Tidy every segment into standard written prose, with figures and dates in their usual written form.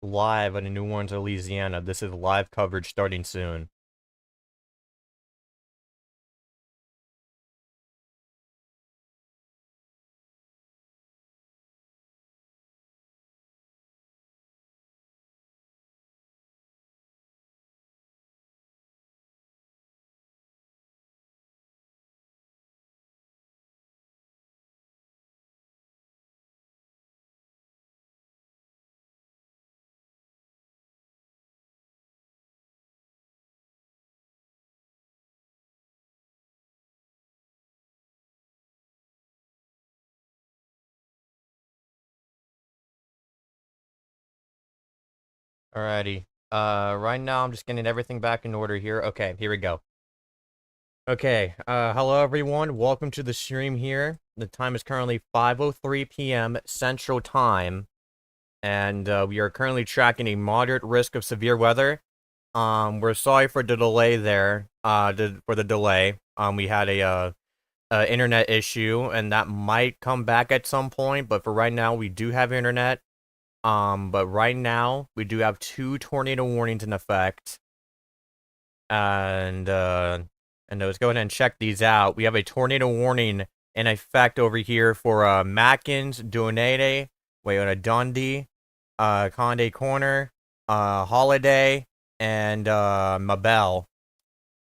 live in New Orleans, Louisiana. This is live coverage starting soon. Alrighty. Right now I'm just getting everything back in order here. Okay, here we go. Okay, hello everyone. Welcome to the stream here. The time is currently 5:03 p.m. Central Time, and we are currently tracking a moderate risk of severe weather. We're sorry for the delay there. For the delay. We had a internet issue, and that might come back at some point. But for right now, we do have internet. But right now we do have 2 tornado warnings in effect, and let's go ahead and check these out. We have a tornado warning in effect over here for Mackins, Donate, Dundee, Conde Corner, Holiday, and Mabel.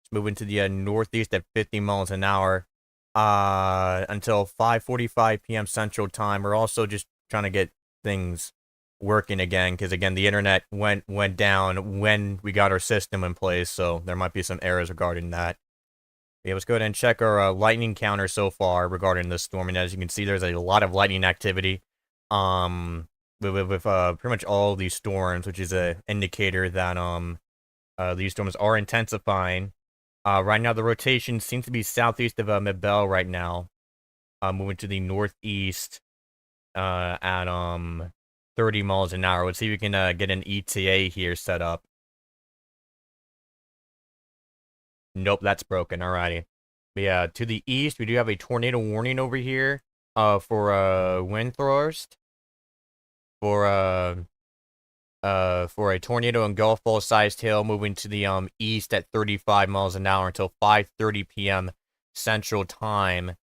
It's moving to the northeast at 50 miles an hour until 5:45 p.m. Central Time. We're also just trying to get things working again, because again the internet went down when we got our system in place, so there might be some errors regarding that. Yeah, let's go ahead and check our lightning counter so far regarding this storm, and as you can see, there's a lot of lightning activity with pretty much all these storms, which is a indicator that these storms are intensifying. Right now the rotation seems to be southeast of Mabel right now, moving to the northeast at 30 miles an hour. Let's see if we can get an ETA here set up. Nope, that's broken. Alrighty. But yeah, to the east, we do have a tornado warning over here. For Windthorst. For a tornado and golf ball sized hail moving to the east at 35 miles an hour until 5:30 p.m. Central Time.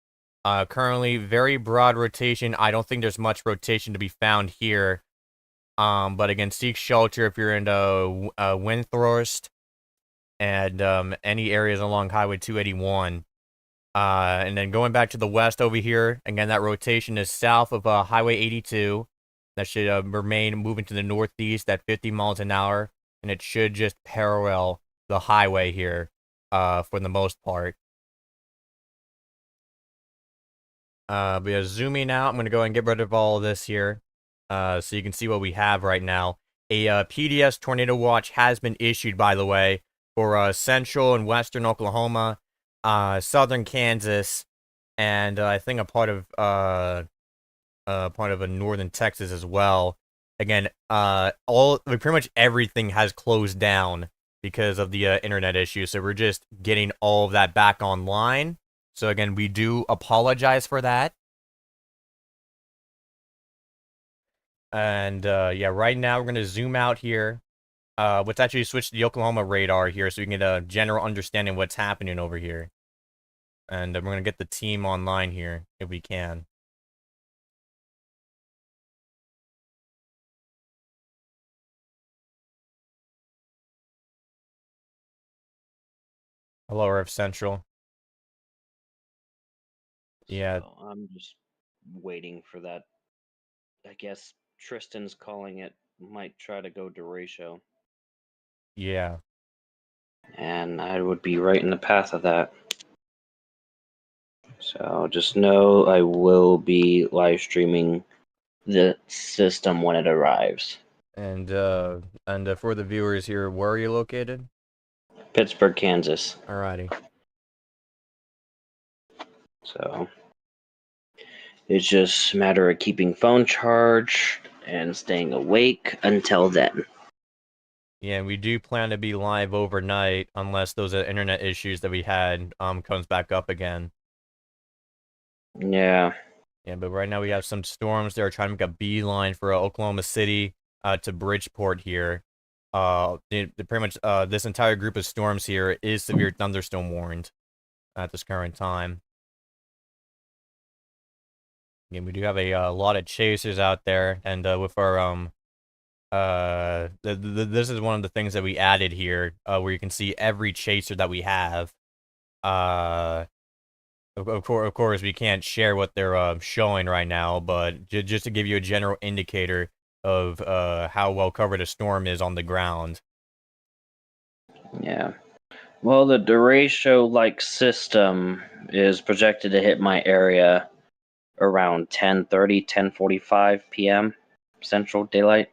Currently very broad rotation. I don't think there's much rotation to be found here. But again, seek shelter if you're into Windthorst and any areas along Highway 281. And then going back to the west over here, again, that rotation is south of Highway 82. That should remain moving to the northeast at 50 miles an hour, and it should just parallel the highway here for the most part. But yeah, zooming out, I'm going to go and get rid of all of this here so you can see what we have right now. A PDS tornado watch has been issued, by the way, for central and western Oklahoma, southern Kansas, and I think a part of northern Texas as well. Again, pretty much everything has closed down because of the internet issue, so we're just getting all of that back online. So again, we do apologize for that. And yeah, right now we're gonna zoom out here. Let's actually switch to the Oklahoma radar here so we can get a general understanding of what's happening over here. And we're gonna get the team online here if we can. Hello, Earth Central. Yeah. So I'm just waiting for that. I guess Tristan's calling it. Might try to go derecho. Yeah. And I would be right in the path of that. So just know I will be live streaming the system when it arrives. And for the viewers here, where are you located? Pittsburgh, Kansas. Alrighty. So it's just a matter of keeping phone charged and staying awake until then. Yeah, and we do plan to be live overnight unless those internet issues that we had comes back up again. Yeah. Yeah, but right now we have some storms that are trying to make a beeline for Oklahoma City. to Bridgeport here. Pretty much this entire group of storms here is severe thunderstorm warned at this current time. Yeah, we do have a lot of chasers out there, and with our this is one of the things that we added here, where you can see every chaser that we have. Of course, we can't share what they're showing right now, but just to give you a general indicator of how well covered a storm is on the ground. Yeah. Well, the derecho-like system is projected to hit my area around 10:30, 10:45 p.m. Central Daylight.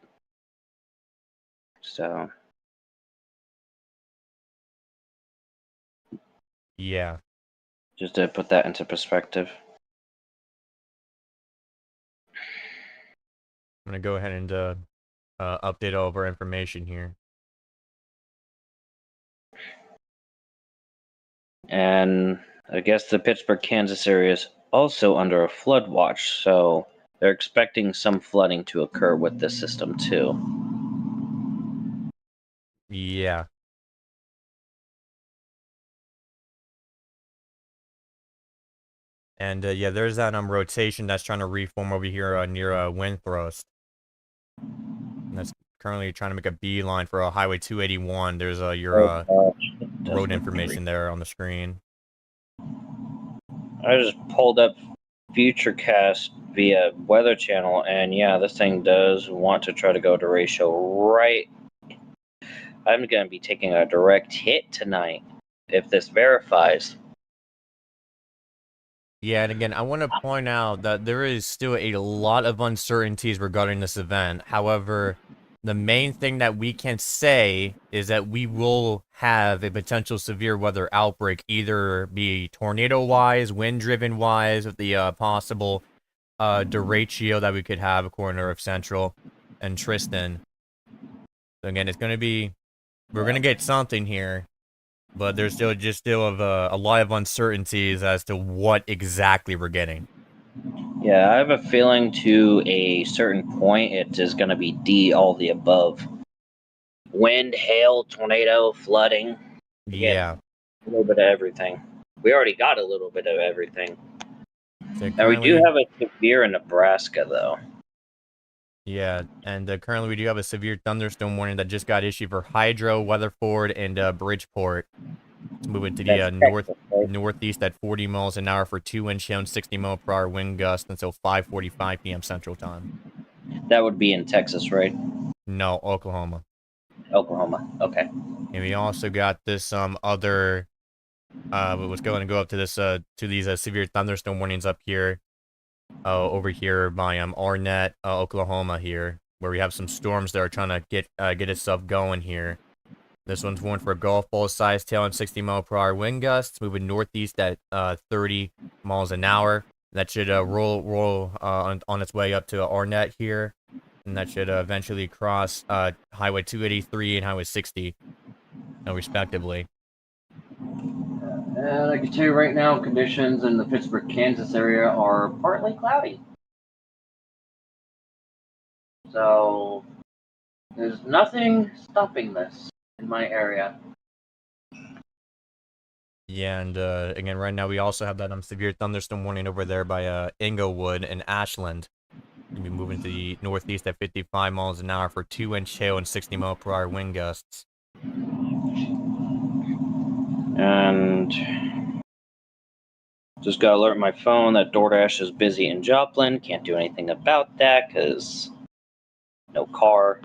So, Yeah, just to put that into perspective. I'm gonna go ahead and update all of our information here. And I guess the Pittsburgh, Kansas area is also under a flood watch, so they're expecting some flooding to occur with this system too. Yeah. And yeah, there's that rotation that's trying to reform over here near Windthrust. And that's currently trying to make a beeline for Highway 281. There's your Oh gosh, it does road look pretty. information there on the screen. I just pulled up Futurecast via Weather Channel, and yeah, this thing does want to try to go to ratio right. I'm going to be taking a direct hit tonight if this verifies. Yeah, and again, I want to point out that there is still a lot of uncertainties regarding this event. However, the main thing that we can say is that we will have a potential severe weather outbreak, either be tornado-wise, wind-driven-wise, with the possible derecho that we could have according to Earth Central and Tristan. So again, it's going to be, we're going to get something here. But there's still a lot of uncertainties as to what exactly we're getting. Yeah, I have a feeling to a certain point it is going to be D, all the above. Wind, hail, tornado, flooding. Again, Yeah. a little bit of everything. We already got a little bit of everything. So Now, we do currently, have a severe in Nebraska, though. yeah, and currently we do have a severe thunderstorm warning that just got issued for Hydro, Weatherford, and Bridgeport. It's moving to the That's Texas, right? northeast at 40 miles an hour for 2 wind chill and 60-mile-per-hour wind gusts until 5:45 p.m. Central Time. That would be in Texas, right? No, Oklahoma. Oklahoma. Okay. And we also got this other what's going to go up to this to these severe thunderstorm warnings up here over here by Arnett, Oklahoma here, where we have some storms that are trying to get itself going here. This one's warned for a golf ball size tail and 60-mile-per-hour wind gusts, moving northeast at 30 miles an hour. That should roll on its way up to Arnett here, and that should eventually cross Highway 283 and Highway 60, respectively. And I can tell you right now, conditions in the Pittsburgh, Kansas area are partly cloudy. So there's nothing stopping this in my area. Yeah, and again, right now we also have that severe thunderstorm warning over there by Inglewood and Ashland. We'll be moving to the northeast at 55 miles an hour for 2 inch hail and 60-mile-per-hour wind gusts. And just got to alert my phone that DoorDash is busy in Joplin. Can't do anything about that because no car.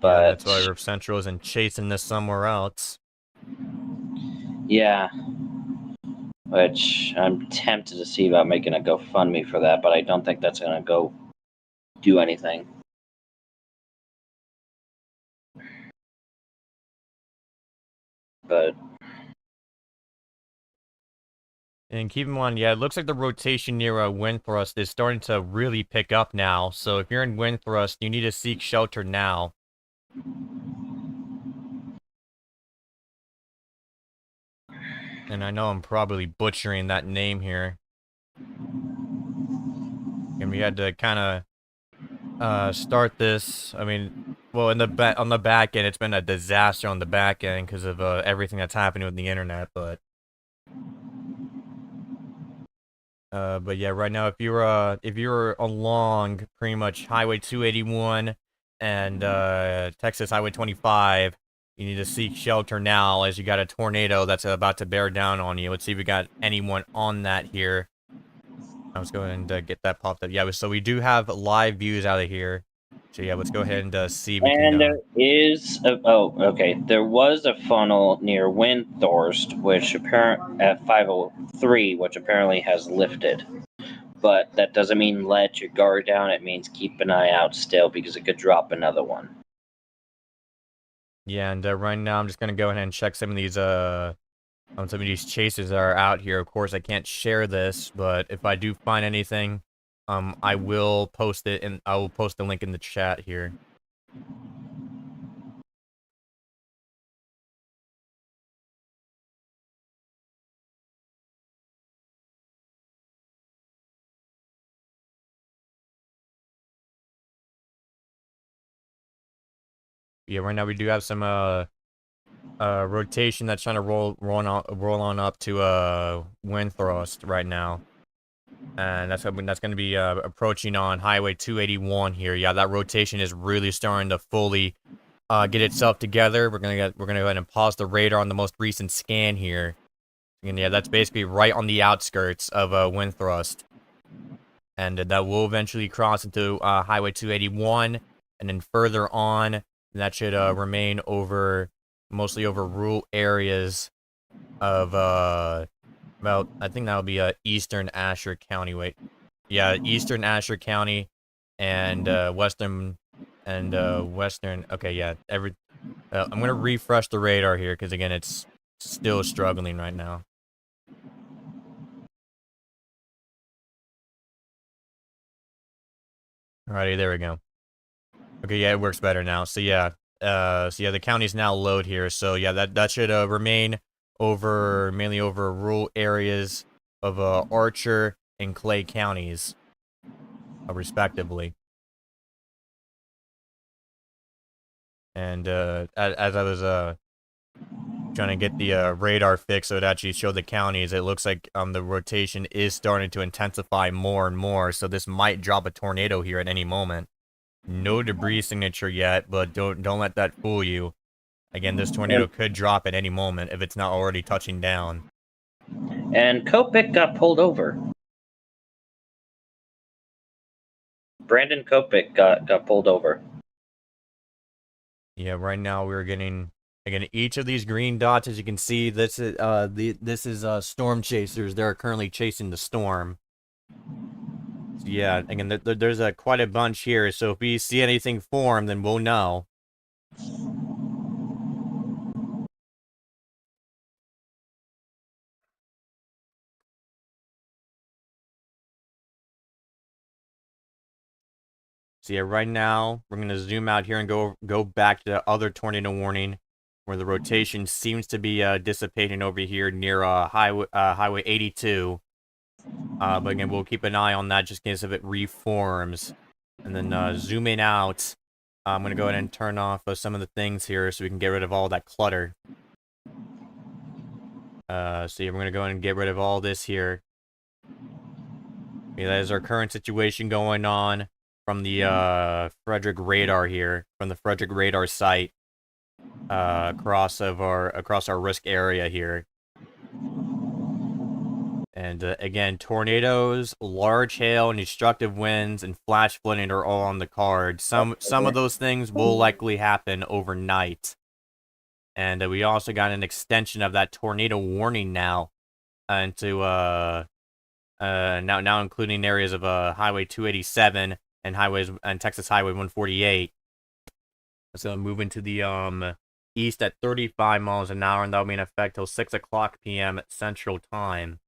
Yeah, that's But why Rip Central isn't chasing this somewhere else. yeah, which I'm tempted to see about making a GoFundMe for that, but I don't think that's going to go do anything. But And keep in mind, yeah, it looks like the rotation near wind thrust is starting to really pick up now. So if you're in wind thrust, you need to seek shelter now. And I know I'm probably butchering that name here. And we had to kind of start this. I mean, well, on the back end, it's been a disaster on the back end because of everything that's happening with the internet. But yeah, right now, if you're along pretty much Highway 281 and Texas Highway 25, you need to seek shelter now as you got a tornado that's about to bear down on you. Let's see if we got anyone on that here. Let's go ahead and get that popped up. Yeah, so we do have live views out of here. So yeah, let's go ahead and see if we can. And there is there was a funnel near Windthorst, which apparent at 503, which apparently has lifted. But that doesn't mean let your guard down. It means keep an eye out still because it could drop another one. Yeah, and right now I'm just gonna go ahead and check some of these on some of these chases that are out here. Of course, I can't share this, but if I do find anything, I will post it, and I will post the link in the chat here. Yeah, right now we do have some rotation that's trying to roll on up to Windthorst right now. And that's going to be approaching on Highway 281 here. Yeah, that rotation is really starting to fully get itself together. We're gonna go ahead and pause the radar on the most recent scan here. And yeah, that's basically right on the outskirts of Windthorst. And that will eventually cross into Highway 281, and then further on, that should remain mostly over rural areas of well, I think that'll be eastern Asher County. Wait, yeah, eastern Asher County, and western western. Okay, yeah, I'm gonna refresh the radar here because again, it's still struggling right now. Alrighty, there we go. Okay, yeah, it works better now. So yeah, the county's now load here. So yeah, that should remain mainly over rural areas of Archer and Clay counties, respectively. And as I was trying to get the radar fixed so it actually showed the counties, it looks like the rotation is starting to intensify more and more. So this might drop a tornado here at any moment. No debris signature yet, but don't let that fool you. Again, this tornado could drop at any moment if it's not already touching down. And Kopik got pulled over. Brandon Kopik got pulled over. Yeah, right now we're getting again each of these green dots. As you can see, this is storm chasers. They're currently chasing the storm. So yeah, again, there's quite a bunch here. So if we see anything form, then we'll know. So yeah, right now we're gonna zoom out here and go back to the other tornado warning, where the rotation seems to be dissipating over here near highway 82. But again, we'll keep an eye on that just in case if it reforms. And then zooming out, I'm gonna go ahead and turn off some of the things here so we can get rid of all that clutter. So yeah, we're gonna go ahead and get rid of all this here. Yeah, that is our current situation going on from the Frederick radar here, from the Frederick radar site, across our risk area here. And again, tornadoes, large hail, and destructive winds, and flash flooding are all on the card. Some of those things will likely happen overnight. And we also got an extension of that tornado warning now into now including areas of Highway 287 and Texas Highway 148. So move into the east at 35 miles an hour, and that'll be in effect till 6 o'clock p.m. Central Time.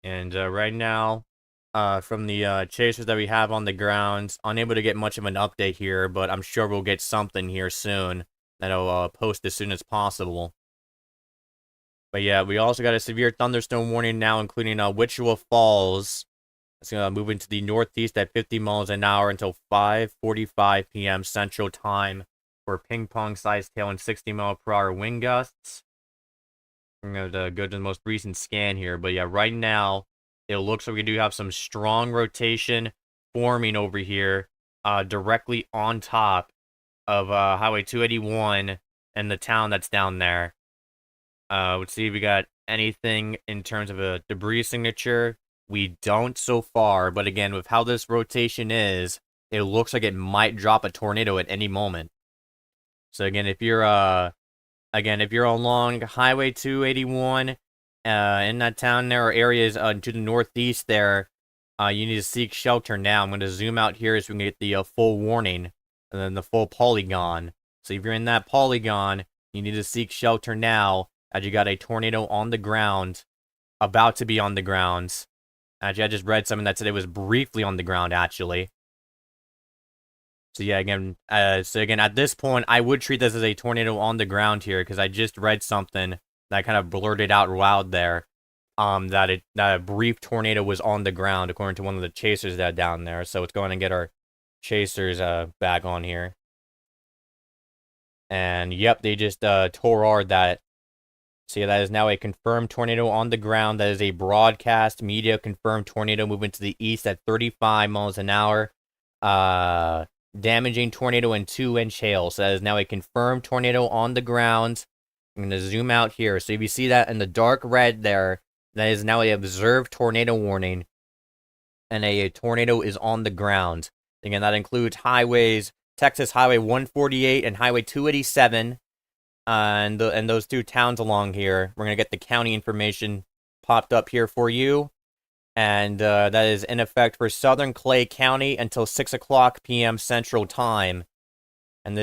And right now, from the chasers that we have on the ground, unable to get much of an update here, but I'm sure we'll get something here soon that I'll post as soon as possible. But yeah, we also got a severe thunderstorm warning now, including Wichita Falls, It's going to move into the northeast at 50 miles an hour until 5:45 p.m. Central Time for ping pong sized tail and 60-mile-per-hour wind gusts. I'm going to go to the most recent scan here. But yeah, right now, it looks like we do have some strong rotation forming over here directly on top of Highway 281 and the town that's down there. Let's see if we got anything in terms of a debris signature. We don't so far, but again, with how this rotation is, it looks like it might drop a tornado at any moment. So again, if you're along Highway 281, in that town there or areas to the northeast there, you need to seek shelter now. I'm going to zoom out here so we can get the full warning and then the full polygon. So if you're in that polygon, you need to seek shelter now, as you got a tornado on the ground, about to be on the ground. Actually, I just read something that said it was briefly on the ground, actually. So yeah, again, at this point, I would treat this as a tornado on the ground here, because I just read something that kind of blurted out loud there, that a brief tornado was on the ground, according to one of the chasers that are down there. So let's go ahead and get our chasers back on here. And yep, they just tore that. So yeah, that is now a confirmed tornado on the ground. That is a broadcast media confirmed tornado moving to the east at 35 miles an hour. Damaging tornado and 2-inch hail. So that is now a confirmed tornado on the ground. I'm going to zoom out here. So if you see that in the dark red there, that is now a observed tornado warning. And a tornado is on the ground. Again, that includes highways, Texas Highway 148 and Highway 287. And those two towns along here. We're going to get the county information popped up here for you. And that is in effect for Southern Clay County until 6 o'clock p.m. Central Time. And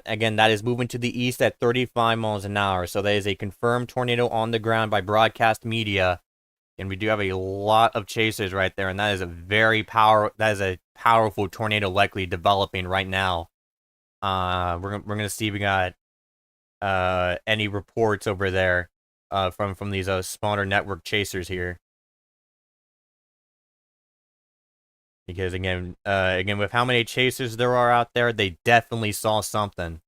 again, that is moving to the east at 35 miles an hour. So that is a confirmed tornado on the ground by broadcast media. And we do have a lot of chasers right there. And that is a powerful tornado likely developing right now. We're going to see if we got any reports over there from these spawner network chasers here. Because again, with how many chasers there are out there, they definitely saw something.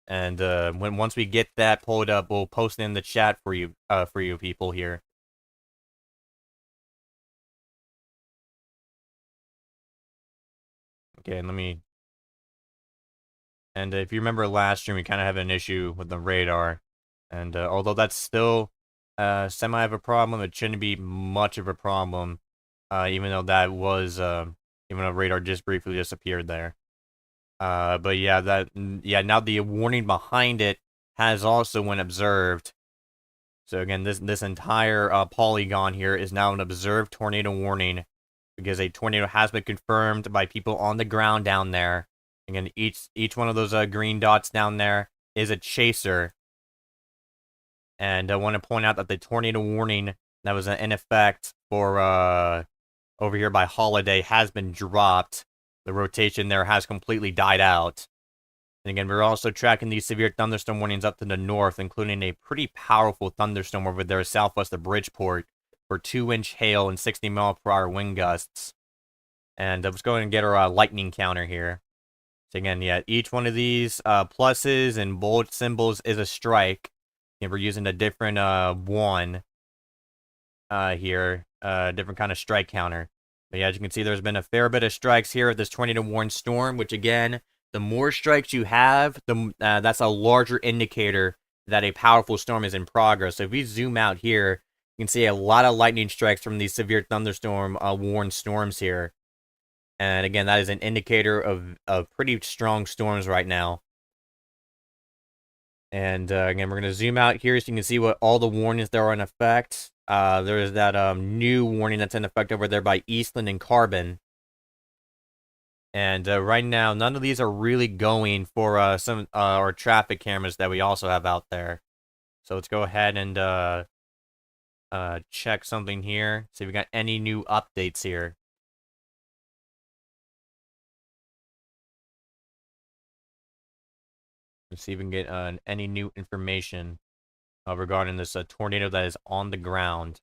And once we get that pulled up, we'll post it in the chat for you people here. Okay, and if you remember last stream, we kind of have an issue with the radar. And although that's still semi of a problem, it shouldn't be much of a problem. Even though that was, even though radar just briefly disappeared there. But yeah, now the warning behind it has also been observed. So again, this entire polygon here is now an observed tornado warning, because a tornado has been confirmed by people on the ground down there. Again, each one of those green dots down there is a chaser. And I want to point out that the tornado warning that was in effect for over here by Holiday has been dropped. The rotation there has completely died out. And again, we're also tracking these severe thunderstorm warnings up to the north, including a pretty powerful thunderstorm over there southwest of Bridgeport for 2-inch hail and 60-mile-per-hour wind gusts. And let's go ahead and get our lightning counter here. So again, yeah, each one of these pluses and bold symbols is a strike. And we're using a different one here, different kind of strike counter. But yeah, as you can see, there's been a fair bit of strikes here at this tornado warned storm, which again, the more strikes you have, that's a larger indicator that a powerful storm is in progress. So if we zoom out here, you can see a lot of lightning strikes from these severe thunderstorm warned storms here. And again, that is an indicator of pretty strong storms right now. And again, we're going to zoom out here so you can see what all the warnings that are in effect. There's that new warning that's in effect over there by Eastland and Carbon. And right now, none of these are really going for some our traffic cameras that we also have out there. So let's go ahead and check something here. See if we got any new updates here. Let's see if we can get any new information regarding this tornado that is on the ground.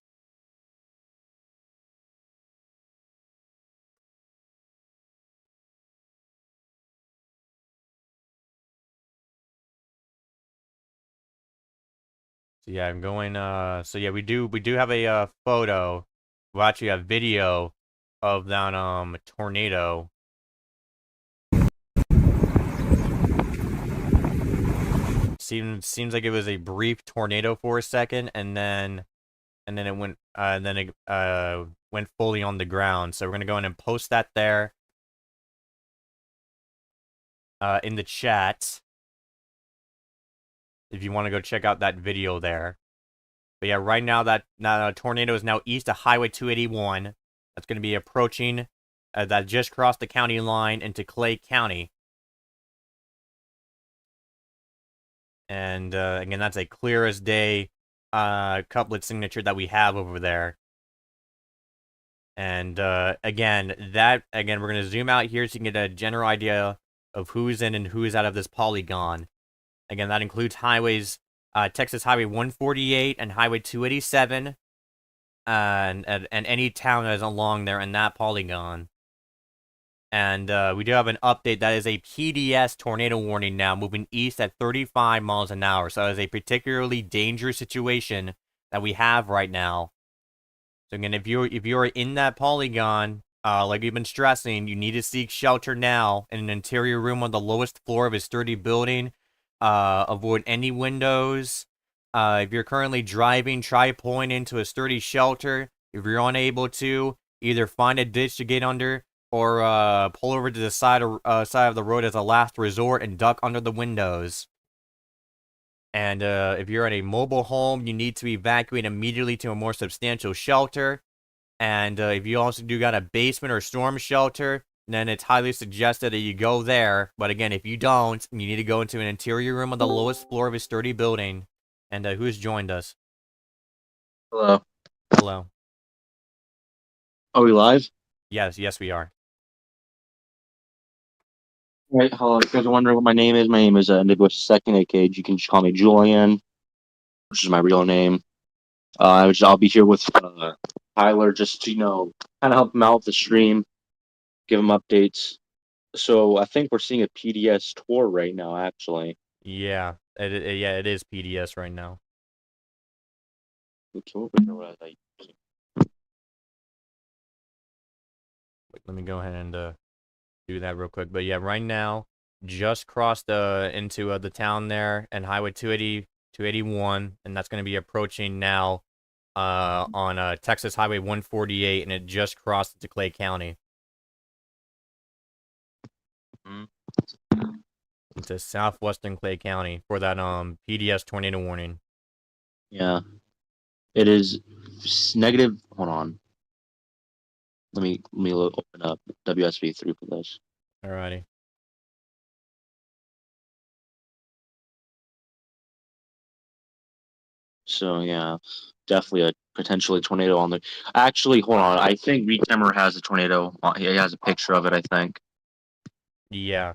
So yeah, I'm going. So yeah, we do have a photo. Well, actually, a video of that tornado. Seems like it was a brief tornado for a second, and then it went then it went fully on the ground. So we're gonna go in and post that there in the chat if you want to go check out that video there. But yeah, right now that tornado is now east of Highway 281. That's going to be approaching. That just crossed the county line into Clay County. And again, that's a clear as day couplet signature that we have over there. And again, we're going to zoom out here so you can get a general idea of who's in and who's out of this polygon. Again, that includes highways, Texas Highway 148 and Highway 287. And any town that is along there in that polygon. And we do have an update. That is a PDS tornado warning now, moving east at 35 miles an hour. So it is a particularly dangerous situation that we have right now. So again, if you're in that polygon, like we've been stressing, you need to seek shelter now in an interior room on the lowest floor of a sturdy building. Avoid any windows. If you're currently driving, try pulling into a sturdy shelter. If you're unable to, either find a ditch to get under or pull over to the side of the road as a last resort and duck under the windows. And if you're in a mobile home, you need to evacuate immediately to a more substantial shelter. And if you also do got a basement or storm shelter, then it's highly suggested that you go there. But again, if you don't, you need to go into an interior room on the lowest floor of a sturdy building. And who's joined us? Hello. Hello. Are we live? Yes, we are. All right, hello. If you guys are wondering what my name is Nicholas Second, aka you can just call me Julian, which is my real name. I'll be here with Tyler just to kind of help him out with the stream, give him updates. So I think we're seeing a PDS tour right now, actually. Yeah, it is PDS right now. Okay, what was Wait, let me go ahead and do that real quick. But yeah, right now, just crossed into the town there and Highway 280, 281, and that's going to be approaching now on Texas Highway 148, and it just crossed into Clay County. Into southwestern Clay County for that PDS tornado warning. Yeah, it is negative. Hold on. Let me open up WSV3 for this. Alrighty. So yeah, definitely a potentially tornado on there. Actually, hold on. I think Reedhammer has a tornado. He has a picture of it, I think. Yeah.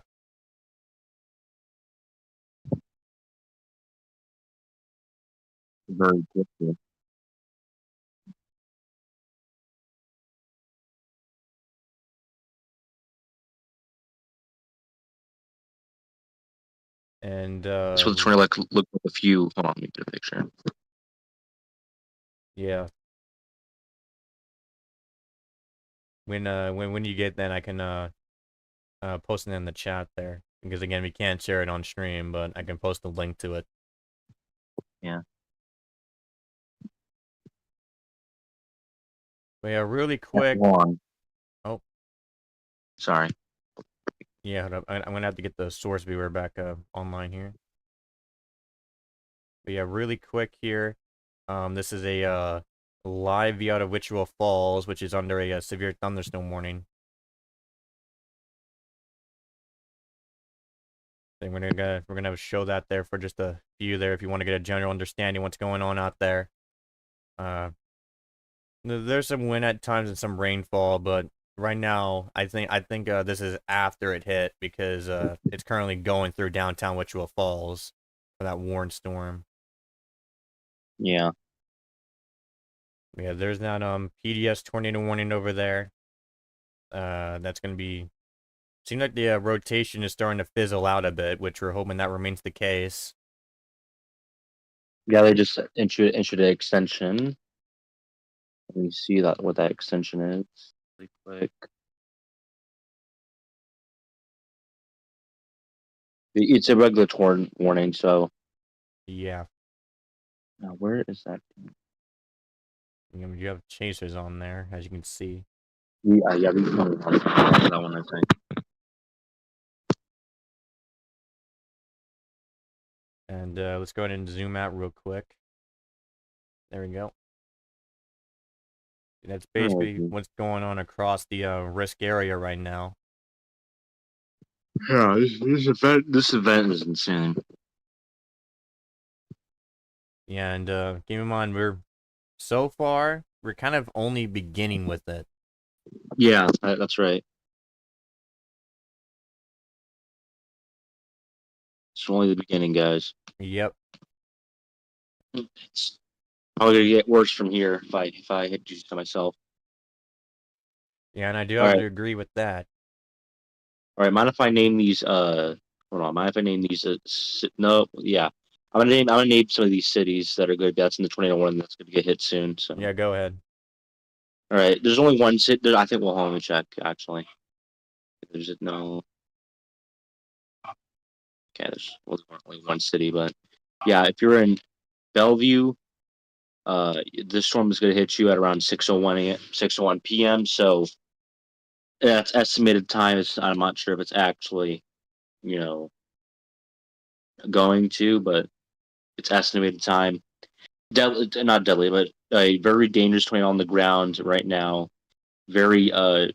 Very quickly. And That's what the tornado look like a few. Hold on, let me get a picture. yeah. When you get that, I can post it in the chat there, because again, we can't share it on stream, but I can post a link to it. Yeah. But yeah, really quick. Oh, sorry. Yeah, hold up. I'm gonna have to get the source viewer back online here. But yeah, really quick here. This is a live view out of Wichita Falls, which is under a severe thunderstorm warning. And we're gonna show that there for just a few there if you want to get a general understanding what's going on out there. There's some wind at times and some rainfall, but right now I think this is after it hit, because it's currently going through downtown Wichita Falls for that warned storm. Yeah. Yeah, there's that PDS tornado warning over there. That's gonna be. Seems like the rotation is starting to fizzle out a bit, which we're hoping that remains the case. Yeah, they just issued an extension. Let me see what that extension is really quick. It's a regulatory warning, so Yeah. now where is that? You have chasers on there, as you can see. Yeah, we can that one, I think. And let's go ahead and zoom out real quick. There we go. That's basically what's going on across the risk area right now. Yeah, this event is insane. Yeah, and keep in mind, so far, we're kind of only beginning with it. Yeah, that's right. It's only the beginning, guys. Yep. It's probably gonna get worse from here if I had to do to myself. Yeah, and I do All have right. to agree with that. All right, mind if I name these? Hold on. Mind if I name these? No, yeah. I'm gonna name some of these cities that are good. That's in the tornado warning that's gonna get hit soon. So. Yeah, go ahead. All right. There's only one city. I think we'll hold on, check actually. There's no. Okay, there's only one city, but yeah, if you're in Bellevue, this storm is gonna hit you at around 6:01 p.m. So that's estimated time. I'm not sure if it's actually, you know, going to, but it's estimated time. Not deadly, but a very dangerous tornado on the ground right now. Very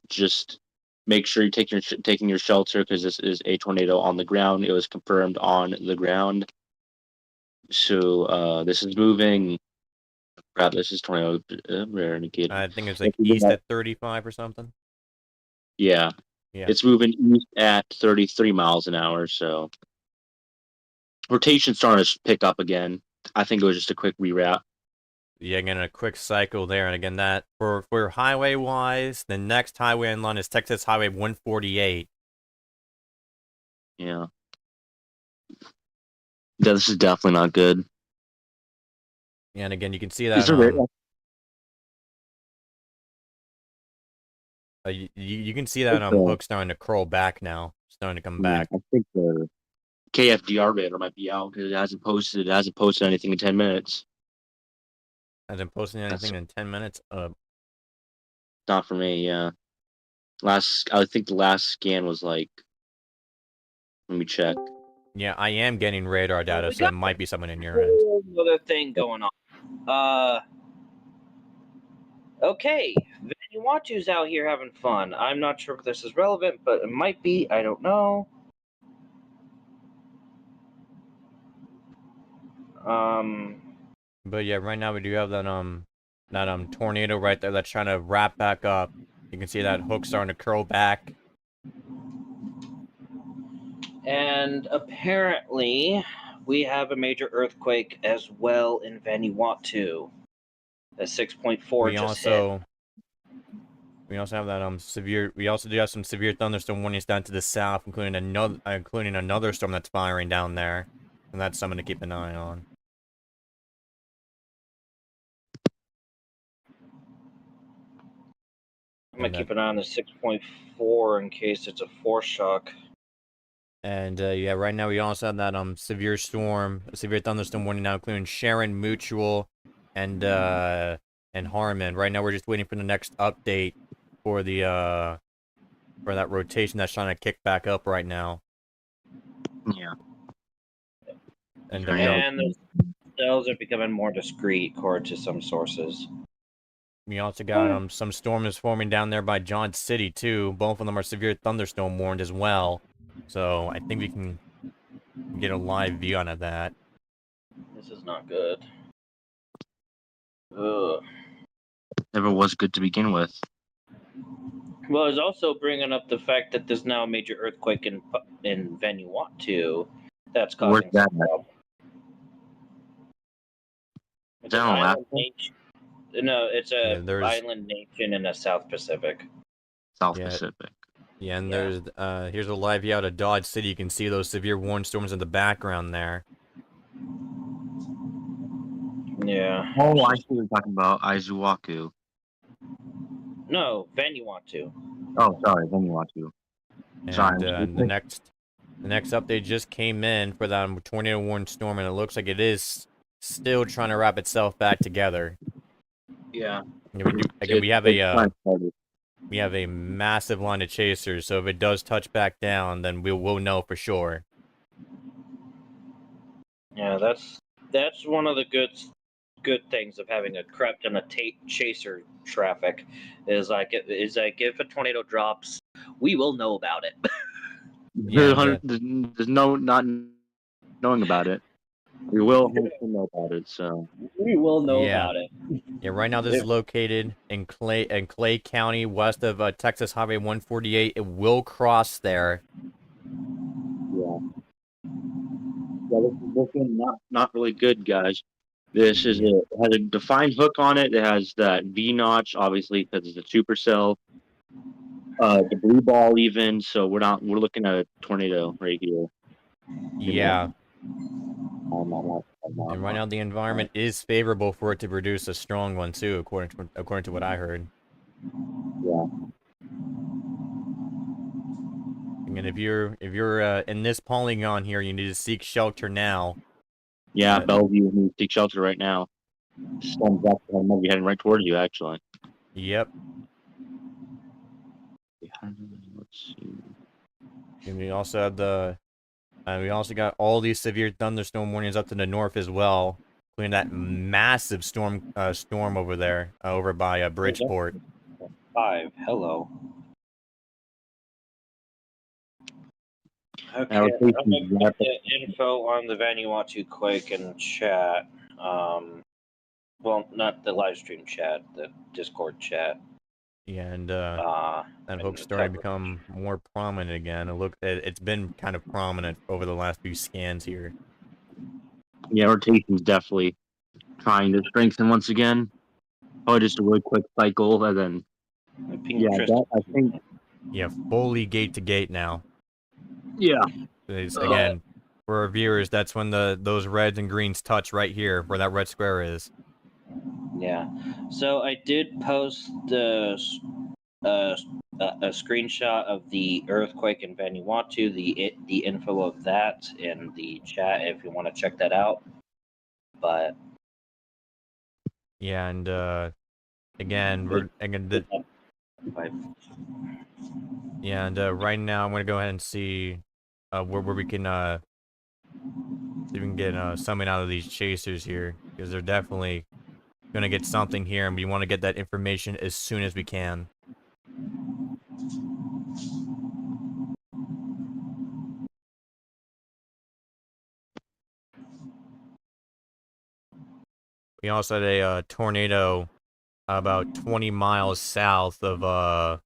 just make sure you taking your shelter because this is a tornado on the ground. It was confirmed on the ground. So this is moving. Crap, this is tornado rare indicated. I think it's like east at 35 or something. Yeah, Yeah. it's moving east at 33 miles an hour. So rotation's starting to pick up again. I think it was just a quick reroute. Yeah, again, a quick cycle there. And again, that for highway-wise, the next highway in line is Texas Highway 148. Yeah. Yeah, this is definitely not good. And again, you can see that you can see that hook starting to curl back now, starting to come back. I think the KFDR radar might be out because it hasn't posted anything in 10 minutes. Hasn't posted anything in 10 minutes. Not for me. Yeah. I think the last scan was like. Let me check. Yeah, I am getting radar data, so it might be someone in your end. Another thing going on. Okay, Vanuatu's out here having fun. I'm not sure if this is relevant, but it might be. I don't know. But yeah, right now we do have that tornado right there that's trying to wrap back up. You can see that hook starting to curl back. And apparently, we have a major earthquake as well in Vanuatu. A 6.4 just hit. We also have that severe. We also do have some severe thunderstorm warnings down to the south, including another storm that's firing down there, and that's something to keep an eye on. I'm gonna keep an eye on the 6.4 in case it's a foreshock. And yeah, right now we also have that severe thunderstorm warning now, including Sharon, Mutual, and Harmon. Right now we're just waiting for the next update for for that rotation that's trying to kick back up right now. Yeah. And the cells are becoming more discreet, according to some sources. We also got some storms forming down there by John City too. Both of them are severe thunderstorm warned as well. So I think we can get a live view on that. This is not good. Ugh. Never was good to begin with. Well, it's also bringing up the fact that there's now a major earthquake in Vanuatu that's causing some problems. It's an island nation. No, it's an island nation in the South Pacific. Pacific. Yeah, and there's here's a live view out of Dodge City. You can see those severe warning storms in the background there. Yeah. Oh, I see what you're talking about. Aizuwaku. No, Vanuatu. Oh, sorry, Vanuatu. Sorry, And the next update just came in for that tornado warning storm, and it looks like it is still trying to wrap itself back together. yeah. And we do again. We have a massive line of chasers, so if it does touch back down, then we'll know for sure. Yeah, that's one of the good things of having a crept and a chaser traffic is if a tornado drops, we will know about it. Yeah, There's no not knowing about it. We will know about it. So We will know yeah. about it. Yeah, right now this is located in Clay County, west of Texas Highway 148. It will cross there. yeah, this is looking not really good, guys. This is it has a defined hook on it. It has that V notch, obviously, because it's a supercell. The blue ball even. So we're looking at a tornado right here. Yeah. And right now the environment is favorable for it to produce a strong one too, according to what I heard. Yeah. And if you're in this polygon here, you need to seek shelter now. Yeah, Bellevue needs to seek shelter right now. Storm's back. I might be heading right toward you, actually. Yep. Let's see. And we also have we also got all these severe thunderstorm warnings up to the north as well, including that massive storm over there, over by Bridgeport. 5. Hello. Okay, Our I'm gonna put the info on the Vanuatu quake in chat. Well, not the live stream chat, the Discord chat. Yeah, and folks starting to become more prominent again. It's been kind of prominent over the last few scans here. Yeah, rotation's definitely trying to strengthen once again. Oh, just a really quick cycle, and then I think fully gate to gate now. Yeah. Again, for our viewers, that's when those reds and greens touch right here, where that red square is. Yeah. So I did post a screenshot of the earthquake in Vanuatu, the info of that in the chat if you want to check that out. But yeah, and again, yeah, and right now I'm gonna go ahead and see where we can see if we can get something out of these chasers here, because they're definitely gonna get something here, and we want to get that information as soon as we can. We also had a tornado about 20 miles south of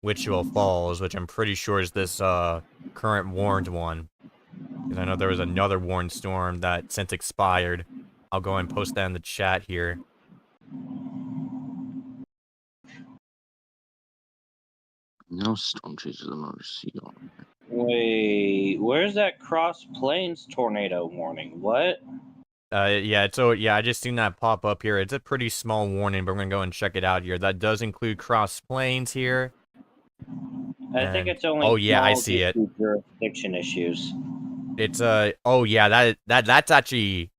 Wichita Falls, which I'm pretty sure is this current warned one. Because I know there was another warned storm that since expired. I'll go and post that in the chat here. No storm chasers on our seal. wait, where's that Cross Plains tornado warning? What? Yeah, I just seen that pop up here. It's a pretty small warning, but we're gonna go and check it out here. That does include Cross Plains here. I think it's only. Oh yeah, I see it. Jurisdiction issues. It's oh yeah, that's actually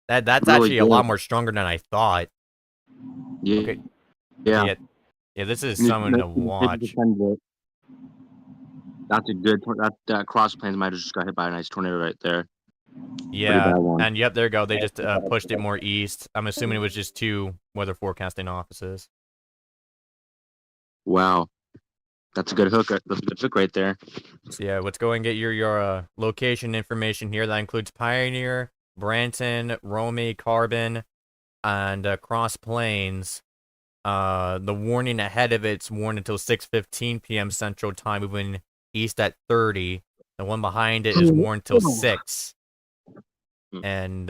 that's really actually a lot more stronger than I thought. Yeah. Okay. Yeah. Yeah, this is something to watch. That's a good. That Cross Plains might have just got hit by a nice tornado right there. Yeah, and yep, there you go. They just pushed it more east. I'm assuming it was just 2 weather forecasting offices. Wow, that's a good hook. That's a good hook right there. So yeah, let's go and get your location information here. That includes Pioneer, Branton, Romey, Carbon, and Cross Plains. The warning ahead of it's warned until 6:15 p.m. Central Time, moving east at 30. The one behind it is warned till 6. And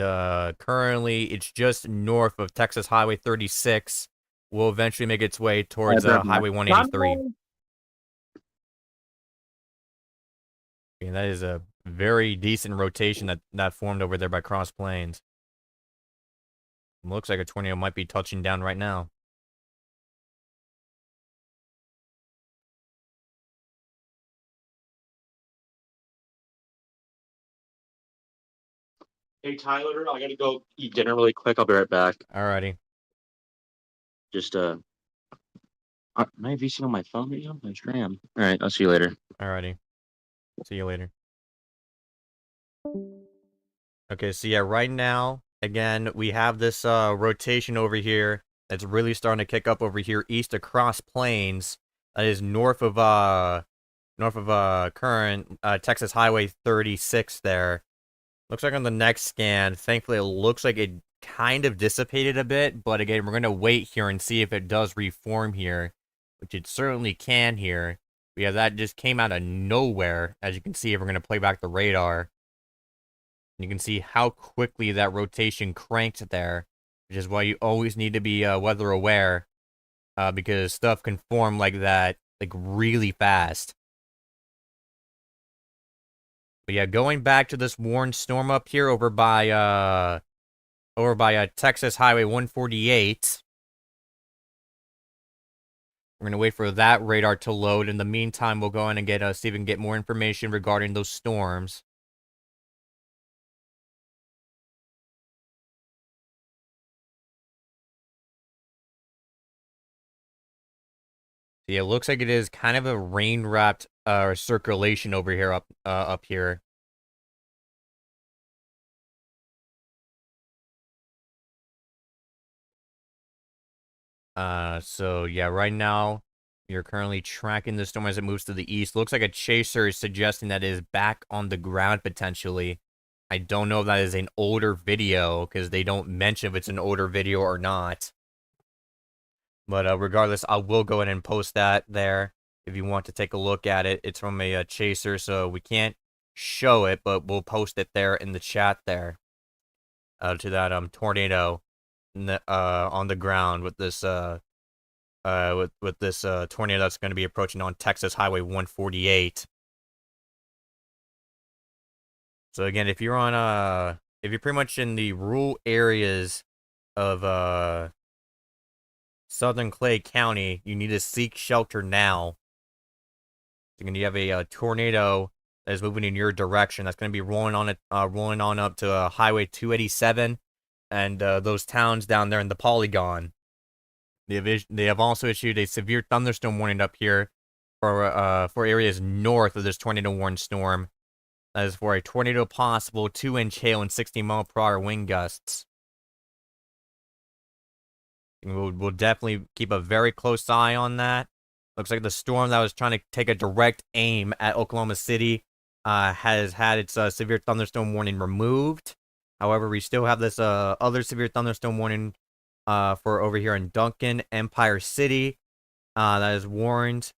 currently, it's just north of Texas Highway 36. Will eventually make its way towards Highway 183. And that is a very decent rotation that formed over there by Cross Plains. Looks like a tornado might be touching down right now. Hey Tyler, I gotta go eat dinner really quick. I'll be right back. Alrighty. Just am I VCing on my phone right now? I sure am. All right, I'll see you later. Alrighty. See you later. Okay, so yeah, right now, again, we have this rotation over here that's really starting to kick up over here east across plains. That is north of current Texas Highway 36 there. Looks like on the next scan, thankfully it looks like it kind of dissipated a bit, but again, we're going to wait here and see if it does reform here, which it certainly can here. But yeah, that just came out of nowhere, as you can see if we're going to play back the radar. You can see how quickly that rotation cranked there, which is why you always need to be weather aware, because stuff can form like that, like really fast. But yeah, going back to this warned storm up here over by Texas Highway 148. We're gonna wait for that radar to load. In the meantime, we'll go in and get see if we can get more information regarding those storms. Yeah, it looks like it is kind of a rain-wrapped circulation over here up here. So yeah, right now you're currently tracking the storm as it moves to the east. Looks like a chaser is suggesting that it is back on the ground potentially. I don't know if that is an older video because they don't mention if it's an older video or not. But regardless, I will go ahead and post that there if you want to take a look at it. It's from a chaser, so we can't show it, but we'll post it there in the chat there. To that tornado on the ground with this with this tornado that's going to be approaching on Texas Highway 148. So again, if you're on if you're pretty much in the rural areas of Southern Clay County, you need to seek shelter now. You're gonna have a tornado that is moving in your direction. That's going to be rolling on up to Highway 287 and those towns down there in the Polygon. They have also issued a severe thunderstorm warning up here for areas north of this tornado warned storm. That is for a tornado possible 2-inch hail and 60-mile-per-hour wind gusts. We'll definitely keep a very close eye on that. Looks like the storm that was trying to take a direct aim at Oklahoma City has had its severe thunderstorm warning removed. However, we still have this other severe thunderstorm warning for over here in Duncan, Empire City. That is warned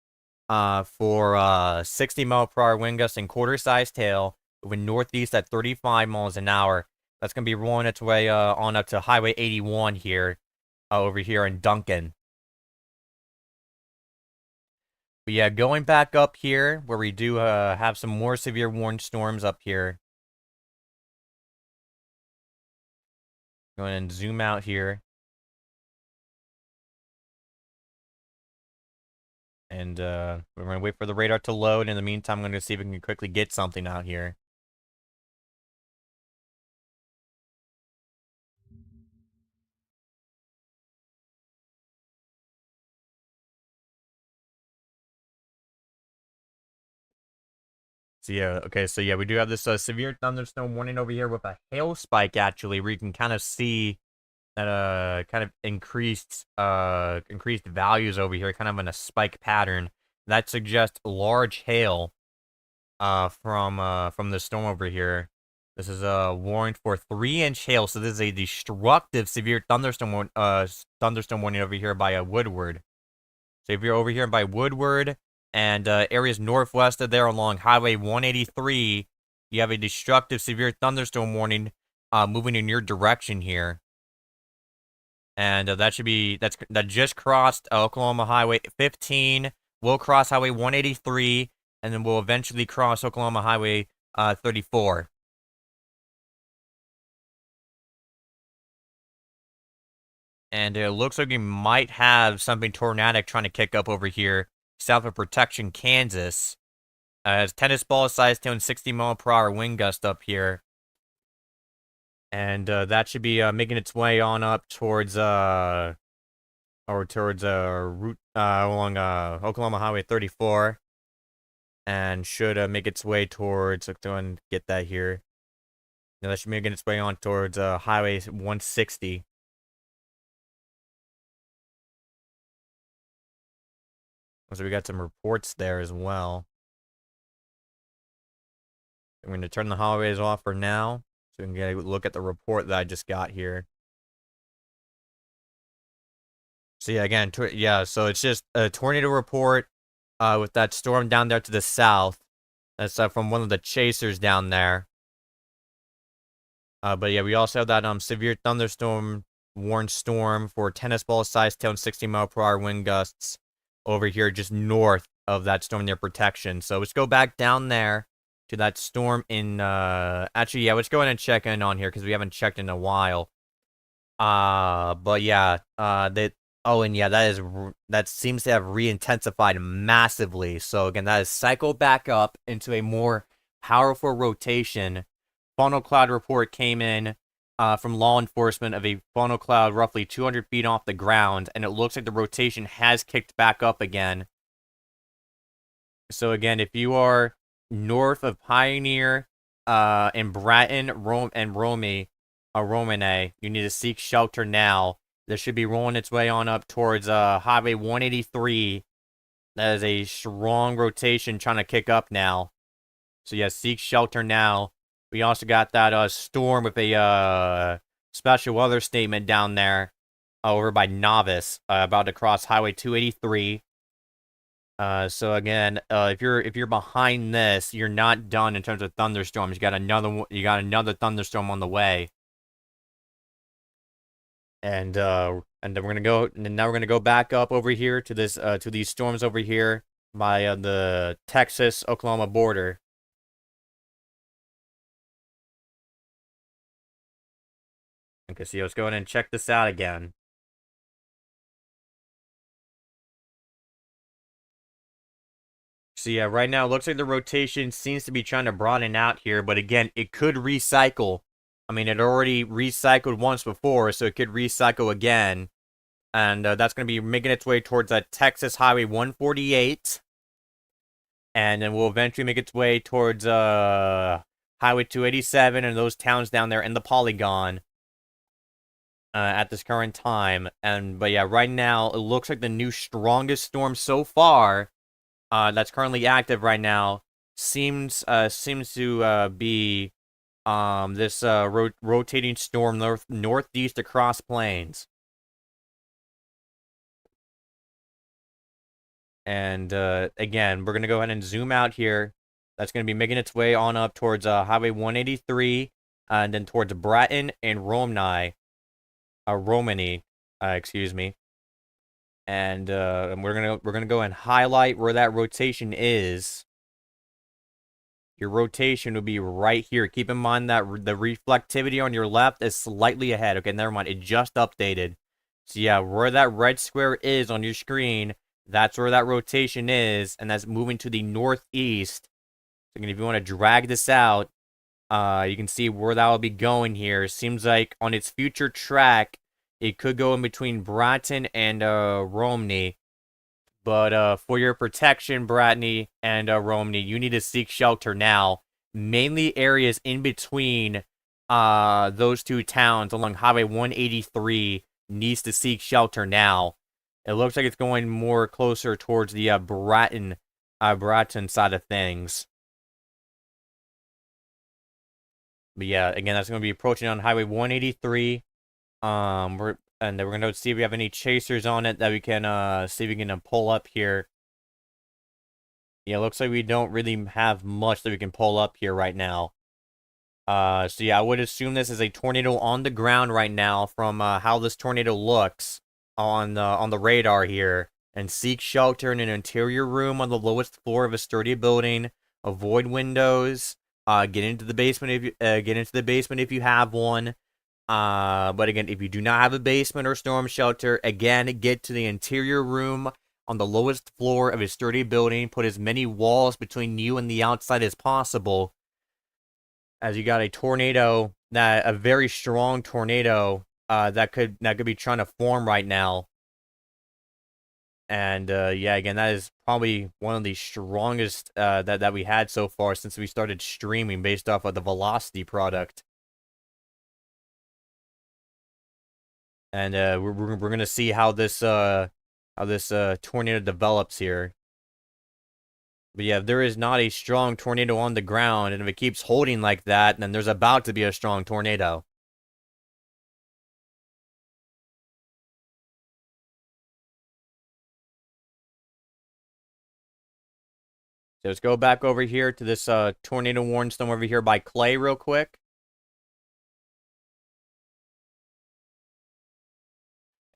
for 60-mile-per-hour wind gusts and quarter-sized hail moving northeast at 35 miles an hour. That's going to be rolling its way on up to Highway 81 here, over here in Duncan. But yeah, going back up here, where we do have some more severe warned storms up here. Go ahead and zoom out here. And we're going to wait for the radar to load. In the meantime, I'm going to see if we can quickly get something out here. So yeah, okay, so yeah, we do have this severe thunderstorm warning over here with a hail spike, actually, where you can kind of see that kind of increased values over here, kind of in a spike pattern. That suggests large hail from the storm over here. This is a warning for 3-inch hail, so this is a destructive severe thunderstorm warning over here by Woodward. So if you're over here by Woodward and areas northwest of there along Highway 183, you have a destructive severe thunderstorm warning moving in your direction here. And that just crossed Oklahoma Highway 15. We'll cross Highway 183, and then we'll eventually cross Oklahoma Highway 34. And it looks like we might have something tornadic trying to kick up over here, south of Protection, Kansas. It's tennis ball size doing 60 mph wind gust up here. And that should be making its way on up towards route along Oklahoma Highway 34, and should make its way towards. Let's go and get that here. Now that should be making its way on towards Highway 160. So we got some reports there as well. I'm going to turn the highways off for now, so we can get a look at the report that I just got here. So yeah, again, so it's just a tornado report with that storm down there to the south. That's from one of the chasers down there. But yeah, we also have that severe thunderstorm warned storm for tennis ball size down 60 mph wind gusts over here just north of that storm near Protection. So let's go back down there to that storm in actually, yeah, let's go ahead and check in on here because we haven't checked in a while. But yeah, that seems to have re-intensified massively. So again, that is cycled back up into a more powerful rotation. Funnel cloud report came in from law enforcement of a funnel cloud roughly 200 feet off the ground, and it looks like the rotation has kicked back up again. So again, if you are north of Pioneer in Bratton, Romine, you need to seek shelter now. This should be rolling its way on up towards Highway 183. That is a strong rotation trying to kick up now. So yeah, seek shelter now. We also got that storm with a special weather statement down there over by Novice, about to cross Highway 283. So again, if you're behind this, you're not done in terms of thunderstorms. You got another thunderstorm on the way. And then now we're gonna go back up over here to this to these storms over here by the Texas-Oklahoma border. Okay, so let's go ahead and check this out again. So yeah, right now it looks like the rotation seems to be trying to broaden out here, but again, it could recycle. I mean, it already recycled once before, so it could recycle again. And that's going to be making its way towards Texas Highway 148. And then we'll eventually make its way towards Highway 287 and those towns down there in the polygon. At this current time. But yeah, right now it looks like the new strongest storm so far that's currently active right now seems to be this rotating storm northeast across plains. And again, we're gonna go ahead and zoom out here. That's gonna be making its way on up towards Highway 183 and then towards Bratton and Romine, excuse me. And we're gonna go and highlight where that rotation is. Your rotation will be right here. Keep in mind that the reflectivity on your left is slightly ahead. Okay, never mind. It just updated. So yeah, where that red square is on your screen, that's where that rotation is, and that's moving to the northeast. So if you want to drag this out, you can see where that will be going here. Seems like on its future track, it could go in between Bratton and Romine. But for your protection, Bratton and Romine, you need to seek shelter now. Mainly areas in between those two towns along Highway 183 needs to seek shelter now. It looks like it's going more closer towards the Bratton side of things. But yeah, again, that's going to be approaching on Highway 183. And then we're going to see if we have any chasers on it that we can see if we can pull up here. Yeah, looks like we don't really have much that we can pull up here right now. So yeah, I would assume this is a tornado on the ground right now from how this tornado looks on the radar here. And seek shelter in an interior room on the lowest floor of a sturdy building. Avoid windows. Get into the basement if you have one. But again, if you do not have a basement or storm shelter, again, get to the interior room on the lowest floor of a sturdy building. Put as many walls between you and the outside as possible, as you got a tornado, a very strong tornado, that could be trying to form right now. And yeah, again, that is probably one of the strongest that we had so far since we started streaming based off of the Velocity product. And we're gonna see how this tornado develops here. But yeah, if there is not a strong tornado on the ground, and if it keeps holding like that, then there's about to be a strong tornado. So let's go back over here to this tornado warning storm over here by Clay real quick.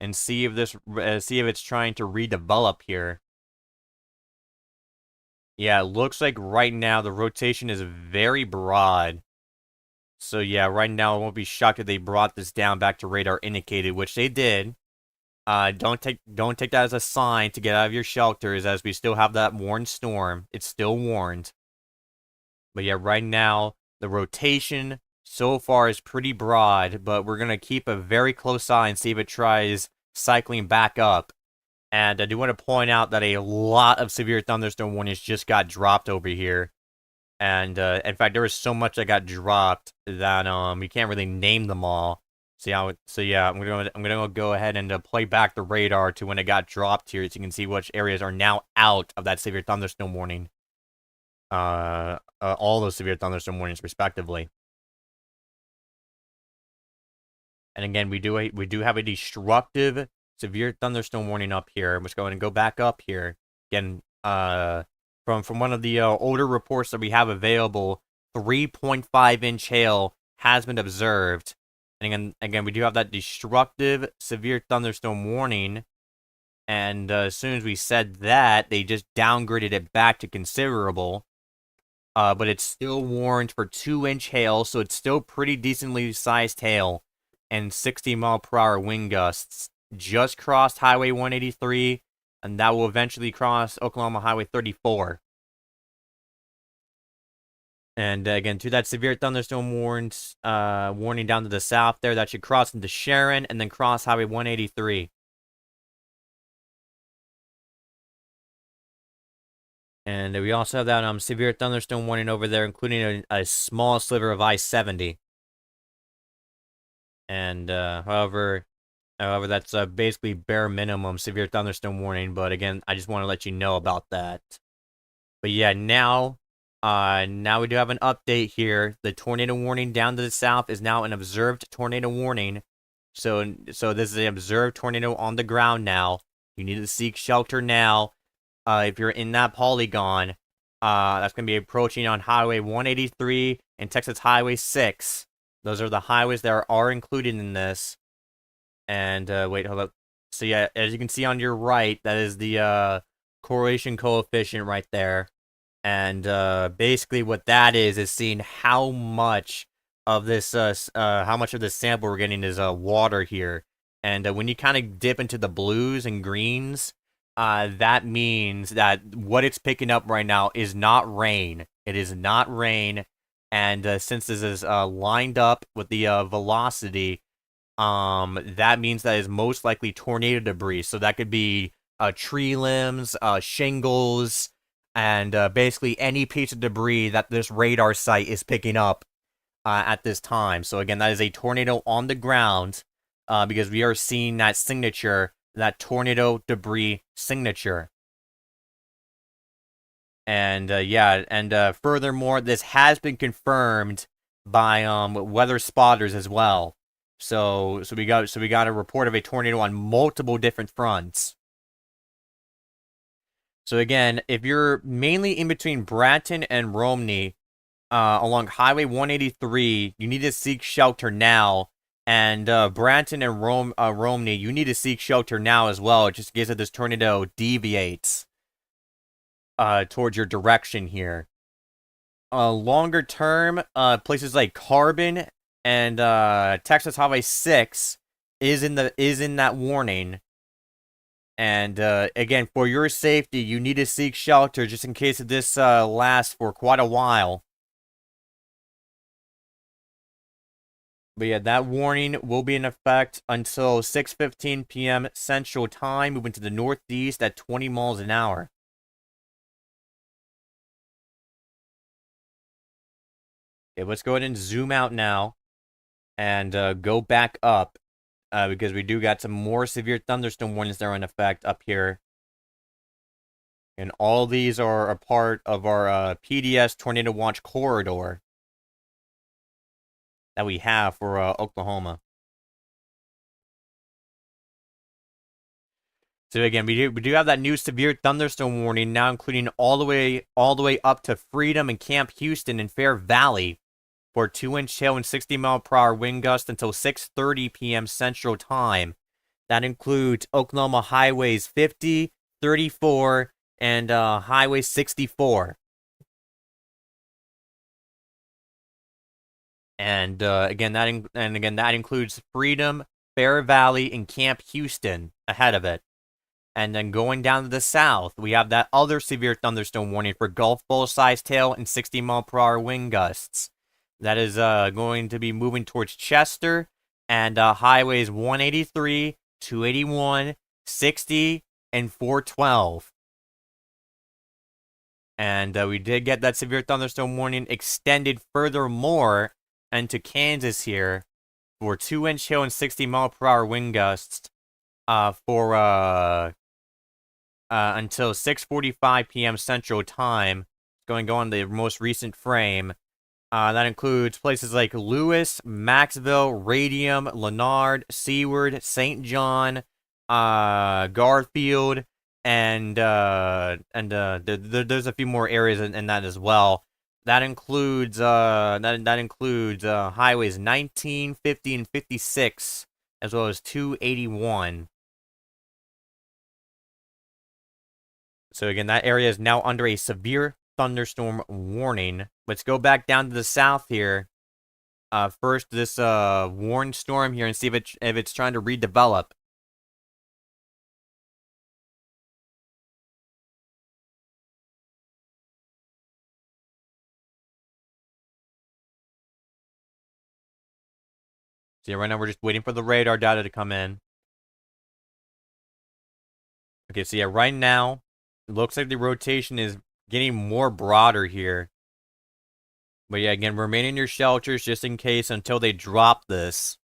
And see if it's trying to redevelop here. Yeah, it looks like right now the rotation is very broad. So yeah, right now I won't be shocked if they brought this down back to radar indicated, which they did. Don't take that as a sign to get out of your shelters, as we still have that warned storm. It's still warned. But yeah, right now the rotation so far is pretty broad, but we're gonna keep a very close eye and see if it tries cycling back up. And I do want to point out that a lot of severe thunderstorm warnings just got dropped over here. And in fact, there was so much that got dropped that we can't really name them all. So yeah, I'm gonna go ahead and play back the radar to when it got dropped here, so you can see which areas are now out of that severe thunderstorm warning. All those severe thunderstorm warnings, respectively. And again, we do have a destructive severe thunderstorm warning up here. I'm just going to go back up here again. From one of the older reports that we have available, 3.5-inch hail has been observed. And again, we do have that destructive severe thunderstorm warning. And as soon as we said that, they just downgraded it back to considerable. But it's still warned for 2-inch hail, so it's still pretty decently sized hail. And 60-mile-per-hour wind gusts. Just crossed Highway 183, and that will eventually cross Oklahoma Highway 34. And again, to that severe thunderstorm warning down to the south there, that should cross into Sharon and then cross Highway 183. And we also have that severe thunderstorm warning over there, including a small sliver of I-70. And however, that's basically bare minimum severe thunderstorm warning. But again, I just want to let you know about that. But yeah, now we do have an update here. The tornado warning down to the south is now an observed tornado warning. So this is an observed tornado on the ground now. You need to seek shelter now. If you're in that polygon, that's going to be approaching on Highway 183 and Texas Highway 6. Those are the highways that are included in this. And wait, hold up. So yeah, as you can see on your right, that is the correlation coefficient right there. And basically what that is seeing how much of this sample we're getting is water here. And when you kind of dip into the blues and greens, that means that what it's picking up right now is not rain. It is not rain. And since this is lined up with the velocity, that means that is most likely tornado debris. So that could be tree limbs, shingles, and basically any piece of debris that this radar site is picking up at this time. So again, that is a tornado on the ground, because we are seeing that signature, that tornado debris signature. And furthermore, this has been confirmed by weather spotters as well. So we got a report of a tornado on multiple different fronts. So again, if you're mainly in between Bratton and Romney, along Highway 183, you need to seek shelter now. And Bratton and Romney, you need to seek shelter now as well, just in case that this tornado deviates towards your direction here. Longer term, places like Carbon and Texas Highway 6 is in that warning. And again, for your safety, you need to seek shelter just in case this lasts for quite a while. But yeah, that warning will be in effect until 6:15 p.m. Central Time, moving to the northeast at 20 miles an hour. Okay, let's go ahead and zoom out now and go back up because we do got some more severe thunderstorm warnings that are in effect up here. And all these are a part of our PDS Tornado Watch corridor that we have for Oklahoma. So again, we do have that new severe thunderstorm warning now, including all the way up to Freedom and Camp Houston and Fair Valley for 2-inch hail and 60-mile-per-hour wind gusts until 6:30 p.m. Central Time. That includes Oklahoma highways 50, 34, and Highway 64. And again, that includes Freedom, Fair Valley, and Camp Houston ahead of it. And then going down to the south, we have that other severe thunderstorm warning for Gulf full-sized hail and 60-mile-per-hour wind gusts. That is going to be moving towards Chester and highways 183, 281, 60, and 412. And we did get that severe thunderstorm warning extended furthermore into Kansas here for 2-inch hail and 60-mile-per-hour wind gusts for until 6:45 p.m. Central Time. Going on the most recent frame. That includes places like Lewis, Maxville, Radium, Leonard, Seward, St. John, Garfield, and there's a few more areas in that as well. That includes highways 19, 50, and 56, as well as 281. So again, that area is now under a severe thunderstorm warning. Let's go back down to the south here. First, this warned storm here, and see if it's trying to redevelop. So yeah, right now we're just waiting for the radar data to come in. Okay, so yeah, right now it looks like the rotation is getting more broader here. But yeah, again, remain in your shelters just in case until they drop this.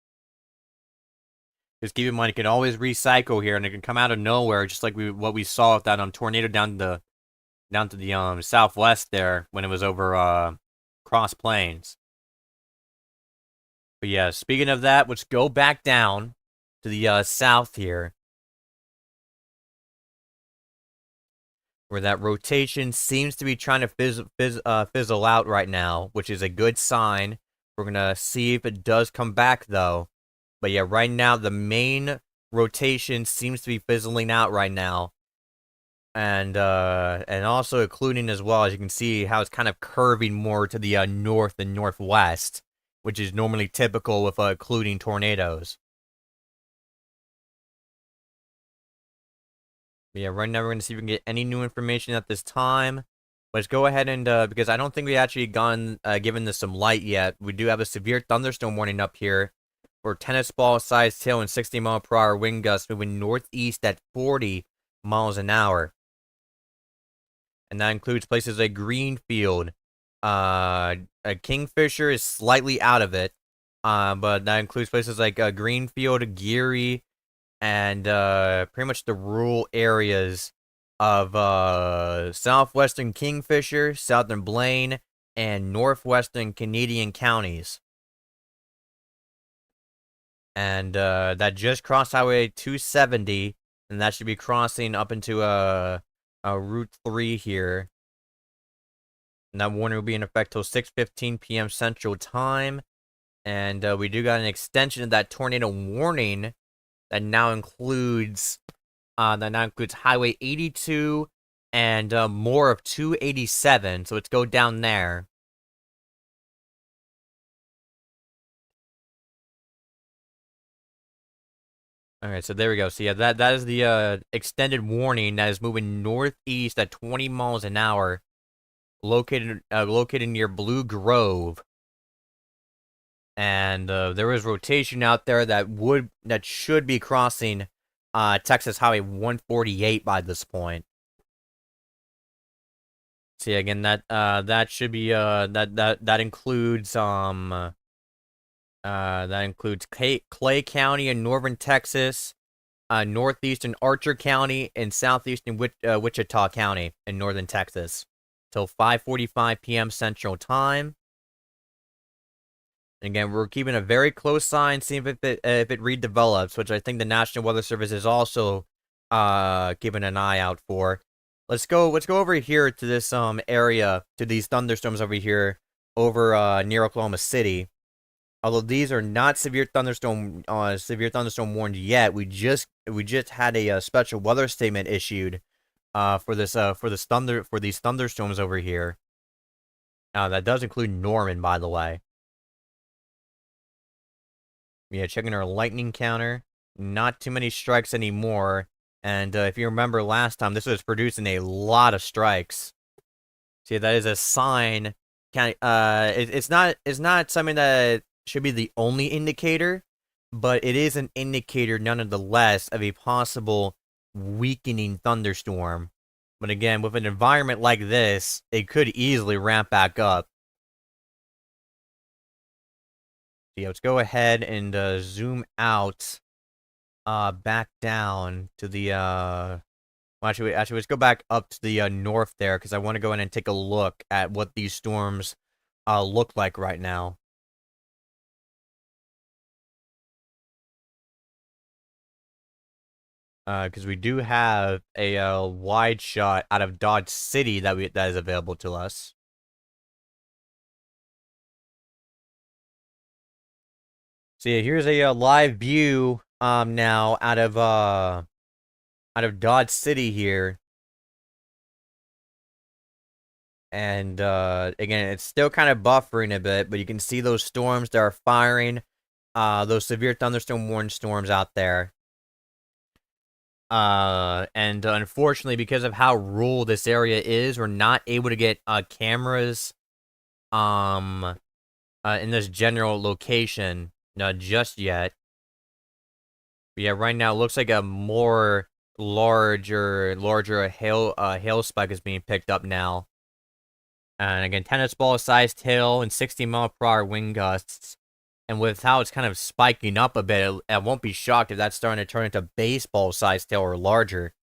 Just keep in mind, it can always recycle here, and it can come out of nowhere, just like what we saw with that tornado down to the southwest there when it was over Cross Plains. But yeah, speaking of that, let's go back down to the south here, where that rotation seems to be trying to fizzle out right now, which is a good sign. We're gonna see if it does come back though. But yeah, right now the main rotation seems to be fizzling out right now, and also including as well, as you can see how it's kind of curving more to the north and northwest, which is normally typical with including tornadoes. Yeah, right now we're going to see if we can get any new information at this time. Let's go ahead and, because I don't think we actually given this some light yet. We do have a severe thunderstorm warning up here for tennis ball sized hail and 60-mile-per-hour wind gusts moving northeast at 40 miles an hour. And that includes places like Greenfield. Kingfisher is slightly out of it, but that includes places like Greenfield, Geary, and pretty much the rural areas of southwestern Kingfisher, southern Blaine, and northwestern Canadian counties. And that just crossed Highway 270, and that should be crossing up into Route 3 here. And that warning will be in effect till 6:15 p.m. Central Time. And we do got an extension of that tornado warning that now includes Highway 82 and more of 287. So let's go down there. All right, so there we go. So yeah, that is the extended warning that is moving northeast at 20 miles an hour, located near Blue Grove. And there is rotation out there that should be crossing Texas Highway 148 by this point. See again that should be that includes Clay County in northern Texas, northeastern Archer County, and southeastern Wichita County in northern Texas till 5:45 p.m. Central Time. And again, we're keeping a very close eye and seeing if it redevelops, which I think the National Weather Service is also keeping an eye out for. Let's go over here to this area, to these thunderstorms over here over near Oklahoma City. Although these are not severe thunderstorm warned yet, we just had a special weather statement issued for these thunderstorms over here. That does include Norman, by the way. Yeah, checking our lightning counter. Not too many strikes anymore. And if you remember last time, this was producing a lot of strikes. See, that is a sign. It's not something that should be the only indicator, but it is an indicator nonetheless of a possible weakening thunderstorm. But again, with an environment like this, it could easily ramp back up. Yeah, let's go ahead and zoom out back down to the well, actually let's go back up to the north there, because I want to go in and take a look at what these storms look like right now. Because we do have a wide shot out of Dodge City that is available to us. So yeah, here's a live view now out of Dodge City here. And again, it's still kind of buffering a bit, but you can see those storms that are firing, those severe thunderstorm warning storms out there. And unfortunately, because of how rural this area is, we're not able to get cameras in this general location just yet. But yeah, right now it looks like a more larger hail spike is being picked up now. And again, tennis ball sized hail and 60-mile-per-hour wind gusts. And with how it's kind of spiking up a bit, I won't be shocked if that's starting to turn into baseball sized hail or larger.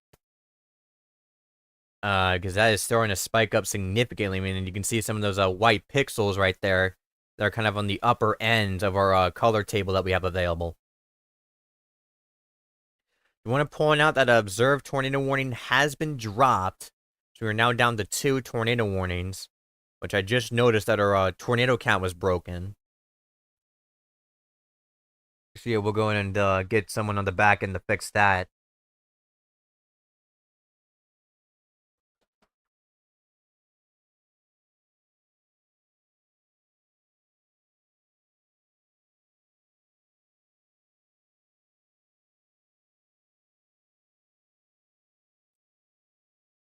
Because that is starting to spike up significantly. I mean, you can see some of those white pixels right there. They're kind of on the upper end of our color table that we have available. We want to point out that an observed tornado warning has been dropped. So we're now down to 2 tornado warnings, which I just noticed that our tornado count was broken. So yeah, we'll go in and get someone on the back end to fix that.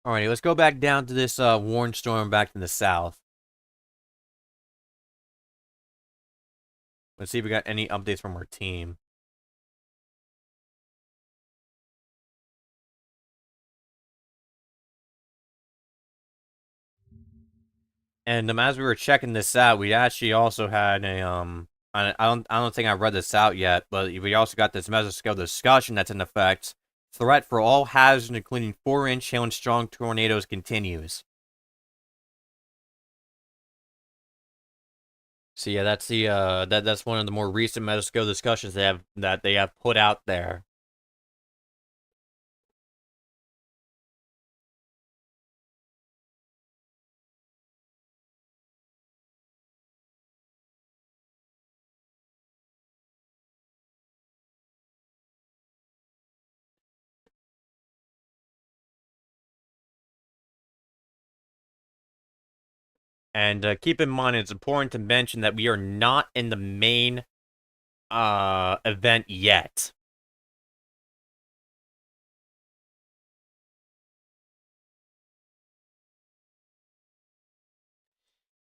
Alrighty, let's go back down to this warned storm back in the south. Let's see if we got any updates from our team. And as we were checking this out, we actually also had a I don't think I read this out yet, but we also got this mesoscale discussion that's in effect. Threat for all hazards, including 4-inch hail and strong tornadoes, continues. So yeah, that's the that's one of the more recent mesoscale discussions that they have put out there. And keep in mind, it's important to mention that we are not in the main event yet.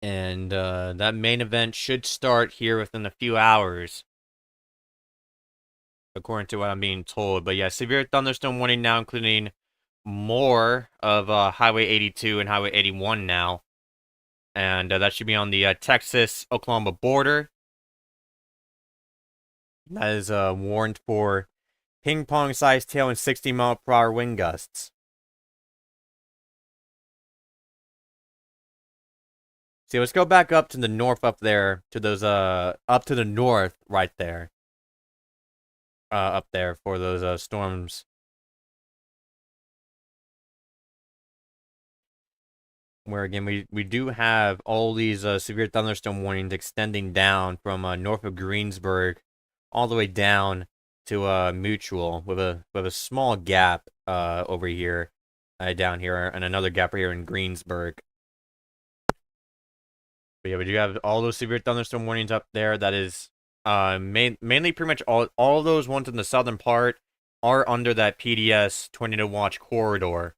And that main event should start here within a few hours, according to what I'm being told. But yeah, severe thunderstorm warning now, including more of Highway 82 and Highway 81 now. And that should be on the Texas-Oklahoma border. That is warned for ping pong sized tail and 60-mile-per-hour wind gusts. See, let's go back up to the north up there, to those, up to the north right there. Up there for those, storms. Where, again, we do have all these, severe thunderstorm warnings extending down from, north of Greensburg all the way down to, Mutual, with a small gap, over here, down here, and another gap here in Greensburg. But yeah, we do have all those severe thunderstorm warnings up there. That is mainly pretty much all of those ones in the southern part are under that PDS tornado watch corridor.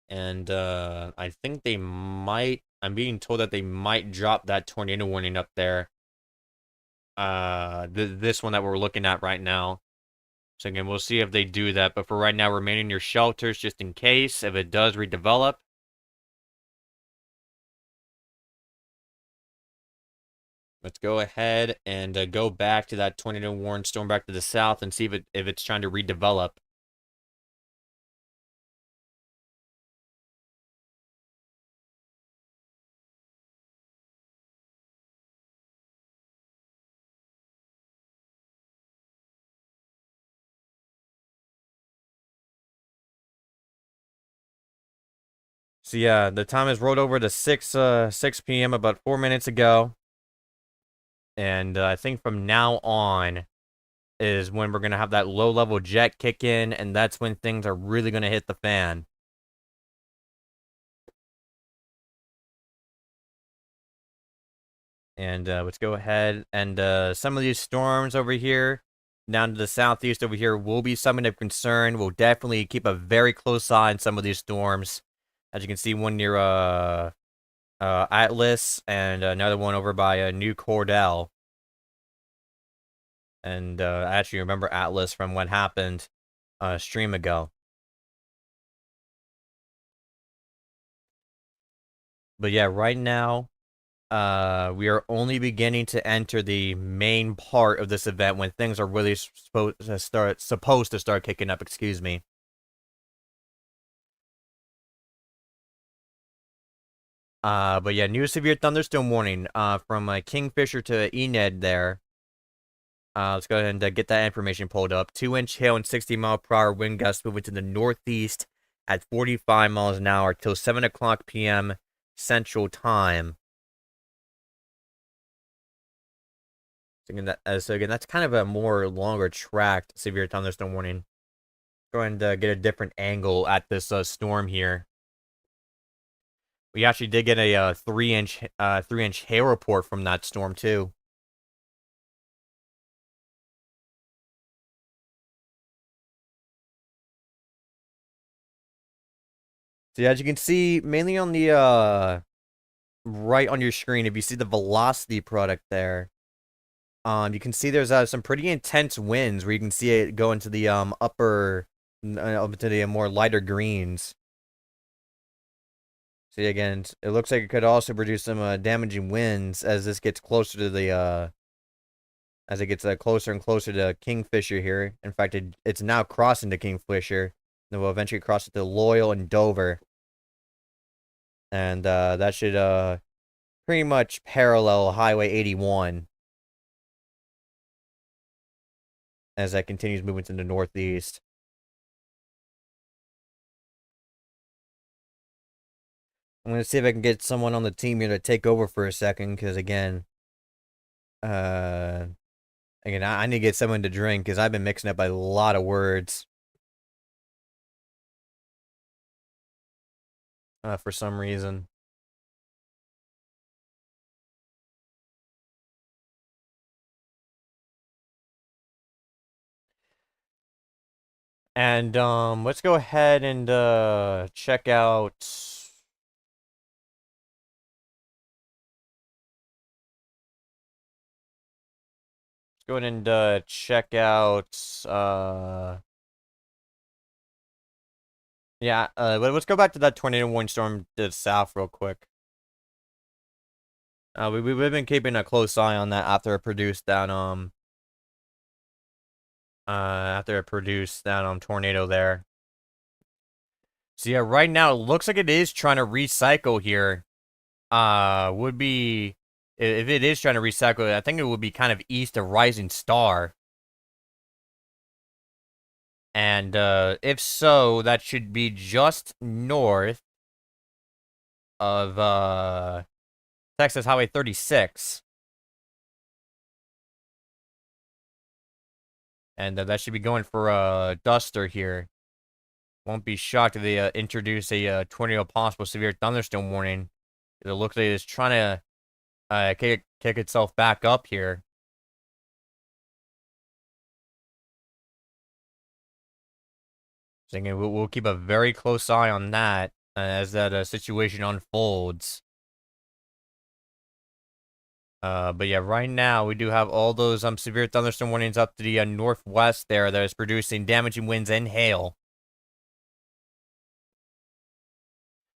And I think they might, I'm being told that they might drop that tornado warning up there. This one that we're looking at right now. So again, we'll see if they do that. But for right now, remain in your shelters just in case if it does redevelop. Let's go ahead and go back to that tornado warning storm back to the south and see if it's trying to redevelop. So yeah, the time has rolled over to 6 p.m. about 4 minutes ago. And I think from now on is when we're going to have that low-level jet kick in, and that's when things are really going to hit the fan. And let's go ahead and some of these storms over here, down to the southeast over here, will be something of concern. We'll definitely keep a very close eye on some of these storms. As you can see, one near Atlas, and another one over by New Cordell. And I actually remember Atlas from what happened a stream ago. But yeah, right now, we are only beginning to enter the main part of this event when things are really supposed to start kicking up, excuse me. But yeah, new severe thunderstorm warning, from Kingfisher to Enid there. Let's go ahead and get that information pulled up. 2-inch hail and 60-mile-per-hour wind gusts moving to the northeast at 45 miles an hour till 7 o'clock p.m. Central Time. So again, that's kind of a more longer tracked severe thunderstorm warning. Go ahead and get a different angle at this storm here. We actually did get a 3-inch hail report from that storm too. So as you can see, mainly on the right on your screen, if you see the velocity product there, you can see there's some pretty intense winds where you can see it go into the upper, up to the more lighter greens. See again, it looks like it could also produce some damaging winds as this gets closer to the as it gets closer and closer to Kingfisher here. In fact, it's now crossing to Kingfisher. Then we'll eventually cross it to Loyal and Dover. And that should pretty much parallel Highway 81 as that continues moving to the northeast. I'm going to see if I can get someone on the team here to take over for a second, because again, I need to get someone to drink, because I've been mixing up a lot of words. For some reason. And let's go ahead and check out. Let's go ahead and check out. Yeah. Let's go back to that tornado warning storm to the south real quick. We've been keeping a close eye on that after it produced that tornado there. So yeah, right now it looks like it is trying to recycle here. Would be if it is trying to recycle, I think it would be kind of east of Rising Star. And if so, that should be just north of Texas Highway 36. And that should be going for a duster here. Won't be shocked if they introduce a tornado possible severe thunderstorm warning. It looks like it's trying to kick itself back up here. So again, we'll keep a very close eye on that as that situation unfolds. But yeah, right now we do have all those severe thunderstorm warnings up to the northwest there that is producing damaging winds and hail.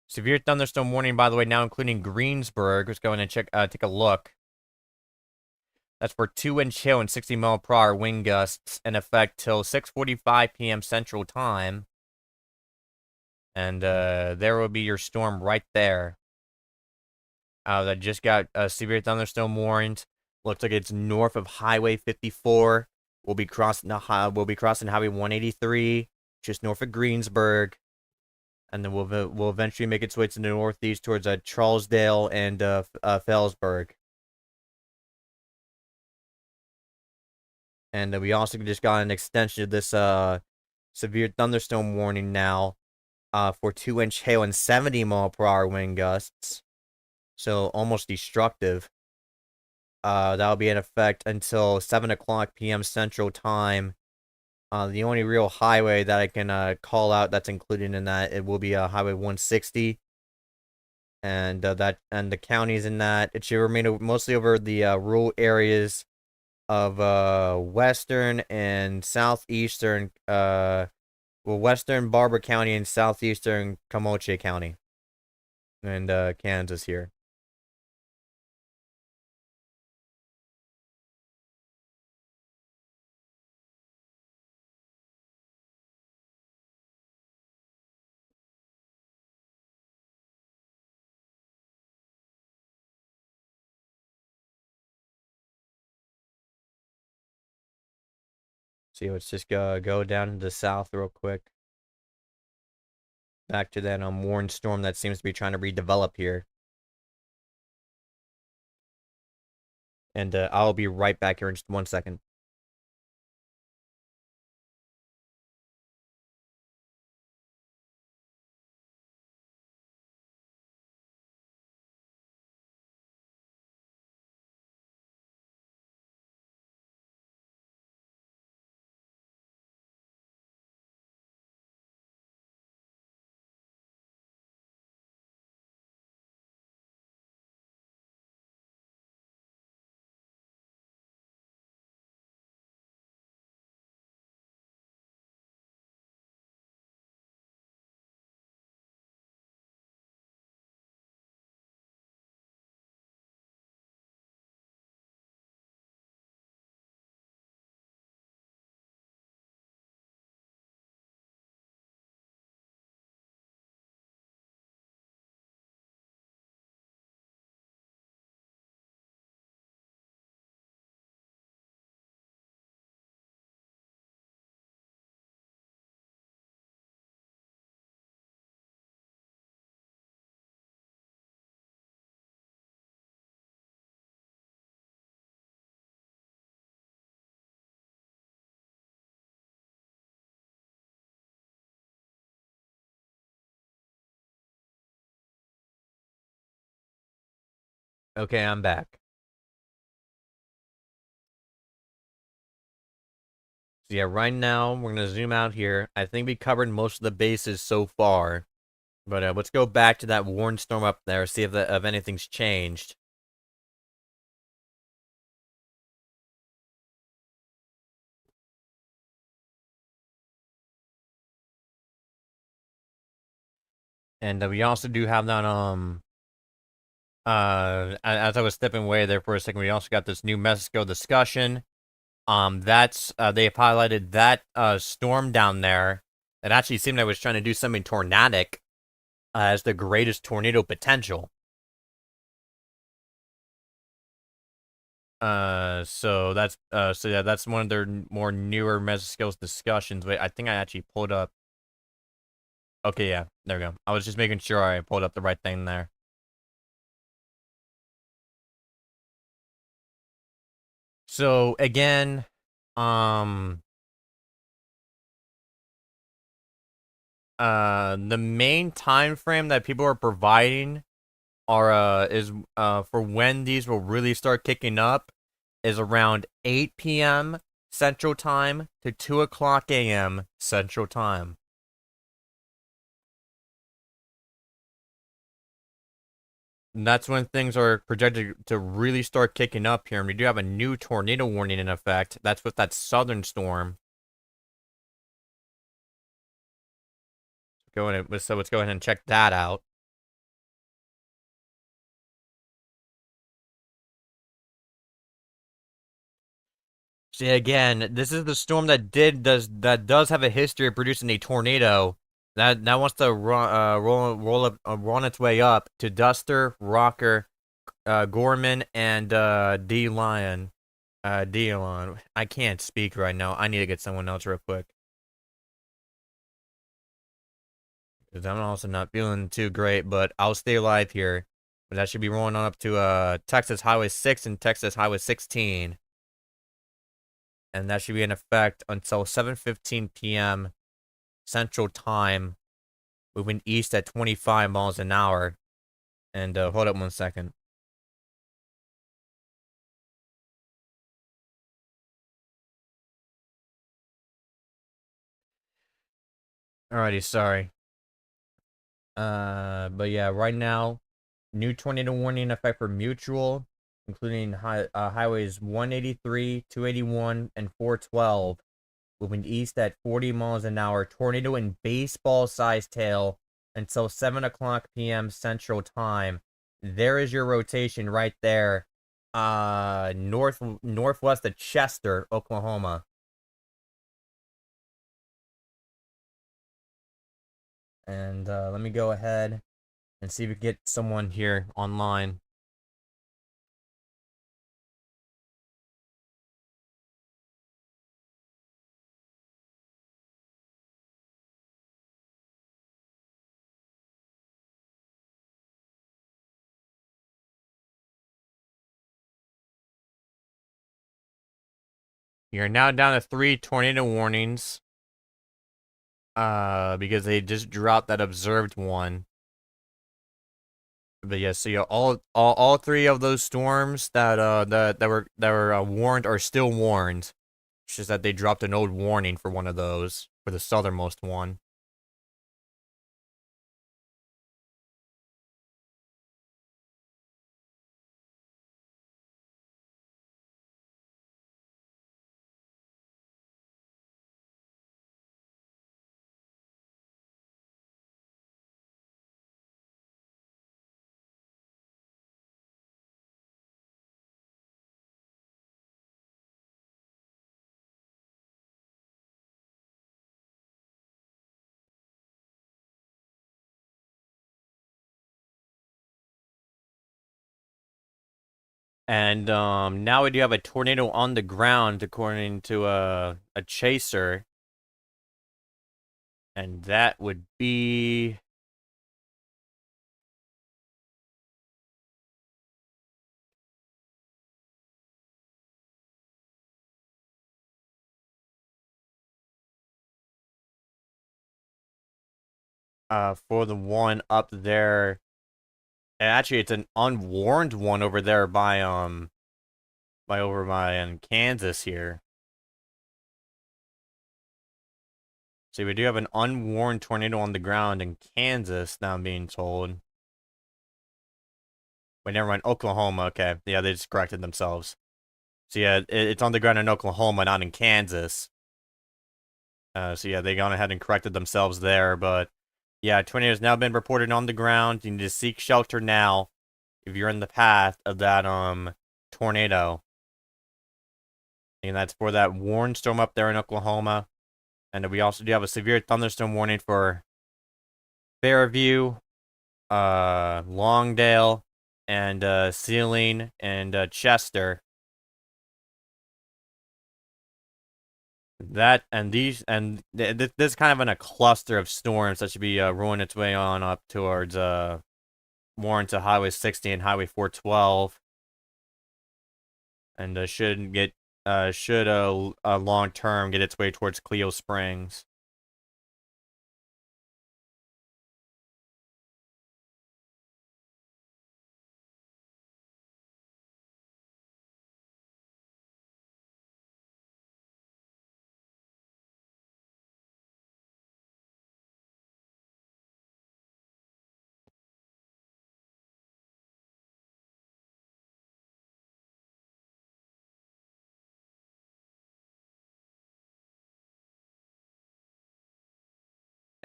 Severe thunderstorm warning, by the way, now including Greensburg. Let's go in and take a look. That's for 2-inch hail and 60-mile-per-hour wind gusts in effect till 6:45 p.m. Central Time. And there will be your storm right there. That just got a severe thunderstorm warned. Looks like it's north of Highway 54. We'll be crossing Highway 183, just north of Greensburg, and then we'll eventually make its way to the northeast towards Charlesdale and Fellsburg. And we also just got an extension of this severe thunderstorm warning now for 2-inch hail and 70-mile-per-hour wind gusts. So almost destructive. That'll be in effect until 7 o'clock p.m. Central Time. The only real highway that I can call out that's included in that, it will be Highway 160. And the counties in that, it should remain mostly over the rural areas of western and southeastern, western Barber County and southeastern Comanche County, and Kansas here. See, let's just go down to the south real quick. Back to that warm storm that seems to be trying to redevelop here. And I'll be right back here in just 1 second. Okay, I'm back. So yeah, right now we're gonna zoom out here. I think we covered most of the bases so far, but let's go back to that warned storm up there, see if anything's changed. And we also do have that as I was stepping away there for a second, we also got this new Mexico discussion. That's they have highlighted that storm down there. It actually seemed like it was trying to do something tornadic as the greatest tornado potential. So yeah, that's one of their more newer Mesoskills discussions. Wait, I think I actually pulled up. Okay, yeah, there we go. I was just making sure I pulled up the right thing there. So again, the main time frame that people are providing is for when these will really start kicking up is around 8 p.m. Central Time to 2 o'clock a.m. Central Time. And that's when things are projected to really start kicking up here. And we do have a new tornado warning in effect. That's with that southern storm. So let's go ahead and check that out. See, again, this is the storm that does have a history of producing a tornado that wants to run its way up to Duster, Rocker, Gorman, and D-Lion. D-Lion. I can't speak right now. I need to get someone else real quick. Because I'm also not feeling too great, but I'll stay alive here. But that should be rolling on up to Texas Highway 6 and Texas Highway 16. And that should be in effect until 7:15 p.m. Central Time, moving east at 25 miles an hour. And hold up one second. Alrighty, sorry. But yeah, right now, new tornado warning in effect for Mutual, including highways 183, 281, and 412, moving east at 40 miles an hour. Tornado in baseball-sized tail until 7 o'clock p.m. Central Time. There is your rotation right there. Northwest of Chester, Oklahoma. And let me go ahead and see if we can get someone here online. You're now down to 3 tornado warnings. Because they just dropped that observed one. But yeah, so yeah, all three of those storms that were warned are still warned. It's just that they dropped an old warning for one of those, for the southernmost one. And now we do have a tornado on the ground, according to a chaser, and that would be for the one up there. And actually, it's an unwarned one over there by over by in Kansas here. So we do have an unwarned tornado on the ground in Kansas, now I'm being told. Wait, never mind. Oklahoma. Okay. Yeah, they just corrected themselves. So yeah, it's on the ground in Oklahoma, not in Kansas. So yeah, they gone ahead and corrected themselves there. But yeah, tornado's now been reported on the ground. You need to seek shelter now if you're in the path of that tornado. And that's for that warned storm up there in Oklahoma. And we also do have a severe thunderstorm warning for Fairview, Longdale, and Sealing and Chester. That and these and this is kind of in a cluster of storms that should be rolling its way on up towards more into Highway 60 and Highway 412, and should get should long term get its way towards Cleo Springs.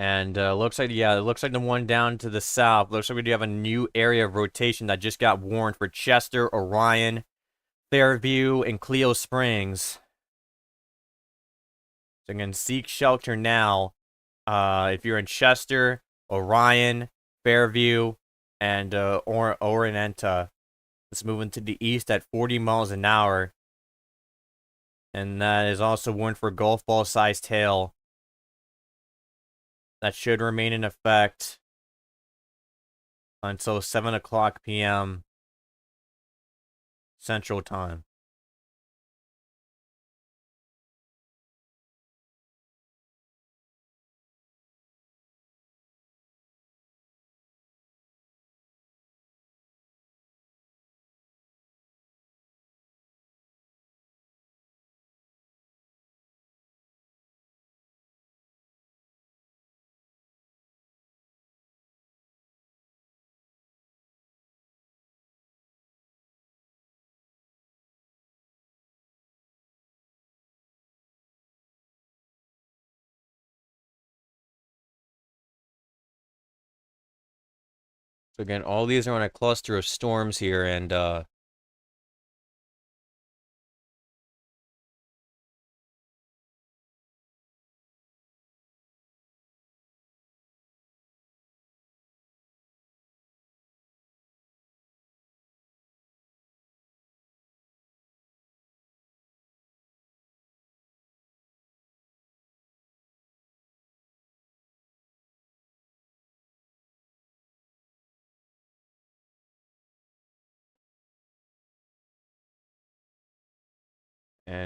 And looks like, yeah, it looks like the one down to the south. Looks like we do have a new area of rotation that just got warned for Chester, Orion, Fairview, and Cleo Springs. So again, seek shelter now. If you're in Chester, Orion, Fairview, and Orienta. It's moving to the east at 40 miles an hour. And that is also warned for golf ball sized hail. That should remain in effect until 7 o'clock p.m. Central Time. So again, all these are on a cluster of storms here, and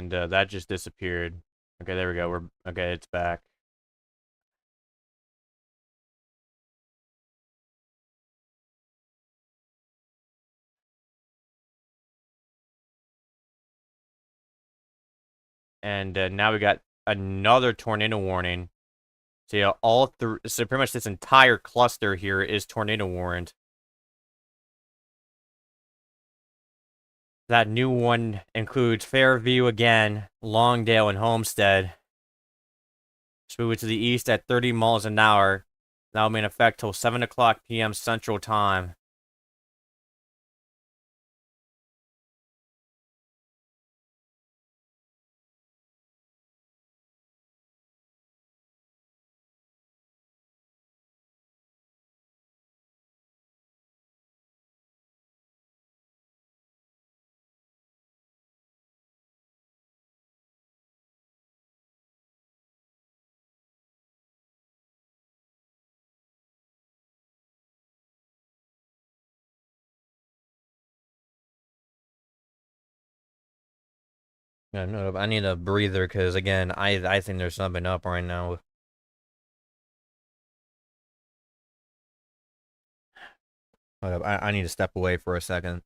that just disappeared. Okay, there we go. Okay, it's back. And now we got another tornado warning. So yeah, so pretty much this entire cluster here is tornado warned. That new one includes Fairview again, Longdale, and Homestead. Just move it to the east at 30 miles an hour. That will be in effect till 7 o'clock p.m. Central Time. Yeah, no, I need a breather because again, I think there's something up right now. Hold up, I need to step away for a second.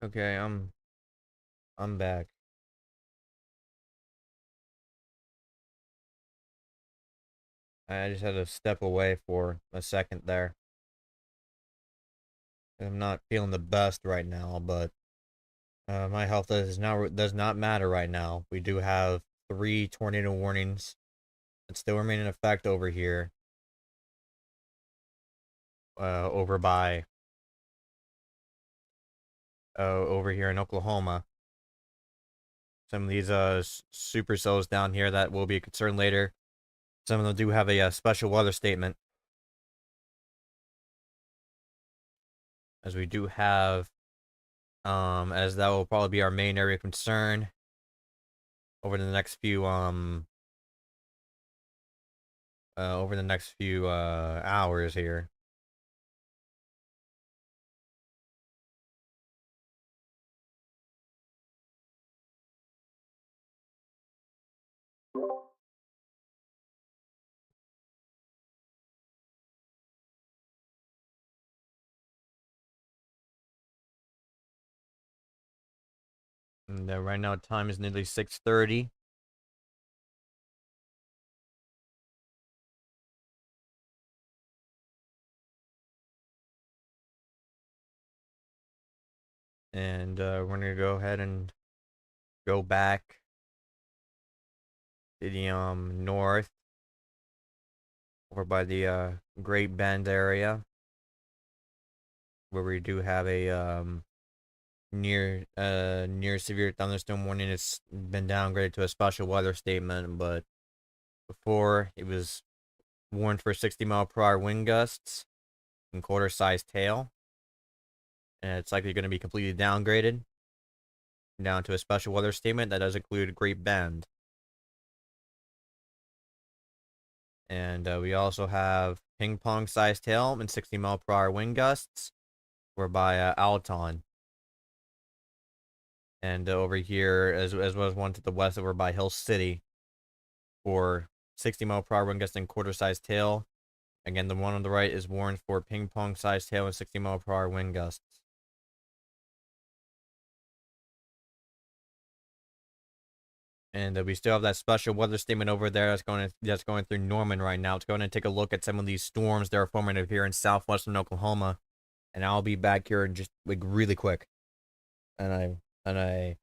Okay, I'm back. I just had to step away for a second there. I'm not feeling the best right now, but my health does not matter right now. We do have 3 tornado warnings that still remain in effect over here. Over here in Oklahoma. Some of these supercells down here that will be a concern later. Some of them do have a special weather statement, as we do have, as that will probably be our main area of concern over the next few hours here. And right now, time is nearly 6:30. And we're gonna go ahead and go back to the north, over by the Great Bend area, where we do have a near severe thunderstorm warning. It's been downgraded to a special weather statement, but before it was warned for 60-mile-per-hour wind gusts and quarter-sized hail, and it's likely going to be completely downgraded down to a special weather statement that does include Great Bend. And we also have ping pong sized hail and 60-mile-per-hour wind gusts. We're by Alton. And over here, as well as one to the west, over by Hill City, for 60-mile-per-hour wind gusts and quarter-sized hail. Again, the one on the right is warned for ping pong sized hail and 60-mile-per-hour wind gusts. And we still have that special weather statement over there that's going through Norman right now. Let's go ahead and take a look at some of these storms that are forming up here in southwestern Oklahoma. And I'll be back here in just like really quick. And I'll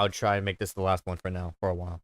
try and make this the last one for now, for a while.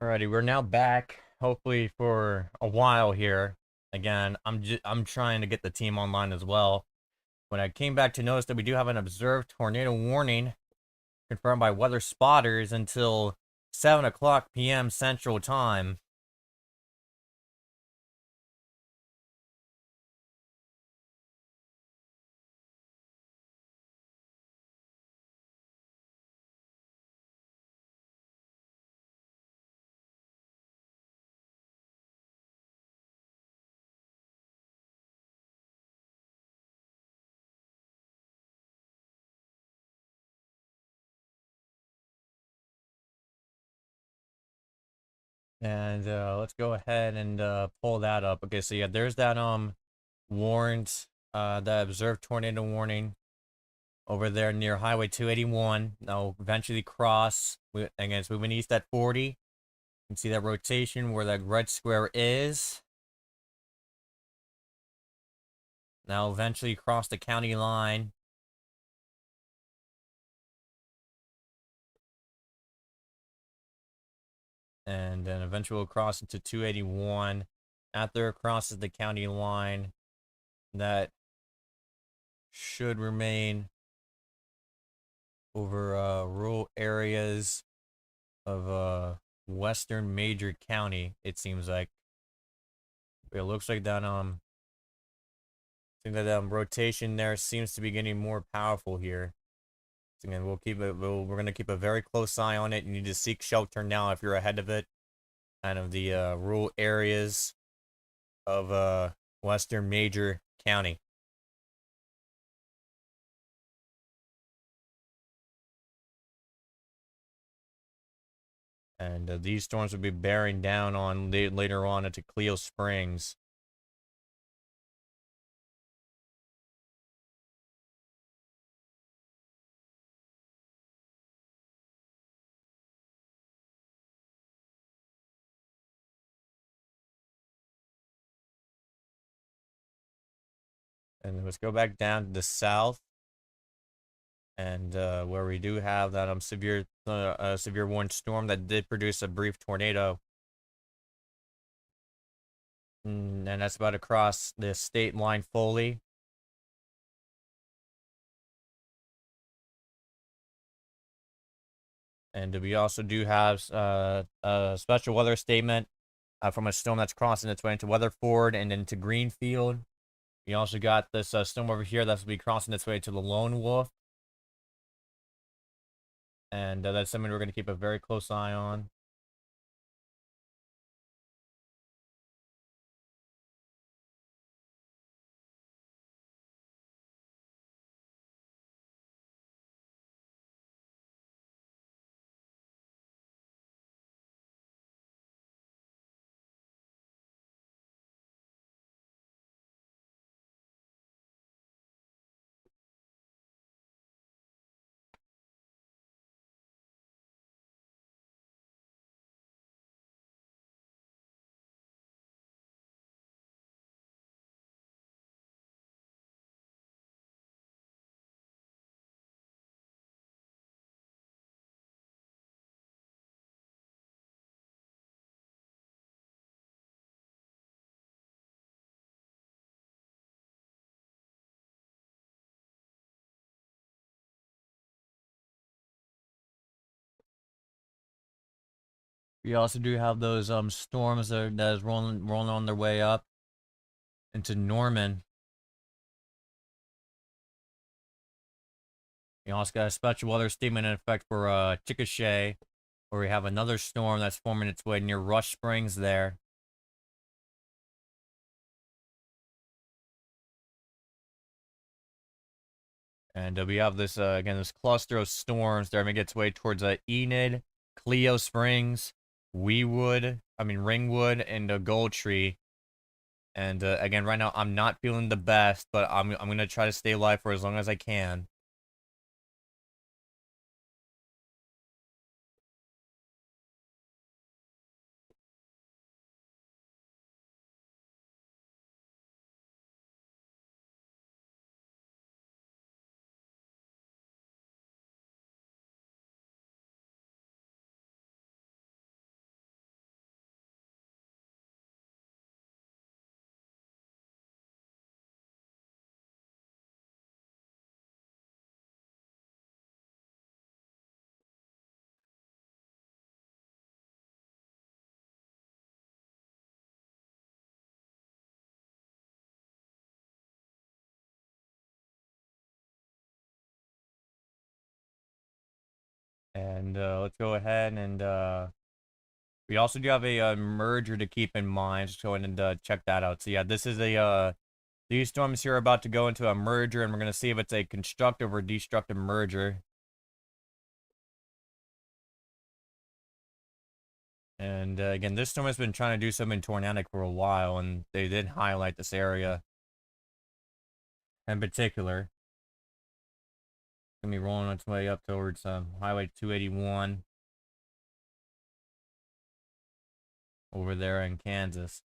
Alrighty, we're now back, hopefully for a while here. Again, I'm trying to get the team online as well. When I came back to notice that we do have an observed tornado warning confirmed by weather spotters until 7 o'clock p.m. Central Time. And let's go ahead and pull that up. Okay, so yeah, there's that warrant, the observed tornado warning over there near Highway 281. Now eventually cross. Again, it's moving east at 40. You can see that rotation where that red square is. Now eventually cross the county line. And then eventually we'll cross into 281. After it crosses the county line, that should remain over rural areas of western major county, it seems like. It looks like that rotation there seems to be getting more powerful here. So again, we're gonna keep a very close eye on it. You need to seek shelter now if you're ahead of it. Kind of the rural areas of western major county. And these storms will be bearing down on later on into Cleo Springs. And let's go back down to the south. And where we do have that severe warning storm that did produce a brief tornado. And that's about to cross the state line fully. And we also do have a special weather statement from a storm that's crossing its way into Weatherford and into Greenfield. We also got this storm over here that's going to be crossing its way to the Lone Wolf. And that's something we're going to keep a very close eye on. We also do have those storms that is rolling on their way up into Norman. We also got a special weather statement in effect for Chickasha, where we have another storm that's forming its way near Rush Springs there. And we have this again, this cluster of storms that are making its way towards Enid, Cleo Springs, Ringwood, and Goldtree. And again, right now I'm not feeling the best, but I'm gonna try to stay alive for as long as I can. And let's go ahead and we also do have a merger to keep in mind. Just go ahead and check that out. So yeah, this is these storms here are about to go into a merger, and we're gonna see if it's a constructive or destructive merger. And again, this storm has been trying to do something tornadic for a while, and they did highlight this area in particular. It's gonna be rolling its way up towards Highway 281 over there in Kansas.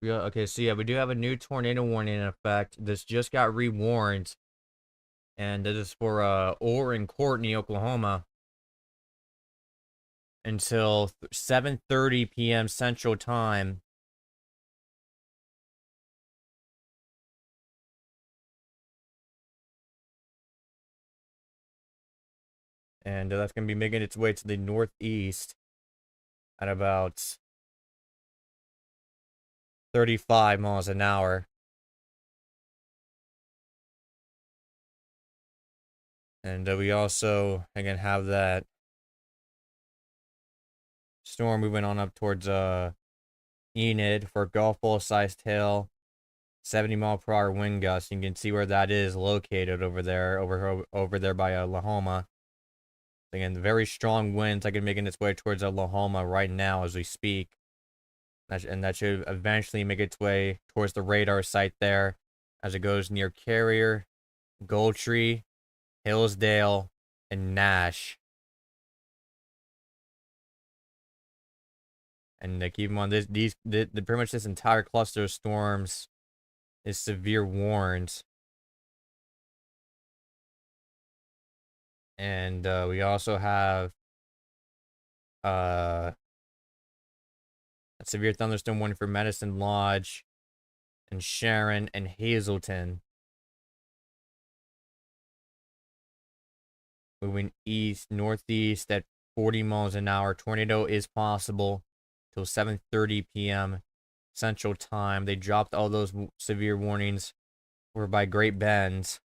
Yeah, okay, so yeah, we do have a new tornado warning in effect. This just got rewarned, and this is for Orr and Courtney, Oklahoma, until 7:30 p.m. Central Time. And that's going to be making its way to the northeast at about 35 miles an hour. And we also, again, have that storm moving on up towards Enid for golf ball sized tail, 70-mile-per-hour wind gusts. You can see where that is located over there, over there by Lahoma. Again, very strong winds, like making its way towards Lahoma right now as we speak. And that should eventually make its way towards the radar site there as it goes near Carrier, Goldtree, Hillsdale, and Nash. And keep in mind, pretty much this entire cluster of storms is severe warned. And we also have a severe thunderstorm warning for Medicine Lodge and Sharon and Hazleton. Moving northeast at 40 miles an hour. Tornado is possible till 7:30 p.m. Central Time. They dropped all those severe warnings over by Great Bend.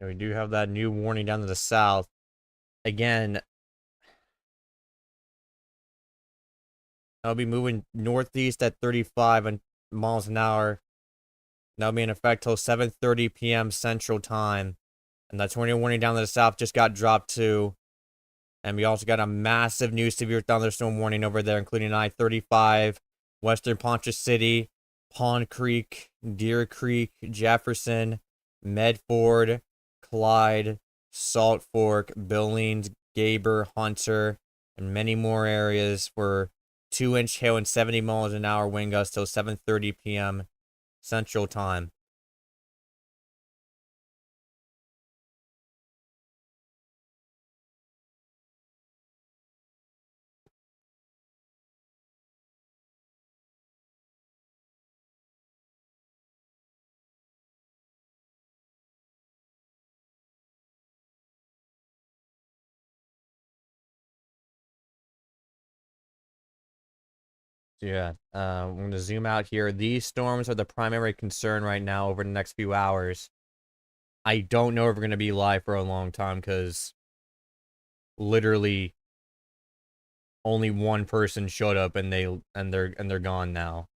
And we do have that new warning down to the south. Again, I'll be moving northeast at 35 miles an hour. That'll be in effect till 7:30 p.m. Central Time. And that tornado warning down to the south just got dropped too. And we also got a massive new severe thunderstorm warning over there, including I-35, Western Poncha City, Pond Creek, Deer Creek, Jefferson, Medford, Clyde, Salt Fork, Billings, Gaber, Hunter, and many more areas for 2-inch hail and 70 miles an hour wind gusts till 7:30 p.m. Central Time. So yeah, we're going to zoom out here. These storms are the primary concern right now over the next few hours. I don't know if we're going to be live for a long time because literally only one person showed up and they're gone now.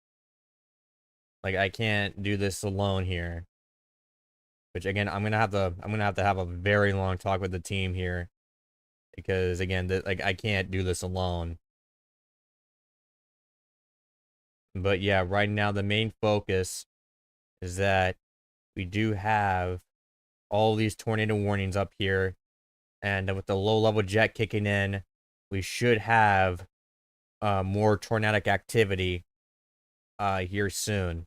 Like, I can't do this alone here. Which again, I'm gonna have to have a very long talk with the team here because again, like I can't do this alone. But yeah, right now the main focus is that we do have all these tornado warnings up here, and with the low level jet kicking in, we should have more tornadic activity here soon.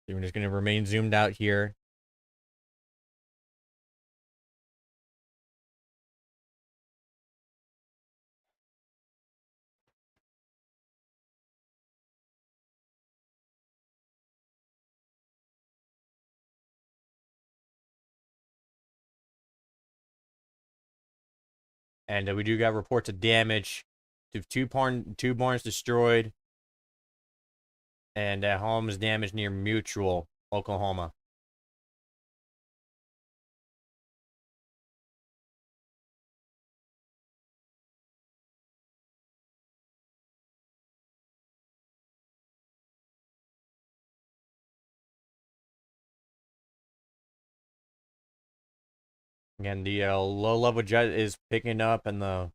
So we're just gonna remain zoomed out here. And we do got reports of damage to two barns destroyed, and homes damaged near Mutual, Oklahoma. Again, the low-level jet is picking up, and the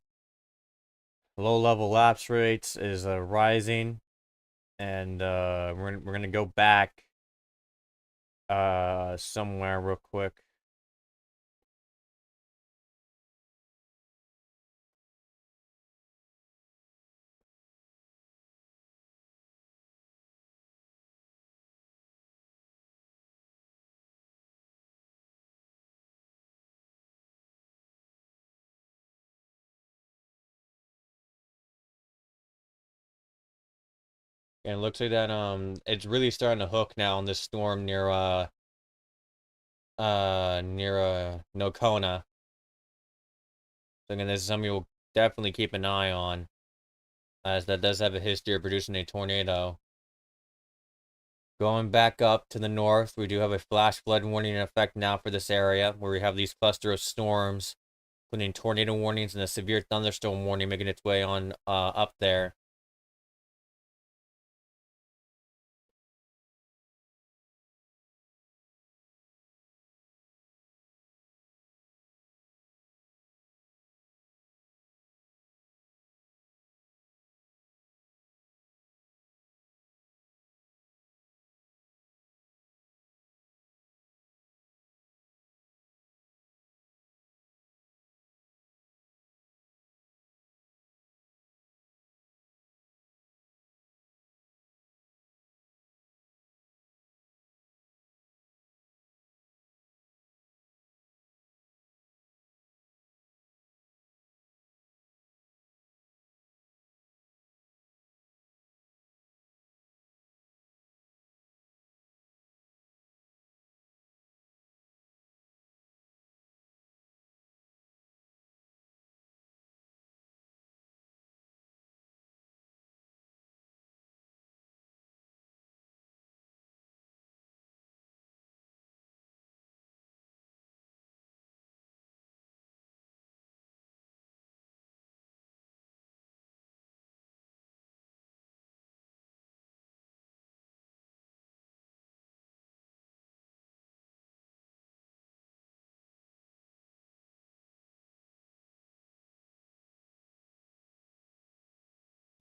low-level lapse rates is rising. And we're gonna go back somewhere real quick. And it looks like that it's really starting to hook now on this storm near Nocona. So again, this is something we'll definitely keep an eye on, as that does have a history of producing a tornado. Going back up to the north, we do have a flash flood warning in effect now for this area, where we have these cluster of storms, including tornado warnings and a severe thunderstorm warning making its way on up there.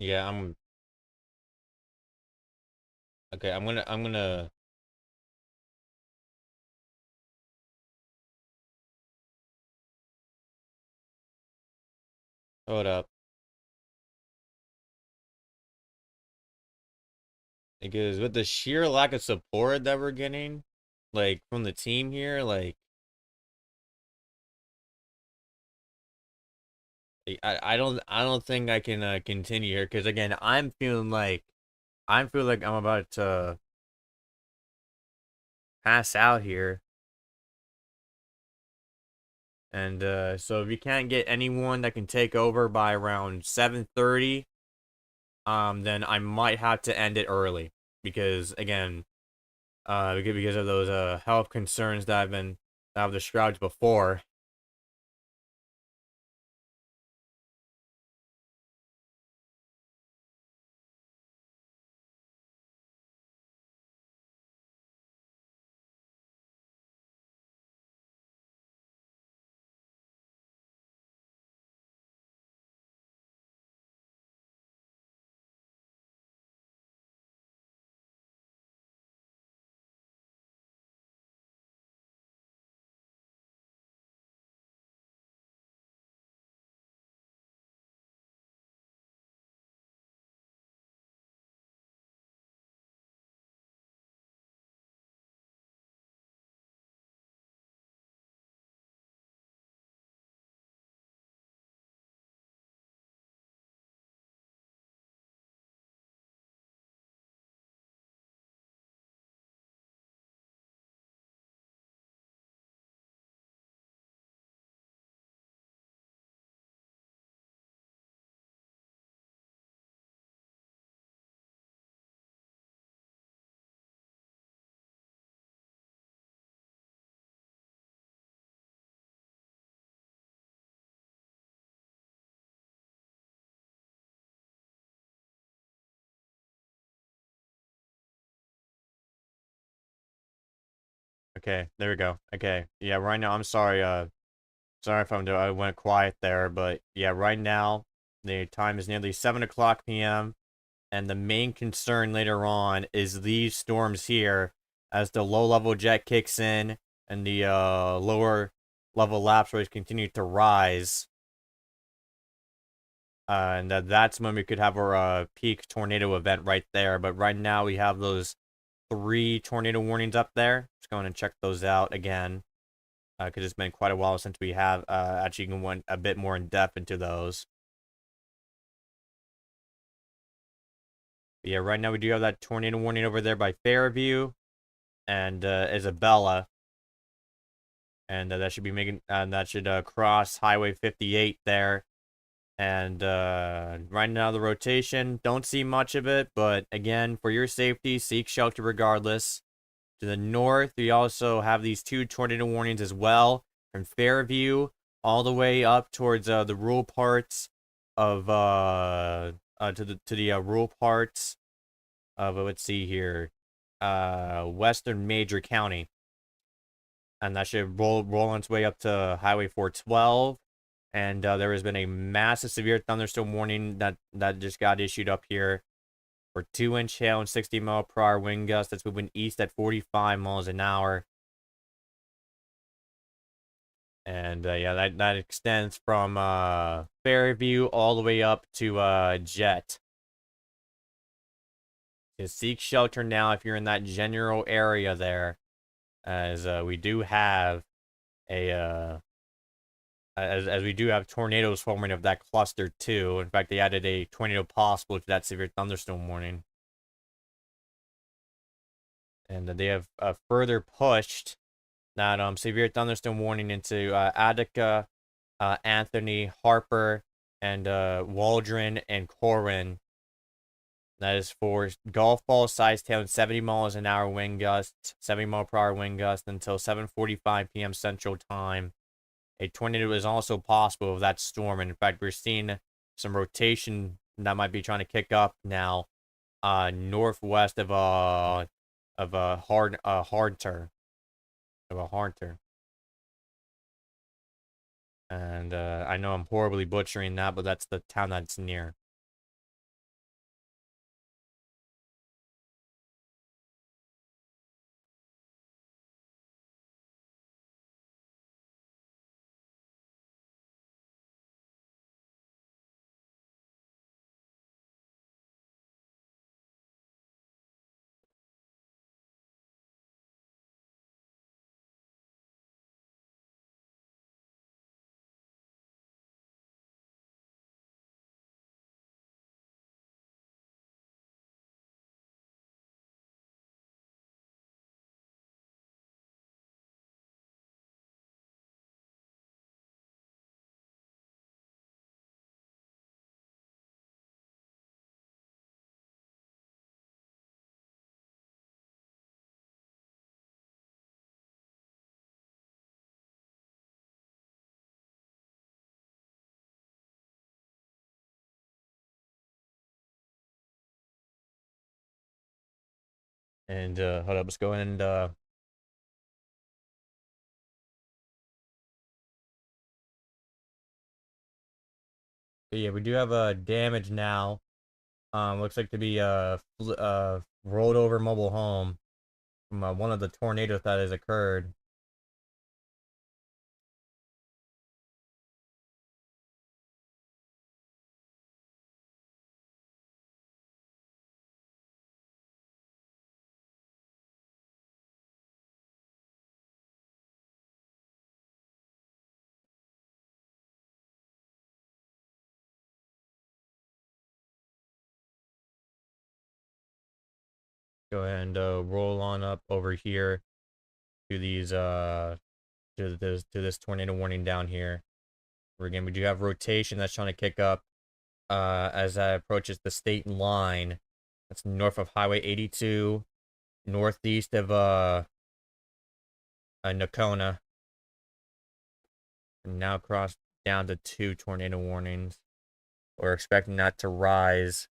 Yeah, I'm okay. I'm gonna. Hold up. Because with the sheer lack of support that we're getting, like from the team here, like I don't think I can continue here. Because again, I'm feeling like I'm about to pass out here, and so if you can't get anyone that can take over by around 7:30, then I might have to end it early because again, because of those health concerns that I've described before. Okay, there we go. Okay, yeah, right now I'm sorry. Sorry if I went quiet there, but yeah, right now the time is nearly 7 o'clock p.m. and the main concern later on is these storms here as the low level jet kicks in and the lower level lapse rates continue to rise. And that's when we could have our peak tornado event right there. But right now we have those 3 tornado warnings up there. Just going to check those out again. Because it's been quite a while since we have actually went a bit more in depth into those. But yeah, right now we do have that tornado warning over there by Fairview and Isabella, and that should be making that should cross Highway 58 there. And right now the rotation, don't see much of it, but again, for your safety, seek shelter regardless. To the north, we also have these 2 tornado warnings as well from Fairview all the way up towards the rural parts of to the rural parts of let's see here, western Major County, and that should roll its way up to Highway 412. And there has been a massive severe thunderstorm warning that just got issued up here for 2-inch hail and 60-mile-per-hour wind gusts that's moving east at 45 miles an hour. And yeah, that extends from Fairview all the way up to Jet. So seek shelter now if you're in that general area there, as we do have a as we do have tornadoes forming of that cluster too. In fact, they added a tornado possible to that severe thunderstorm warning. And they have further pushed that severe thunderstorm warning into Attica, Anthony, Harper, and Waldron and Corwin. That is for golf ball size tail and 70 miles an hour wind gusts, 70 mile per hour wind gust until 7:45 p.m. Central Time. A tornado is also possible with that storm, and in fact, we're seeing some rotation that might be trying to kick up now, northwest of a Harter. And I know I'm horribly butchering that, but that's the town that's near. And hold up, let's go and yeah, we do have damage now. Looks like to be rolled over mobile home from one of the tornadoes that has occurred. Go ahead and roll on up over here to these to this tornado warning down here. Again, we do have rotation that's trying to kick up as that approaches the state line. That's north of Highway 82, northeast of Nakona. And now crossed down to 2 tornado warnings. We're expecting that to rise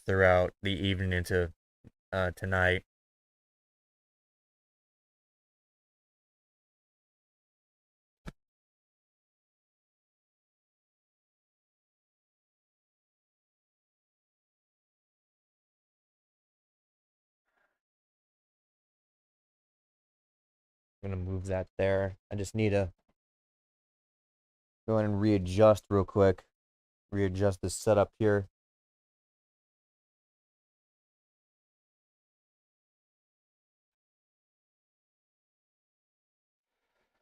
throughout the evening into tonight. I'm gonna move that there. I just need to go ahead and readjust real quick. Readjust the setup here.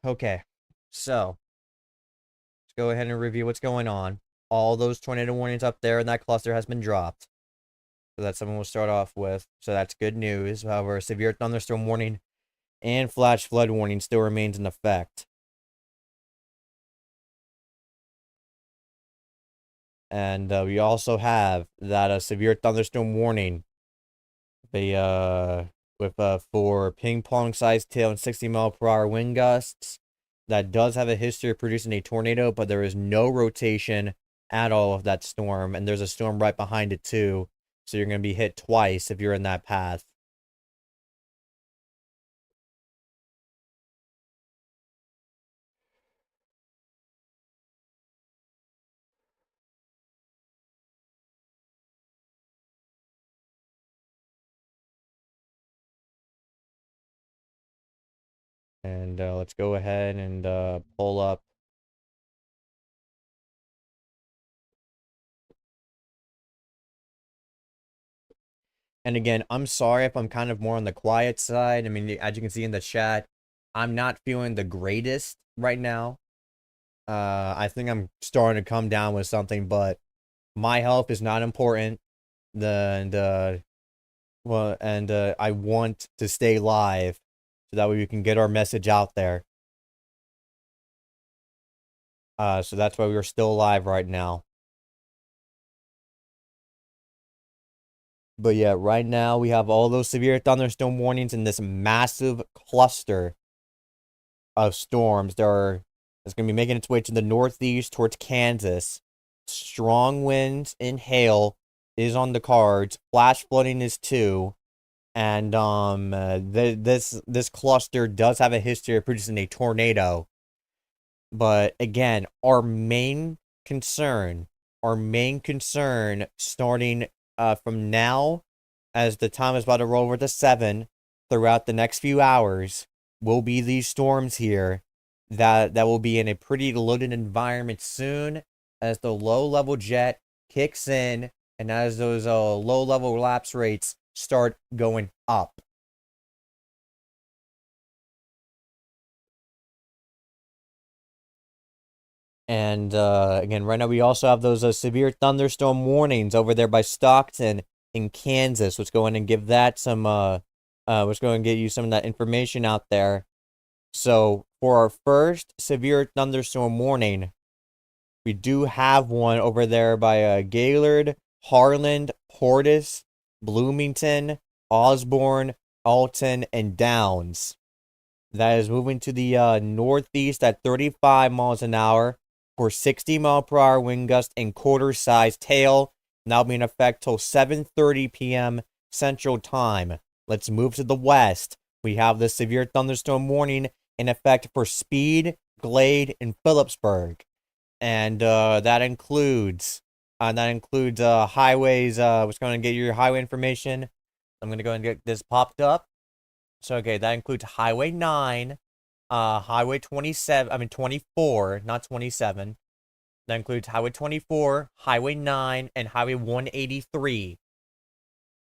Okay, so let's go ahead and review what's going on. All those tornado warnings up there in that cluster has been dropped. So that's something we'll start off with. So that's good news. However, a severe thunderstorm warning and flash flood warning still remains in effect. And we also have that a severe thunderstorm warning for ping pong sized tail and 60-mile-per-hour wind gusts. That does have a history of producing a tornado, but there is no rotation at all of that storm, and there's a storm right behind it too. So you're going to be hit twice if you're in that path. And let's go ahead and pull up. And again, I'm sorry if I'm kind of more on the quiet side. I mean, as you can see in the chat, I'm not feeling the greatest right now. I think I'm starting to come down with something, but my health is not important. I want to stay live so that way we can get our message out there. So that's why we're still live right now. But yeah, right now we have all those severe thunderstorm warnings in this massive cluster of storms. It's going to be making its way to the northeast towards Kansas. Strong winds and hail is on the cards. Flash flooding is too. And this cluster does have a history of producing a tornado. But again, our main concern starting from now, as the time is about to roll over to 7 throughout the next few hours, will be these storms here that will be in a pretty loaded environment soon as the low-level jet kicks in and as those low-level lapse rates start going up. And again, right now we also have those severe thunderstorm warnings over there by Stockton in Kansas. Let's go in and give that some, let's go and get you some of that information out there. So for our first severe thunderstorm warning, we do have one over there by Gaylord, Harland, Portis, Bloomington, Osborne, Alton, and Downs. That is moving to the northeast at 35 miles an hour for 60-mile-per-hour wind gust and quarter-sized tail. Now be in effect till 7:30 p.m. Central Time. Let's move to the west. We have the severe thunderstorm warning in effect for Speed, Glade, and Phillipsburg. And that includes highways. Was going to get your highway information. I'm going to go and get this popped up. So, okay, that includes Highway 9, Highway 24, not 27. That includes Highway 24, Highway 9, and Highway 183.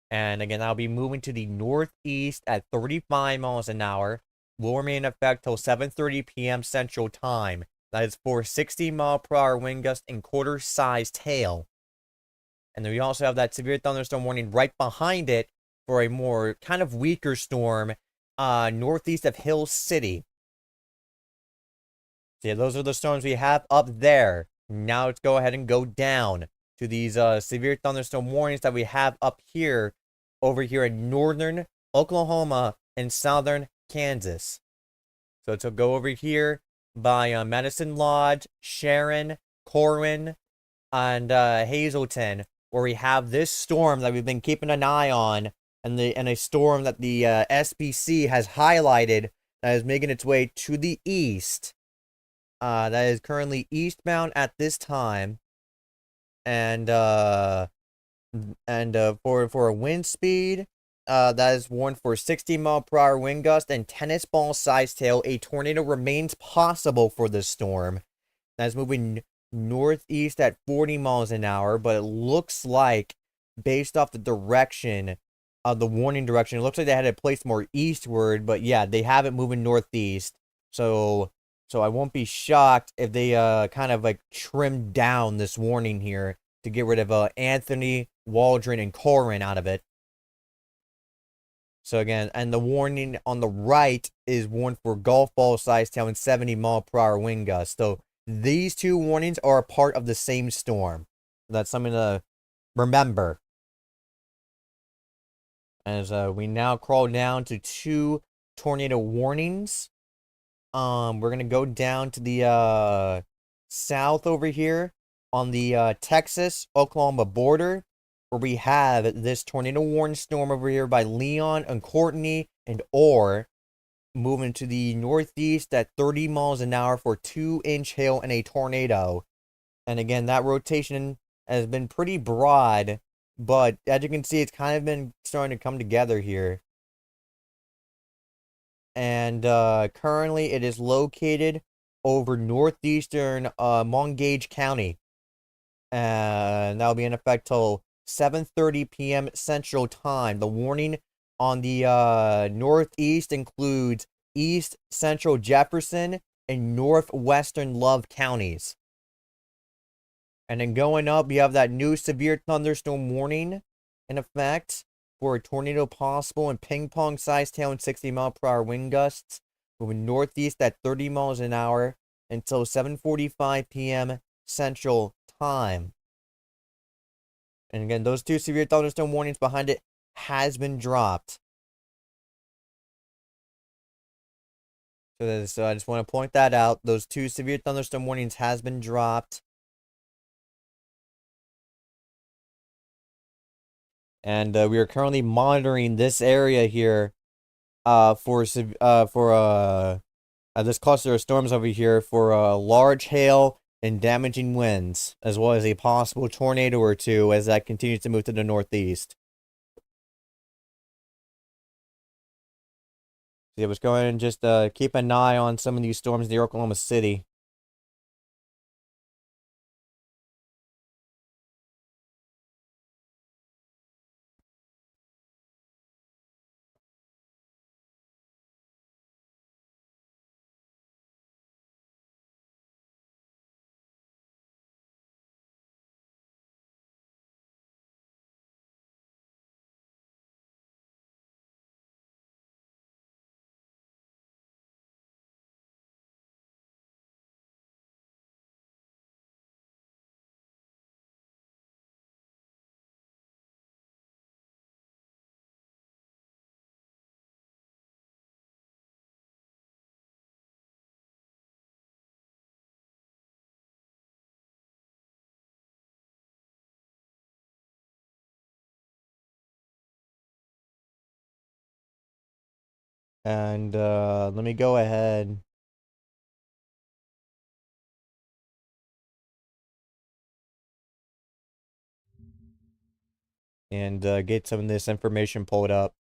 And again, that'll be moving to the northeast at 35 miles an hour. Will remain in effect till 7:30 p.m. Central Time. That is for 60-mile-per-hour wind gust and quarter-sized hail. And then we also have that severe thunderstorm warning right behind it for a more kind of weaker storm northeast of Hill City. So yeah, those are the storms we have up there. Now let's go ahead and go down to these severe thunderstorm warnings that we have up here, over here in northern Oklahoma and southern Kansas. So to go over here by Medicine Lodge, Sharon, Corwin, and Hazleton, where we have this storm that we've been keeping an eye on, and a storm that the SPC has highlighted that is making its way to the east. That is currently eastbound at this time, and for a wind speed, that is warned for 60-mile-per-hour wind gust and tennis ball sized hail. A tornado remains possible for this storm. That is moving northeast at 40 miles an hour, but it looks like, based off the direction of the warning direction, it looks like they had it placed more eastward. But yeah, they have it moving northeast. So I won't be shocked if they kind of like trim down this warning here to get rid of Anthony, Waldron, and Corin out of it. So again, and the warning on the right is warned for golf ball sized hail and 70-mile-per-hour wind gusts. So these two warnings are a part of the same storm. That's something to remember. As we now crawl down to 2 tornado warnings. We're gonna go down to the south over here on the Texas-Oklahoma border, where we have this tornado warning storm over here by Leon and Courtney and Orr, moving to the northeast at 30 miles an hour for 2-inch hail and a tornado. And again, that rotation has been pretty broad, but as you can see, it's kind of been starting to come together here. And currently it is located over northeastern Montague County. And that'll be in effect till 7:30 p.m. Central Time. The warning on the northeast includes East Central Jefferson and Northwestern Love counties. And then going up, you have that new severe thunderstorm warning in effect for a tornado possible and ping-pong-sized hail and 60-mile-per-hour wind gusts moving northeast at 30 miles an hour until 7:45 p.m. Central Time. And again, those 2 severe thunderstorm warnings behind it has been dropped. So I just want to point that out. Those 2 severe thunderstorm warnings has been dropped. And we are currently monitoring this area here for this cluster of storms over here for large hail and damaging winds, as well as a possible tornado or two as that continues to move to the northeast. So yeah, let's go ahead and just keep an eye on some of these storms near Oklahoma City. And let me go ahead and get some of this information pulled up.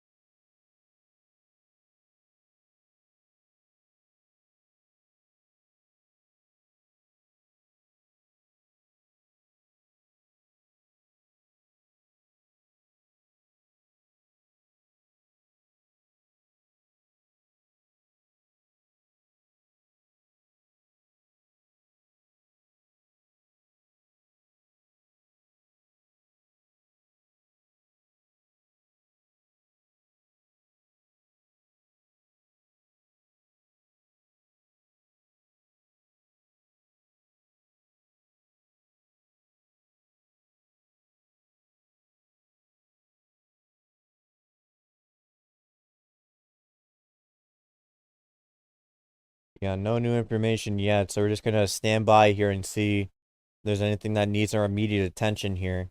Yeah, no new information yet, so we're just gonna stand by here and see if there's anything that needs our immediate attention here.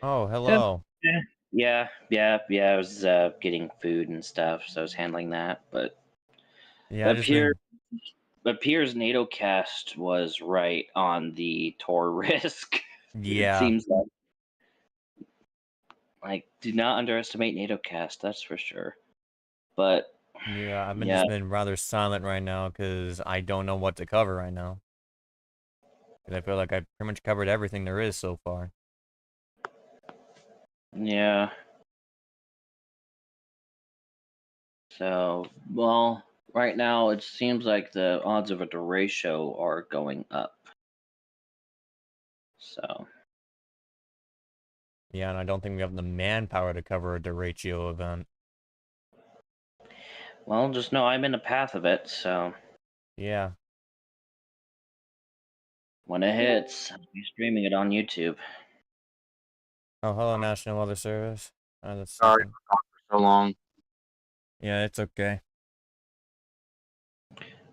Oh, Yeah, hello. yeah. I was getting food and stuff, so I was handling that. But Yeah, I just appear been appears NATO cast was right on the Tor risk. It yeah, seems like do not underestimate NATO cast. That's for sure. But yeah, I've been yeah, just been rather silent right now because I don't know what to cover right now. 'Cause I feel like I've pretty much covered everything there is so far. yeah. So well, right now it seems like the odds of a derecho are going up. So Yeah, and I don't think we have the manpower to cover a derecho event. well, just know I'm in the path of it. So Yeah. when it hits, I'll be streaming it on YouTube. Oh, hello, National Weather Service. That's Sorry something. for so long. Yeah, it's okay.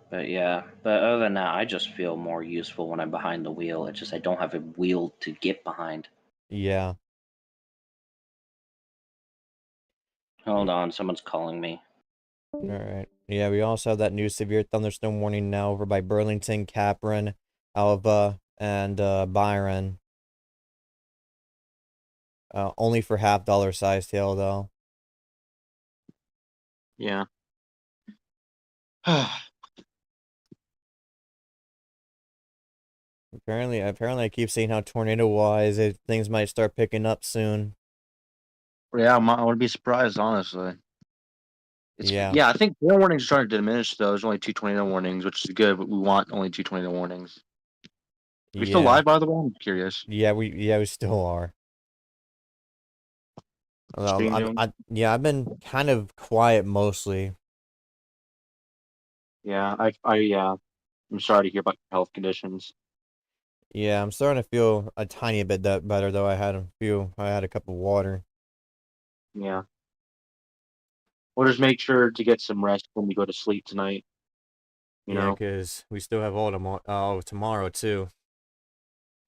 But yeah, but other than that, I just feel more useful when I'm behind the wheel. It's just I don't have a wheel to get behind. Yeah. Hold on, someone's calling me. All right. Yeah, we also have that new severe thunderstorm warning now over by Burlington, Capron, Alva, and Byron. Only for $half size hail though. Yeah. Apparently I keep seeing how tornado-wise things might start picking up soon. Yeah, I wouldn't be surprised, honestly. Yeah. Yeah, I think tornado warnings are starting to diminish, though. There's only 2 tornado warnings, which is good, but we want only 2 tornado warnings. Are we still Yeah. live, by the way? I'm curious. Yeah, we still are. Stream doing? Yeah, I've been kind of quiet mostly. Yeah, I'm sorry to hear about your health conditions. Yeah, I'm starting to feel a tiny bit better though. I had a cup of water. Yeah. We'll just make sure to get some rest when we go to sleep tonight. You Yeah, know? 'cause we still have tomorrow too.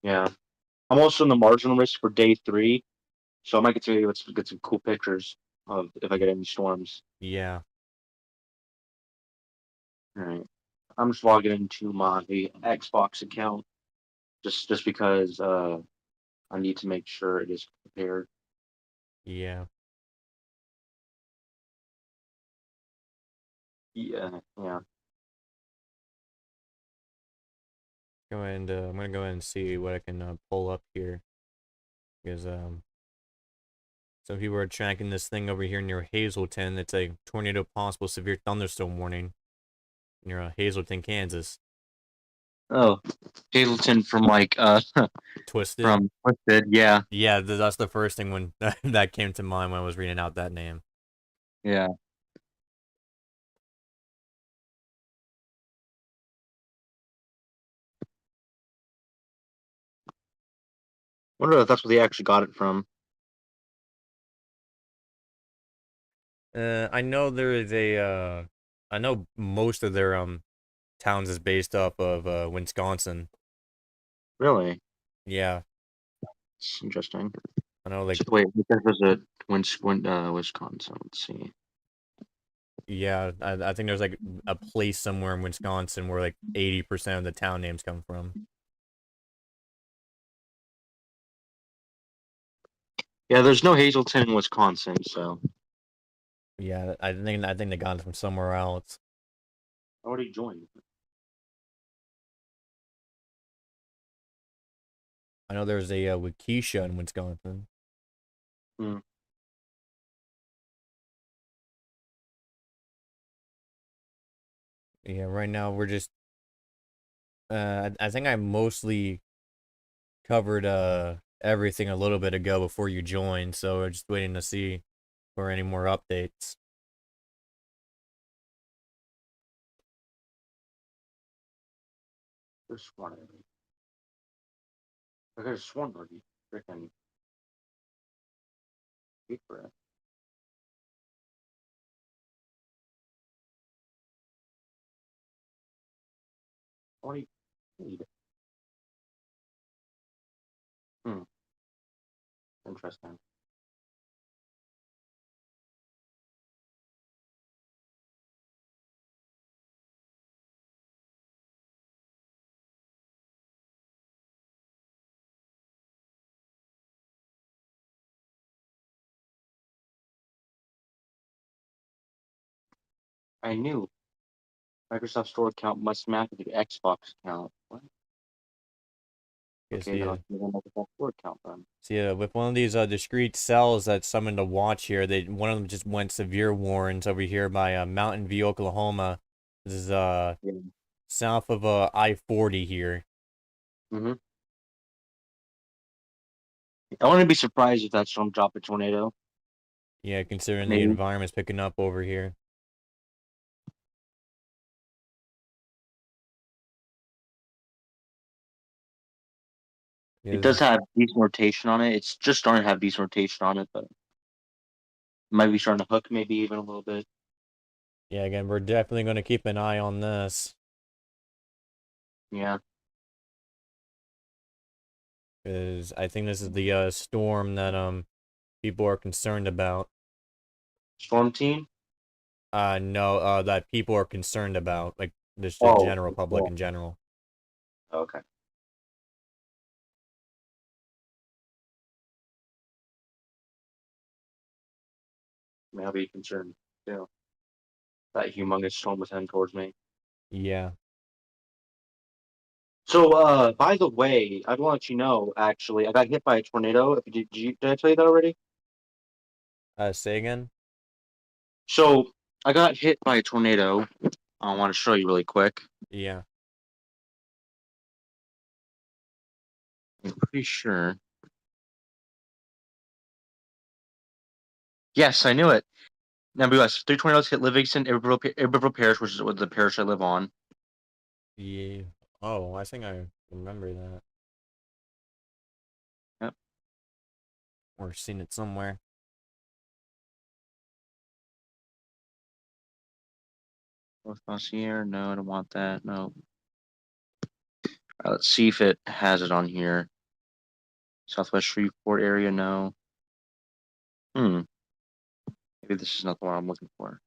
Yeah. I'm also in the marginal risk for day 3, so I might get to get some cool pictures of if I get any storms. Yeah. All right. I'm just logging into my Xbox account just because I need to make sure it is prepared. Yeah. Yeah, yeah. I'm gonna go ahead and see what I can pull up here because some people are tracking this thing over here near Hazleton. It's a tornado possible severe thunderstorm warning near Hazleton, Kansas. Oh, Hazleton from Twisted. from Twisted. Yeah, Yeah, that's the first thing when that came to mind when I was reading out that name. yeah. Wonder if that's where they actually got it from. I know there is I know most of their towns is based off of Wisconsin. Really? Yeah, It's interesting. I know like So wait, this was a Wisconsin. Let's see. yeah, I think there's like a place somewhere in Wisconsin where like 80% of the town names come from. Yeah, there's no Hazleton in Wisconsin, so Yeah, I think they got it from somewhere else. I already joined. I know there's a Waukesha in Wisconsin. Hmm. Yeah, right now we're just I think I mostly covered everything a little bit ago before you joined, so we're just waiting to see for any more updates. There's one. I could have sworn already. Freaking wait for it. Already paid. Hmm. Interesting. I knew Microsoft Store account must match the Xbox account. What? Okay, Okay, then I'll give them Microsoft Store account then. with one of these discrete cells that's something to watch here, one of them just went severe warns over here by Mountain View, Oklahoma. This is Yeah. south of I-40 here. Mm-hmm. I wouldn't be surprised if that storm dropped a tornado. Yeah, considering the Maybe. environment's picking up over here. It does have decent rotation on it. It's just starting to have decent rotation on it, but it might be starting to hook maybe even a little bit. Yeah, again, we're definitely going to keep an eye on this. Yeah. Because I think this is the storm that people are concerned about. Storm team? No, that people are concerned about, like just the Oh, general public in general. okay. I mean, I'll be concerned too. That humongous storm was heading towards me. Yeah. So, by the way, I'd want to let you know, actually, I got hit by a tornado. Did I tell you that already? Say again? So, I got hit by a tornado. I want to show you really quick. Yeah. I'm pretty sure. Yes, I knew it. Nevertheless, 3 tornadoes hit Livingston, Iberville Parish, which is the parish I live on. Yeah. Oh, I think I remember that. Yep. Or seen it somewhere. North Bossier? No, I don't want that. No. Let's see if it has it on here. Southwest Shreveport area? No. Maybe this is not the one I'm looking for.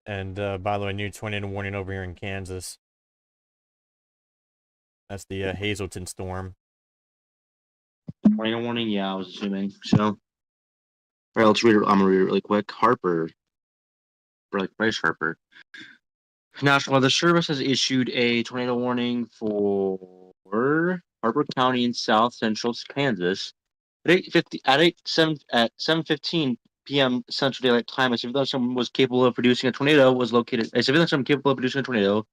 And by the way, new tornado warning over here in Kansas. That's the Hazelton storm. Tornado warning? Yeah, I was assuming. So, all right, let's read it. I'm gonna read it really quick. Harper, or like Bryce Harper. National Weather Service has issued a tornado warning for Harper County in south central Kansas at 7:15 p.m. Central Daylight Time. A civilian thunderstorm was capable of producing a tornado. Was located. A civilian thunderstorm capable of producing a tornado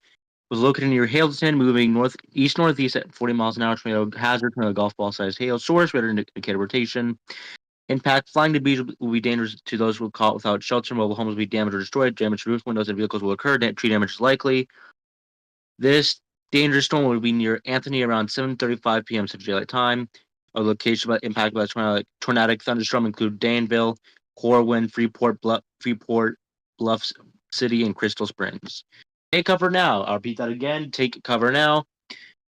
was located near Hazelton, moving northeast at 40 miles an hour. Tornado hazard, tornado golf ball sized hail source, radar indicator rotation. Impact: flying debris will be dangerous to those who are caught without shelter. Mobile homes will be damaged or destroyed. Damage to roof, windows, and vehicles will occur. Tree damage is likely. This dangerous storm will be near Anthony around 7:35 p.m. Central Daylight Time. A location impacted by tornadic thunderstorm include Danville, Corwin, Freeport Bluffs City, and Crystal Springs. Take cover now. I'll repeat that again. Take cover now.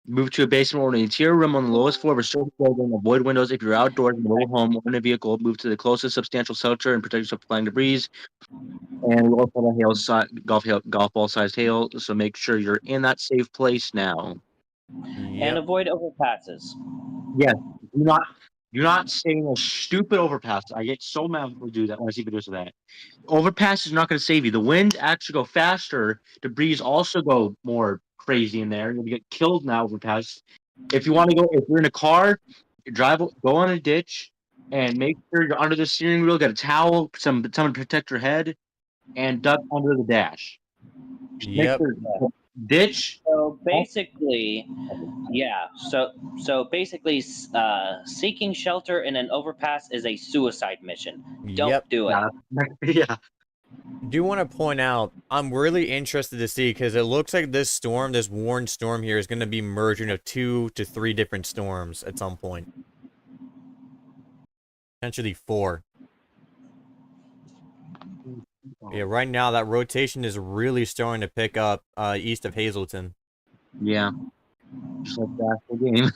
Move to a basement or an interior room on the lowest floor of a certain building. Avoid windows if you're outdoors in a mobile home or in a vehicle. Move to the closest substantial shelter and protect yourself from flying debris. And we also have golf ball sized hail. So make sure you're in that safe place now. And Yep. avoid overpasses. Yes. Do not stay in those stupid overpasses. I get so mad when we do that when I see videos of that. Overpass is not going to save you. The wind actually go faster. Debris also go more crazy in there. You'll get killed now overpass. If you're in a car, go on a ditch and make sure you're under the steering wheel. Get a towel, someone to protect your head, and duck under the dash. Make Yep. sure ditch. So basically, yeah. So basically, seeking shelter in an overpass is a suicide mission. Don't Yep. do it. Yeah. Do want to point out, I'm really interested to see because it looks like this warned storm here, is going to be merging of 2 to 3 different storms at some point. Potentially 4. Yeah, right now that rotation is really starting to pick up east of Hazelton. Yeah. Just like the actual game.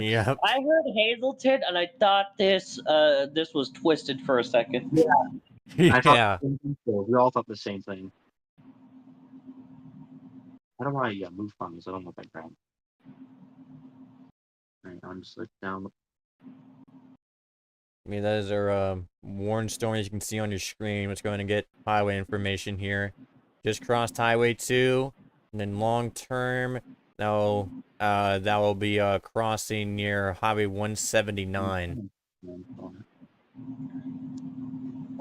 Yep. I heard Hazelton, and I thought this was twisted for a second. I thought Yeah. the same thing too. We all thought the same thing. I don't want to move funds. I don't want that crap. Alright, I'm just like down. I mean, those are warned storms you can see on your screen. Let's go ahead and get highway information here. Just crossed Highway 2, and then long term, that will be crossing near Highway 179.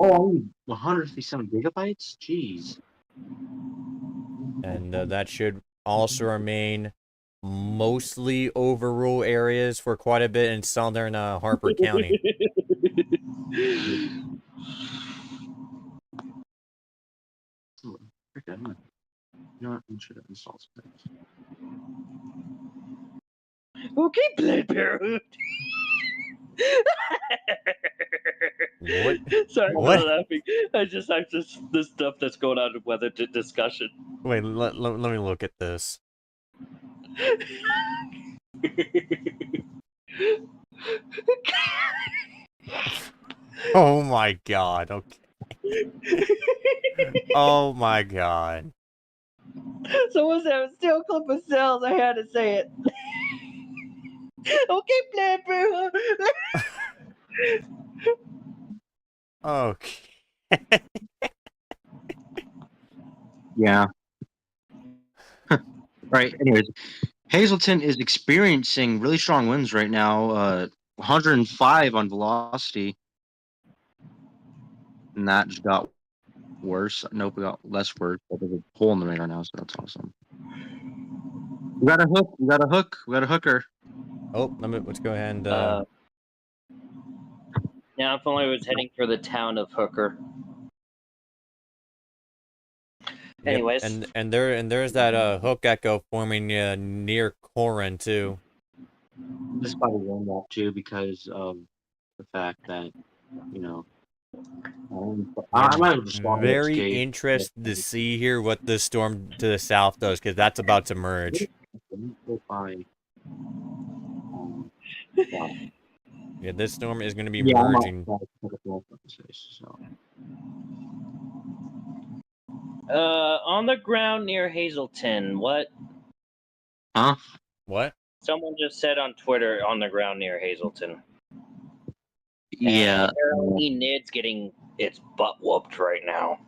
Oh, only 157 gigabytes? Jeez. And that should also remain mostly over rural areas for quite a bit in southern Harper County. Okay, you know what? I should have installed space. Okay, Planned Parenthood. What? Sorry What? for laughing. I just the stuff that's going on in weather discussion. Wait, let me look at this. Oh my god, okay. Oh my god. Someone said it was still clip of cells. I had to say it. Okay, Planned Parenthood. Okay. Yeah. Right. Anyways, Hazleton is experiencing really strong winds right now. 105 on velocity, and that just got worse. Nope, we got less worse. But there's a hole in the radar now, so that's awesome. We got a hook. We got a hook. We got a hooker. Oh, let's go ahead and Now, if only I was heading for the town of Hooker. yep, Anyways, and there's that hook echo forming near Corin too. This is probably going off too because of the fact that I might have just swallowed its Very gate. interested to see here what this storm to the south does, because that's about to merge. Yeah, this storm is going to be merging. on the ground near Hazleton. What? Huh? What? Someone just said on Twitter on the ground near Hazleton. Yeah. And apparently Nid's getting its butt whooped right now.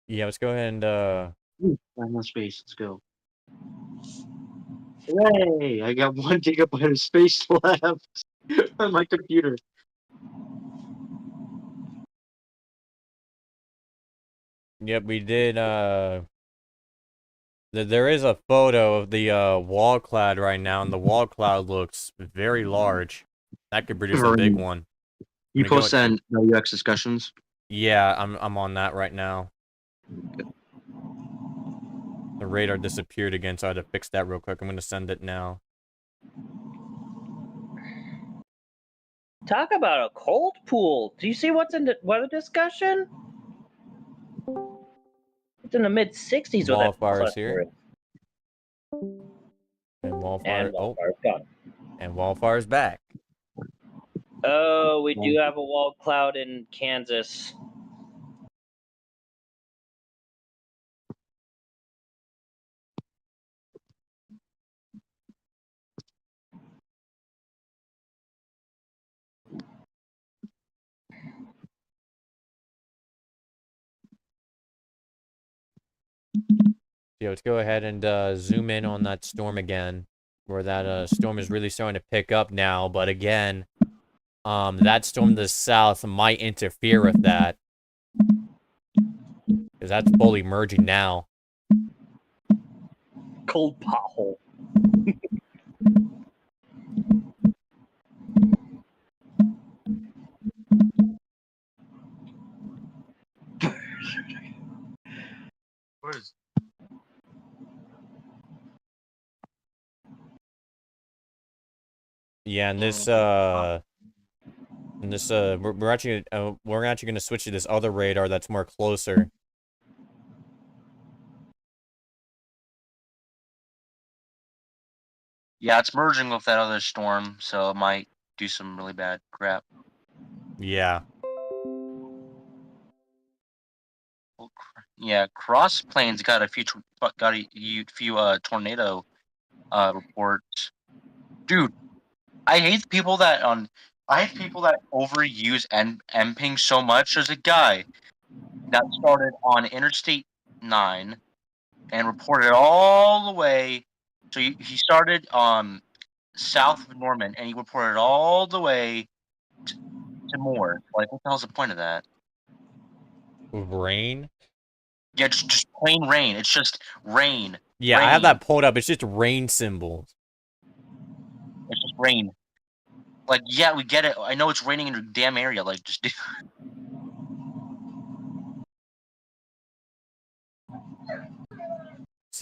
Yeah, let's go ahead and Final space. Let's go. Hooray! I got 1 gigabyte of space left on my computer. yep, we did there is a photo of the wall cloud right now, and the wall cloud looks very large. That could produce a big one. You Gonna go post on UX discussions? Yeah, I'm on that right now. The radar disappeared again, so I had to fix that real quick. I'm gonna send it now. Talk about a cold pool. Do you see what's in the weather discussion? It's in the mid 60s with that Wildfires cluster. here. And wildfire. And Oh, wildfire's gone. and wildfire's back. Oh, we do have a wall cloud in Kansas. Yeah, let's go ahead and zoom in on that storm again, where that storm is really starting to pick up now. But again, that storm to the south might interfere with that, because that's fully merging now. Cold pothole. Where is? Yeah, and this we're actually gonna switch to this other radar that's more closer. Yeah, it's merging with that other storm, so it might do some really bad crap. Yeah. Yeah, Cross Plains got a few tornado reports. Dude, I hate people that overuse MPing so much. There's a guy that started on Interstate 9 and reported all the way. So he started south of Norman and he reported all the way to Moore. Like, what the hell's the point of that? Rain? Yeah, just plain rain. It's just rain. Yeah, rain. I have that pulled up. It's just rain symbols. It's just rain. Like, yeah, we get it. I know it's raining in your damn area. Like, just do.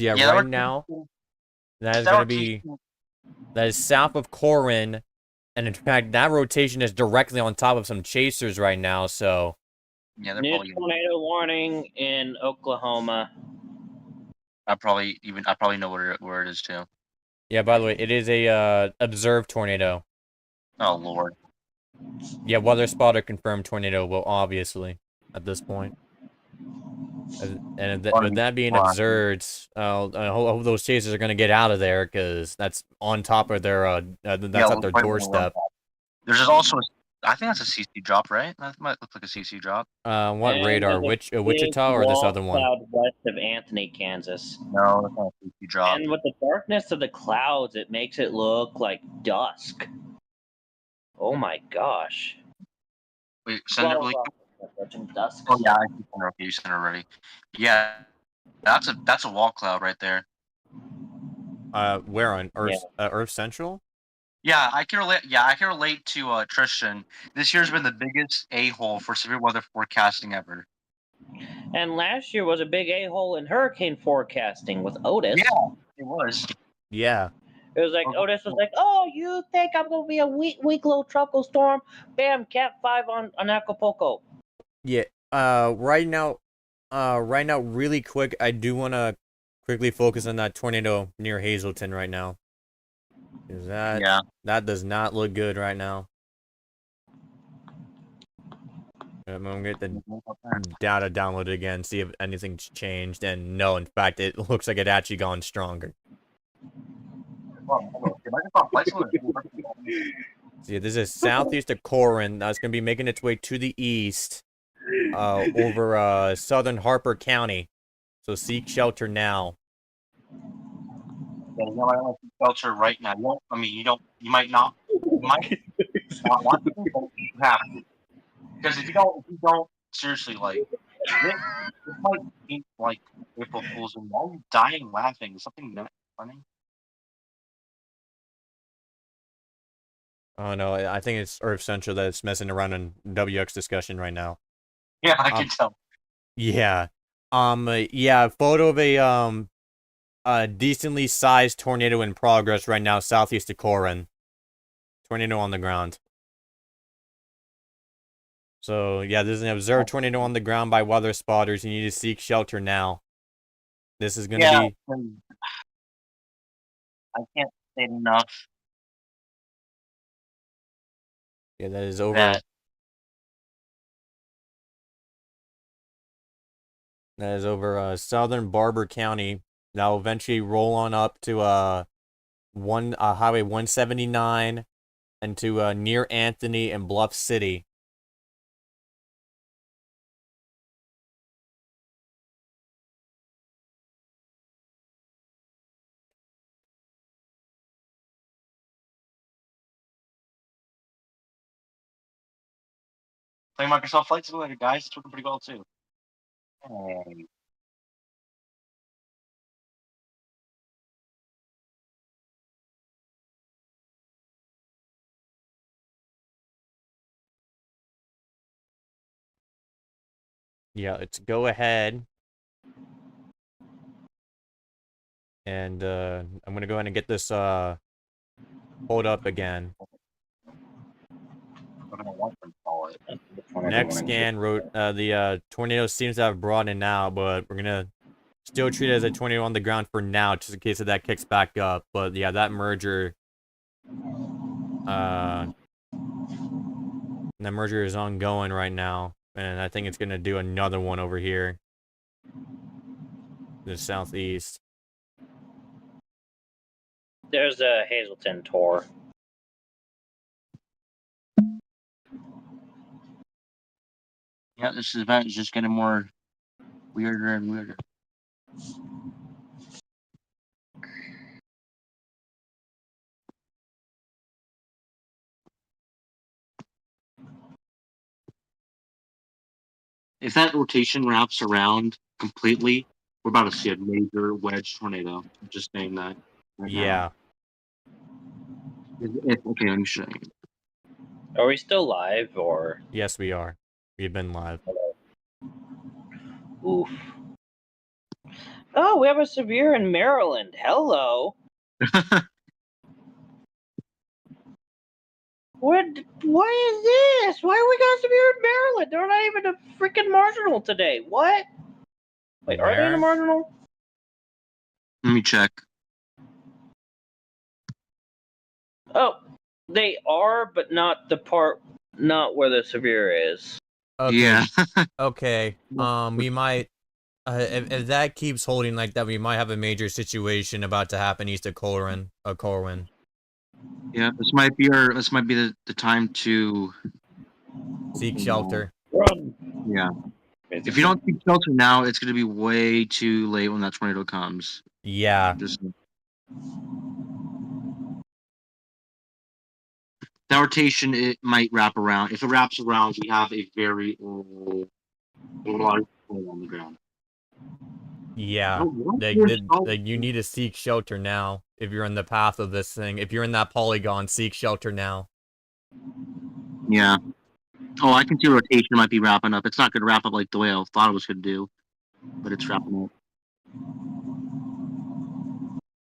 So yeah, Yeah, right now that is gonna be that is south of Corin, and in fact that rotation is directly on top of some chasers right now. So yeah, they're New probably. tornado warning in Oklahoma. I probably know where it is too. yeah, by the way, it is a observed tornado. Oh Lord. Yeah, weather spotter confirmed tornado. Well, obviously at this point. And with that being observed, I hope those chasers are going to get out of there because that's on top of their that's at their doorstep. There's also, I think that's a CC drop, right? That might look like a CC drop. What And radar? there's a Which big Wichita or this wall other one? cloud west of Anthony, Kansas. No, that's not a CC drop. And with the darkness of the clouds, it makes it look like dusk. Oh my gosh. Wait, send it really quick. Dusk. Oh yeah, I see center. Okay, you sent it already. Yeah, that's a wall cloud right there. Where on Earth? Earth Central? Yeah, I can relate. Yeah, I can relate to Tristan. This year's been the biggest a-hole for severe weather forecasting ever. And last year was a big a-hole in hurricane forecasting with Otis. Yeah, it was. Yeah. It was like Otis was like, "Oh, you think I'm gonna be a weak low tropical storm? Bam, Cat 5 on Acapulco." Yeah. Right now, really quick, I do want to quickly focus on that tornado near Hazleton right now. Is that does not look good right now. I'm gonna get the data downloaded again, see if anything's changed, and no, in fact, it looks like it actually gone stronger. See, this is southeast of Corin. That's gonna be making its way to the east, over southern Harper County. So seek shelter now. Yeah, you know, I don't seek shelter right now. You might not want to, but you have to. Because if you don't, seriously, like, this might be like April Fool's, and why are you dying laughing? Is something that funny? Oh no, I think it's Earth Central that's messing around in WX discussion right now. Yeah, I can tell. Yeah. Yeah, photo of a decently sized tornado in progress right now southeast of Corin. Tornado on the ground. So, yeah, there's an observed tornado on the ground by weather spotters. You need to seek shelter now. This is going to be... I can't say enough. Yeah, that is over... That is over southern Barber County. Now eventually roll on up to Highway 179 and to near Anthony and Bluff City. Play Microsoft Flight Simulator, guys. It's working pretty well too. Hey. Yeah, let's go ahead. And I'm gonna go ahead and get this pulled up again. Next scan wrote the tornado seems to have broadened out, but we're gonna still treat it as a tornado on the ground for now, just in case if that kicks back up. But yeah, that merger is ongoing right now, and I think it's gonna do another one over here, the southeast. There's a Hazleton tour. Yeah, this event is just getting more weirder and weirder. If that rotation wraps around completely, we're about to see a major wedge tornado. I'm just saying that. Yeah. Okay, let me show you. Are we still live or? Yes, we are. We've been live. Oof. Oh, we have a severe in Maryland. Hello. What? Why is this? Why we got severe in Maryland? They're not even a freaking marginal today. What? Wait, are they in a Where? marginal? Let me check. Oh, they are, but not where the severe is. Okay. Yeah. Okay. We might. If that keeps holding like that, we might have a major situation about to happen east of Corwin. Yeah, this might be the time to Seek shelter. Run. yeah. If you don't seek shelter now, it's gonna be way too late when that tornado comes. Yeah. Just that rotation, it might wrap around. If it wraps around, we have a very lot of people on the ground. Yeah. Oh, You need to seek shelter now. If you're in the path of this thing, if you're in that polygon, seek shelter now. yeah. Oh, I can see rotation might be wrapping up. It's not going to wrap up like the way I thought it was going to do, but it's wrapping up.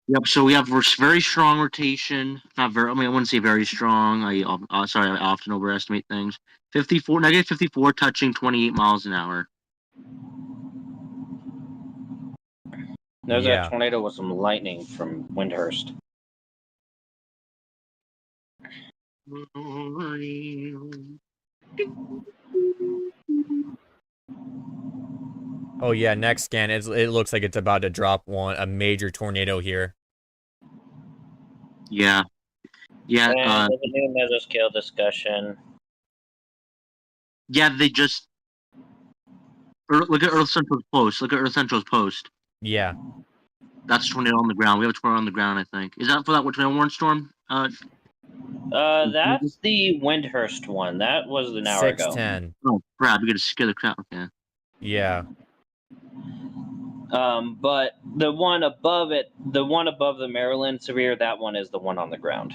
Yep. So we have very strong rotation. Not very. I mean, I wouldn't say very strong. Sorry, I often overestimate things. -54, touching 28 miles an hour. There's Yeah. that tornado with some lightning from Windhurst. Oh yeah. Next scan. It looks like it's about to drop a major tornado here. Yeah. Yeah. And the new mesoscale discussion. Yeah. They just look at Earth Central's post. Look at Earth Central's post. Yeah. That's a tornado on the ground. We have a tornado on the ground, I think. Is that for that tornado warning storm? That's the Windhurst one. That was an hour ago. 610. Oh crap! We gotta scare the crap. Okay. Yeah. But the one above it, the one above the Maryland severe, that one is the one on the ground,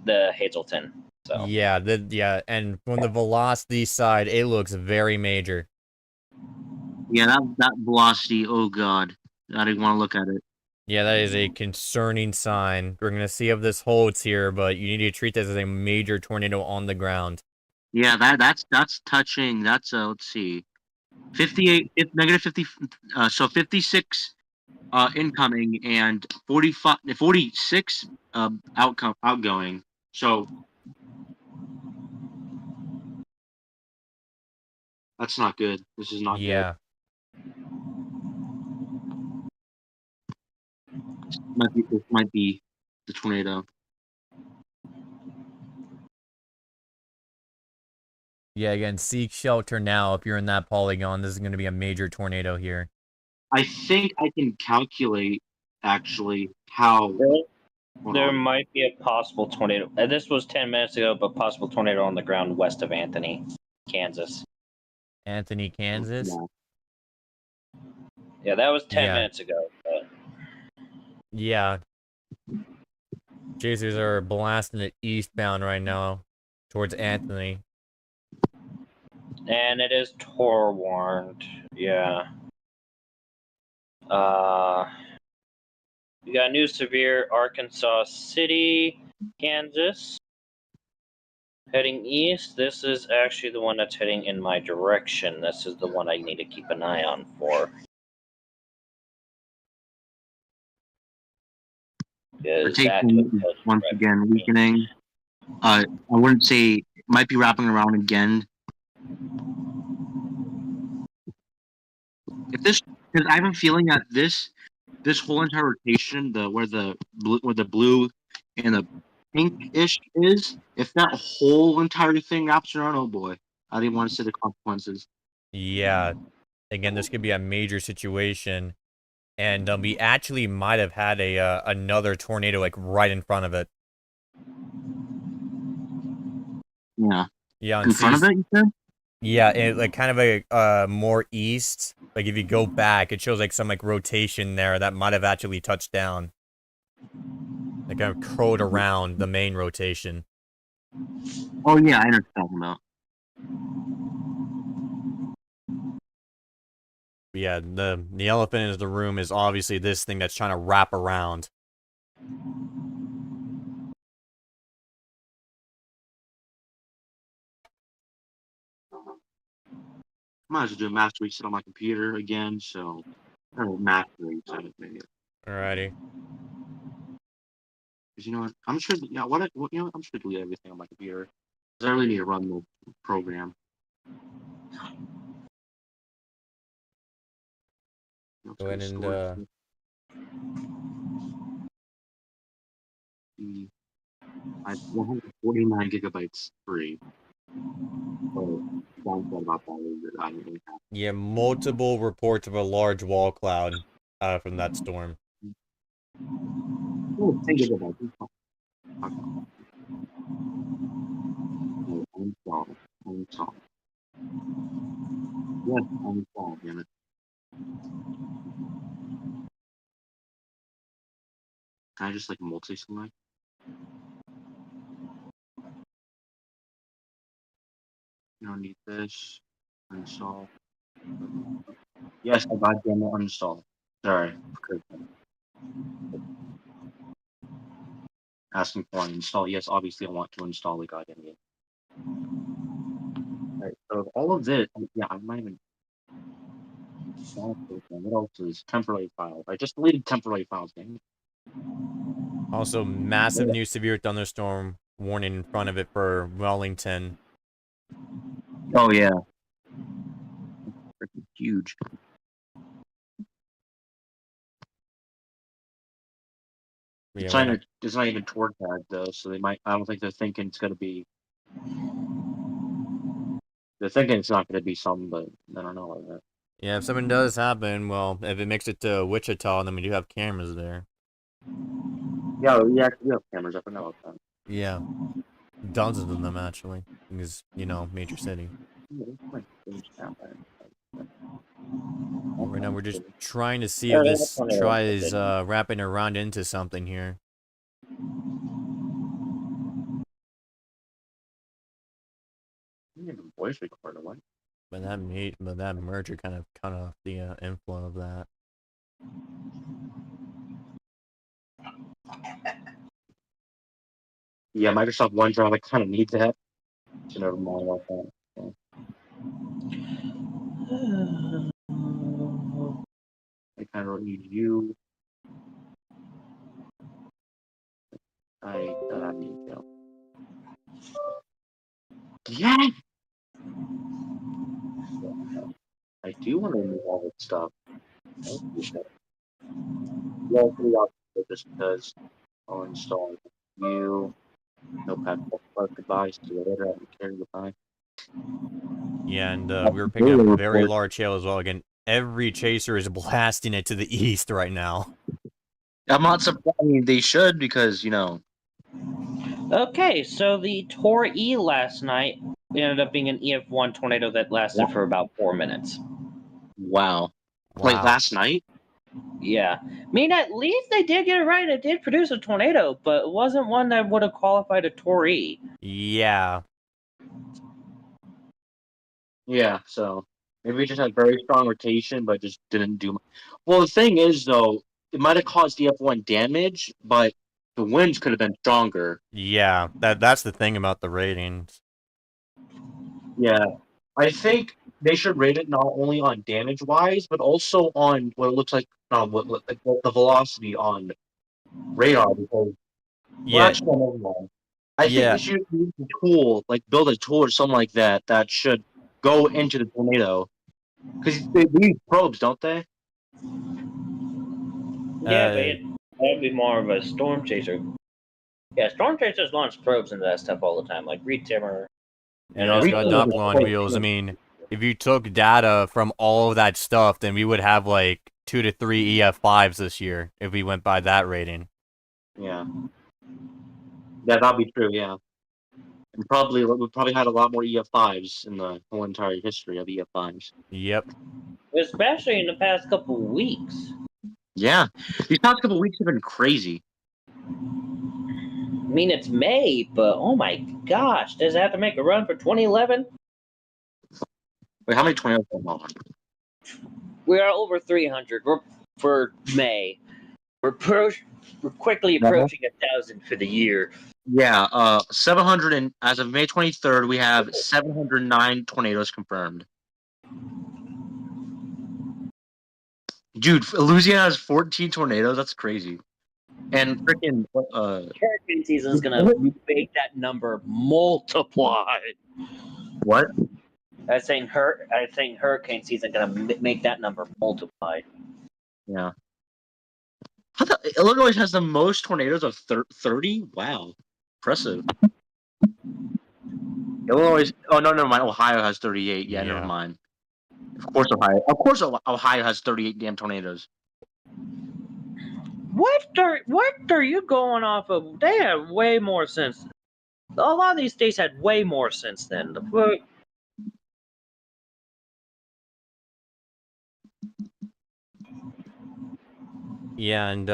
the Hazelton. So Yeah. And from the velocity side, it looks very major. Yeah, that velocity. Oh god, I didn't want to look at it. Yeah, that is a concerning sign. We're gonna see if this holds here, but you need to treat this as a major tornado on the ground. Yeah, that's touching. That's let's see, 58, -50. So 56 incoming and 45, 46 outgoing. So that's not good. This is not good. Yeah. This might be the tornado. Yeah, again, seek shelter now if you're in that polygon. This is going to be a major tornado here. I think I can calculate actually how. There might be a possible tornado. This was 10 minutes ago, but possible tornado on the ground west of Anthony, Kansas. Anthony, Kansas? Yeah, that was 10 minutes ago. But... Yeah. Chasers are blasting it eastbound right now towards Anthony. And it is Tor warned. Yeah. We got new severe Arkansas City, Kansas. Heading east. This is actually the one that's heading in my direction. This is the one I need to keep an eye on for. Once again weakening. I wouldn't say it might be wrapping around again. Because I have a feeling that this whole entire rotation, where the blue and the pinkish is, if that whole entire thing wraps around, oh boy, I didn't want to see the consequences. Yeah. Again, this could be a major situation. And we actually might have had another tornado like right in front of it. Yeah. Yeah. In front of it, you said? Yeah, and like kind of a more east. Like if you go back, it shows like some like rotation there that might have actually touched down. Like kind of curled around the main rotation. Oh yeah, I know what you're talking about. Yeah, the elephant in the room is obviously this thing that's trying to wrap around. Might as well do a master reset on my computer again, so I don't know, master reset it maybe. Alrighty. Because you know what? I'm sure. Yeah, you know what? I'm just gonna delete everything on my computer. Because I really need to run the program. Go ahead and I have 149 gigabytes free. So don't think about that. I didn't have. yeah, multiple reports of a large wall cloud from that storm. Oh, 10 gigabytes. No, uninstall. Uninstall. Yes, uninstall. Damn it. Can I just like multi-select? You don't need this. Uninstall. Yes, I got demo uninstall. Sorry. Asking for an install. Yes, obviously I want to install the goddamn game. Alright, so all of this, yeah, I might even. What else is temporary files? I just deleted temporary files, dang it. Also, massive new severe thunderstorm warning in front of it for Wellington. Oh yeah. Freaking huge. Yeah, It's not even toward tag though, so they might. I don't think they're thinking it's gonna be. They're thinking it's not gonna be something, but I don't know about that. yeah, if something does happen, well, if it makes it to Wichita, then we do have cameras there. Yeah, we actually have cameras. I forgot about that. Yeah, dozens of them actually. Because, you know, major city. Right now we're just trying to see if this tries wrapping around into something here. Voice recorder, what? But that merger kind of cut off the inflow of that. Yeah, Microsoft OneDrive, I kind of need that. So never mind about that. So. I kind of don't need you. I need you. Yeah! I do want to remove all that stuff. Well, just because I'll install you. Notepad++, goodbye. See you later. I don't care. Goodbye. Yeah, and we were picking up very large hail as well. Again, every chaser is blasting it to the east right now. I'm not surprised. I mean, they should because, you know. Okay, so the Tor E last night ended up being an EF1 tornado that lasted for about 4 minutes. Wow. Wow. Like last night? Yeah. I mean, at least they did get it right. It did produce a tornado, but it wasn't one that would have qualified a Tor E. Yeah. Yeah, so maybe we just had very strong rotation, but just didn't do much. Well, the thing is, though, it might have caused the F1 damage, but the winds could have been stronger. Yeah, that's the thing about the ratings. Yeah, I think they should rate it not only on damage wise, but also on what it looks like, the velocity on radar. Because Yeah. actually, never mind. I think they should use a tool, like build a tool or something like that, that should go into the tornado. Because they use probes, don't they? Yeah, but that'd be more of a storm chaser. Yeah, storm chasers launch probes into that stuff all the time, like Reed Timmer. And it's got Doppler on wheels. I mean, if you took data from all of that stuff, then we would have like 2 to 3 EF5s this year if we went by that rating. Yeah. Yeah, that'd be true, yeah. And we probably had a lot more EF5s in the whole entire history of EF5s. Yep. Especially in the past couple of weeks. Yeah. These past couple of weeks have been crazy. I mean, it's May, but oh my gosh, does it have to make a run for 2011? Wait, how many tornadoes are on? We are over 300. We're for May. We're quickly approaching 1,000 for the year. Yeah, 700 and as of May 23rd, we have 709 tornadoes confirmed. Dude, Louisiana has 14 tornadoes. That's crazy. And freaking Hurricane season is gonna make that number multiplied. what? I think hurricane season gonna make that number multiplied. Yeah. Illinois has the most tornadoes of 30? Wow. Impressive. Illinois. Oh, no, never mind. Ohio has 38. Yeah, never mind. Of course, Ohio has 38 damn tornadoes. What are you going off of? They have way more since. A lot of these states had way more since then. Yeah, and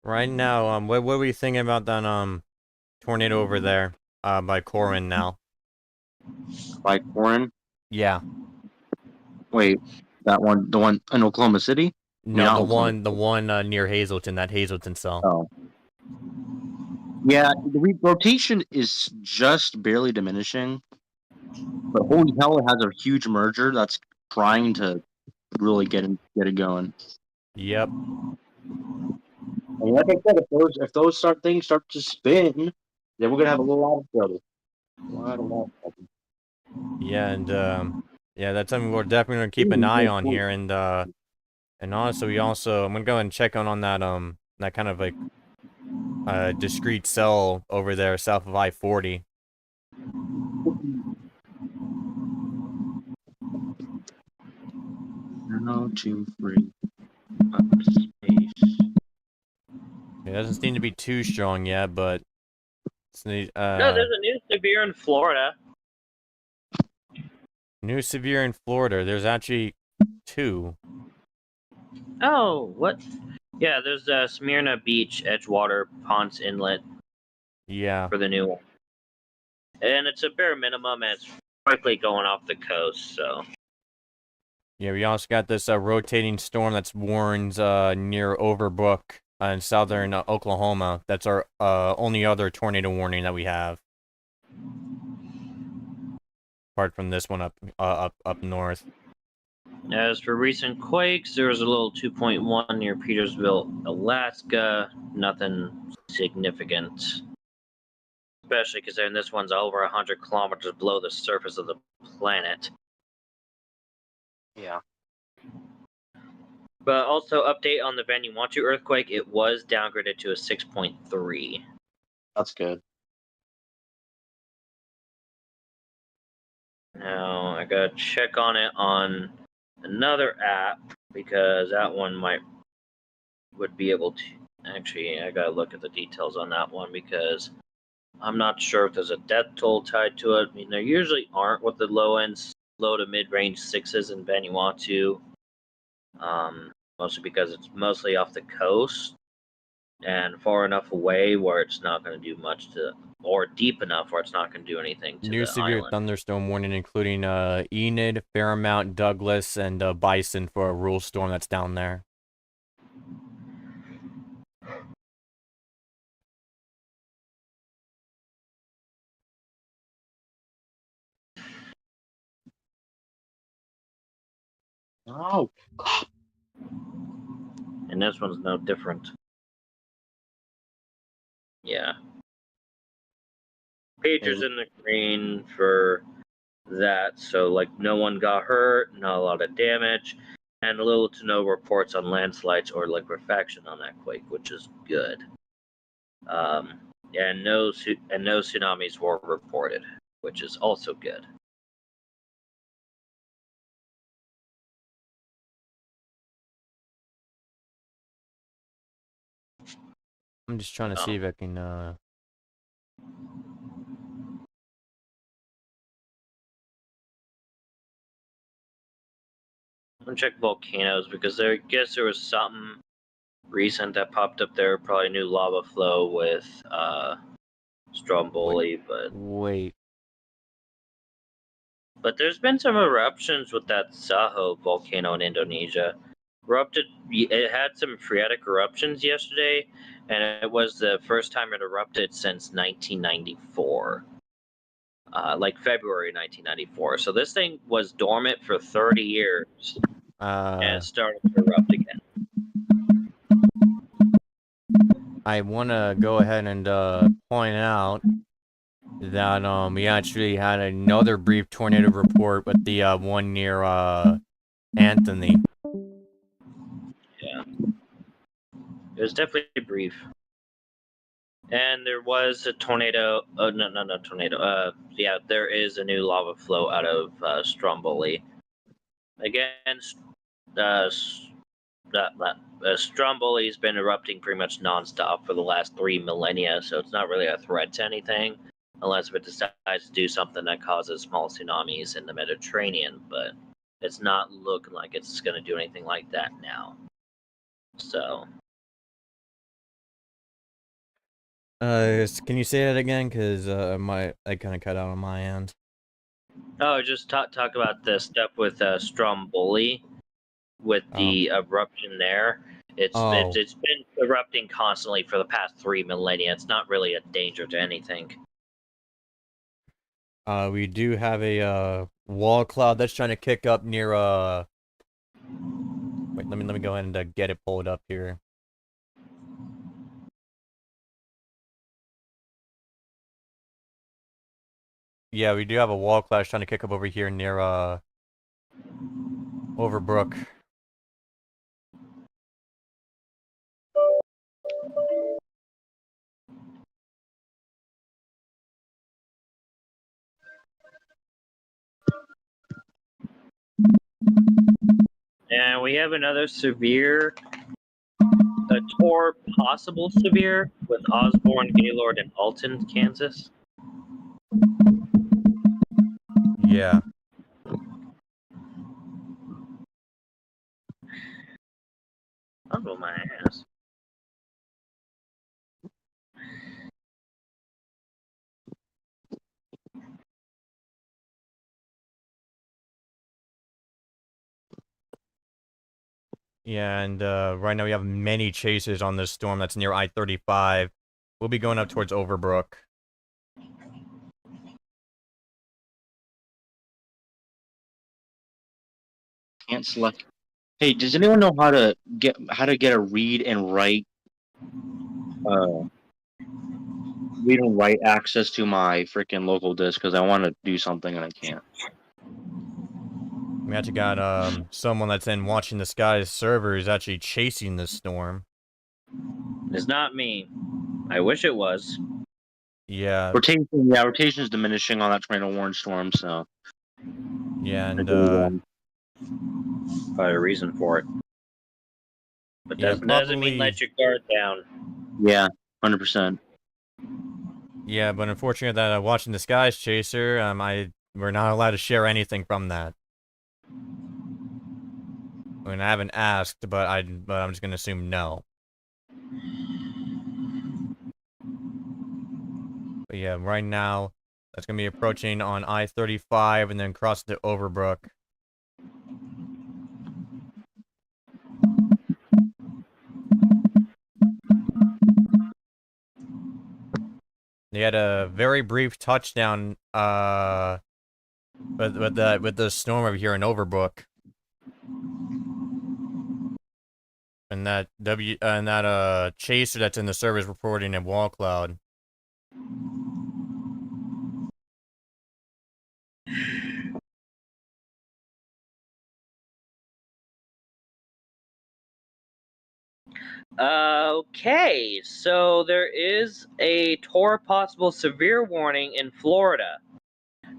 right now, what were you thinking about that tornado over there by Corin now? By Corin? Yeah. Wait, the one in Oklahoma City? No, the one near Hazleton, that Hazleton cell. Oh. Yeah, the rotation is just barely diminishing. But holy hell, it has a huge merger that's trying to really get it going. Yep. And like I said, if those things start to spin, then we're gonna have a lot of trouble. Yeah, and yeah, that's something we're definitely gonna keep an eye on here, and also I'm gonna go and check on that that kind of like discrete cell over there south of I-40. 1, 2, 3. It doesn't seem to be too strong yet, but no, there's a new severe in Florida. New severe in Florida. There's actually 2. Oh, what? Yeah, there's Smyrna Beach, Edgewater, Ponce Inlet. Yeah. For the new one. And it's a bare minimum, and it's quickly going off the coast, so. Yeah, we also got this rotating storm that's warns near Overbrook in southern Oklahoma. That's our only other tornado warning that we have. Apart from this one up north. As for recent quakes, there was a little 2.1 near Petersville, Alaska. Nothing significant. Especially considering this one's over 100 kilometers below the surface of the planet. Yeah. But also, update on the Vanuatu earthquake, it was downgraded to a 6.3. That's good. Now, I gotta check on it on another app, because that one would be able to. Actually, I gotta look at the details on that one, because I'm not sure if there's a death toll tied to it. I mean, there usually aren't with the low to mid-range 6s in Vanuatu. Mostly because it's mostly off the coast and far enough away where it's not going to do much to, or deep enough where it's not going to do anything to New the severe island. thunderstorm warning, including Enid, Fairmount, Douglas, and Bison for a rule storm that's down there. Oh. And this one's no different. Yeah. Pager's in the green for that, so like no one got hurt, not a lot of damage, and little to no reports on landslides or liquefaction on that quake, which is good. And no tsunamis were reported, which is also good. I'm just trying to see if I can I'm check volcanoes because I guess there was something recent that popped up there, probably new lava flow with Stromboli, but wait. But there's been some eruptions with that Saho volcano in Indonesia. It had some phreatic eruptions yesterday, and it was the first time it erupted since 1994. Like February 1994. So this thing was dormant for 30 years and it started to erupt again. I want to go ahead and point out that we actually had another brief tornado report with the one near Anthony. Yeah. It was definitely brief. And there was a tornado. Oh, no, not tornado. Yeah, there is a new lava flow out of Stromboli. Again, Stromboli's been erupting pretty much nonstop for the last 3 millennia, so it's not really a threat to anything, unless if it decides to do something that causes small tsunamis in the Mediterranean. But it's not looking like it's going to do anything like that now. So. Can you say that again? Because I kind of cut out on my end. Oh, just talk about the stuff with Stromboli, with the eruption there. It's been erupting constantly for the past 3 millennia. It's not really a danger to anything. We do have a wall cloud that's trying to kick up near Wait, let me go ahead and get it pulled up here. Yeah, we do have a wall clash trying to kick up over here near Overbrook. And we have another severe, or possible severe, with Osborne, Gaylord, and Alton, Kansas. Yeah. I'll blow my ass. Yeah, and right now we have many chasers on this storm that's near I-35. We'll be going up towards Overbrook. Can't select. Hey, does anyone know how to get a read and write access to my freaking local disk? Because I want to do something and I can't. We actually got someone that's in Watching the Skies server who's actually chasing this storm. It's not me. I wish it was. Yeah. Rotation is diminishing on that tornado warning storm, so. Yeah, and probably a reason for it. But yeah, doesn't mean let your guard down. Yeah, 100%. Yeah, but unfortunately that Watching the Skies chaser, we're not allowed to share anything from that. I mean, I haven't asked, but I'm just gonna assume no. But yeah, right now, that's gonna be approaching on I-35 and then cross to Overbrook. They had a very brief touchdown, with the storm over here in Overbrook. And that chaser that's in the service reporting in Wall Cloud. Okay, so there is a Tor possible severe warning in Florida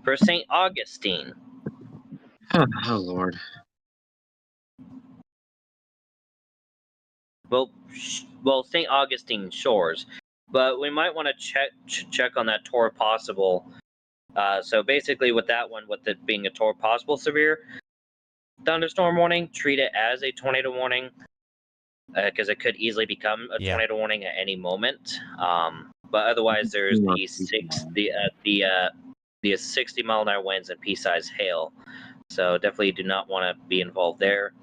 for St. Augustine. Oh, Lord. Well, St. Augustine shores, but we might want to check on that Tor possible. So basically, with that one, with it being a Tor possible severe thunderstorm warning, treat it as a tornado warning, because it could easily become a tornado warning at any moment. But otherwise, there's the be 60-mile-an-hour winds and pea-sized hail. So definitely do not want to be involved there.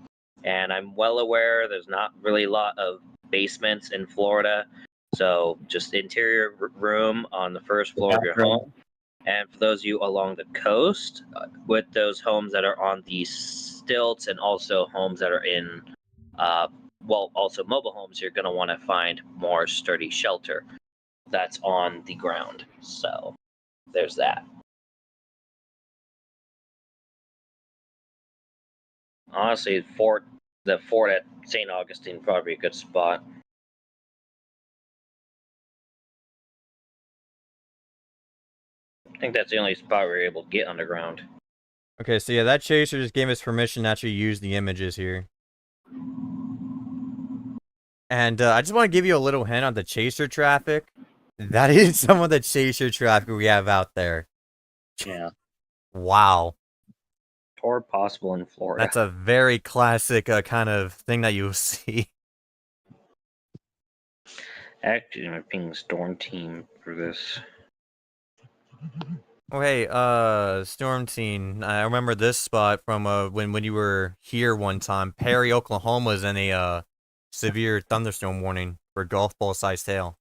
And I'm well aware there's not really a lot of basements in Florida, so just interior room on the first floor of your home. And for those of you along the coast, with those homes that are on the stilts and also homes that are in, also mobile homes, you're going to want to find more sturdy shelter that's on the ground. So there's that. Honestly, the fort at St. Augustine probably a good spot. I think that's the only spot we're able to get underground. Okay, so yeah, that chaser just gave us permission to actually use the images here. And I just want to give you a little hint on the chaser traffic. That is some of the chaser traffic we have out there. Yeah. Wow. Or possible in Florida. That's a very classic kind of thing that you'll see. Actually, I'm pinging Storm Team for this. Oh, hey, Storm Team. I remember this spot from when you were here one time. Perry, Oklahoma is in a severe thunderstorm warning for golf ball sized hail.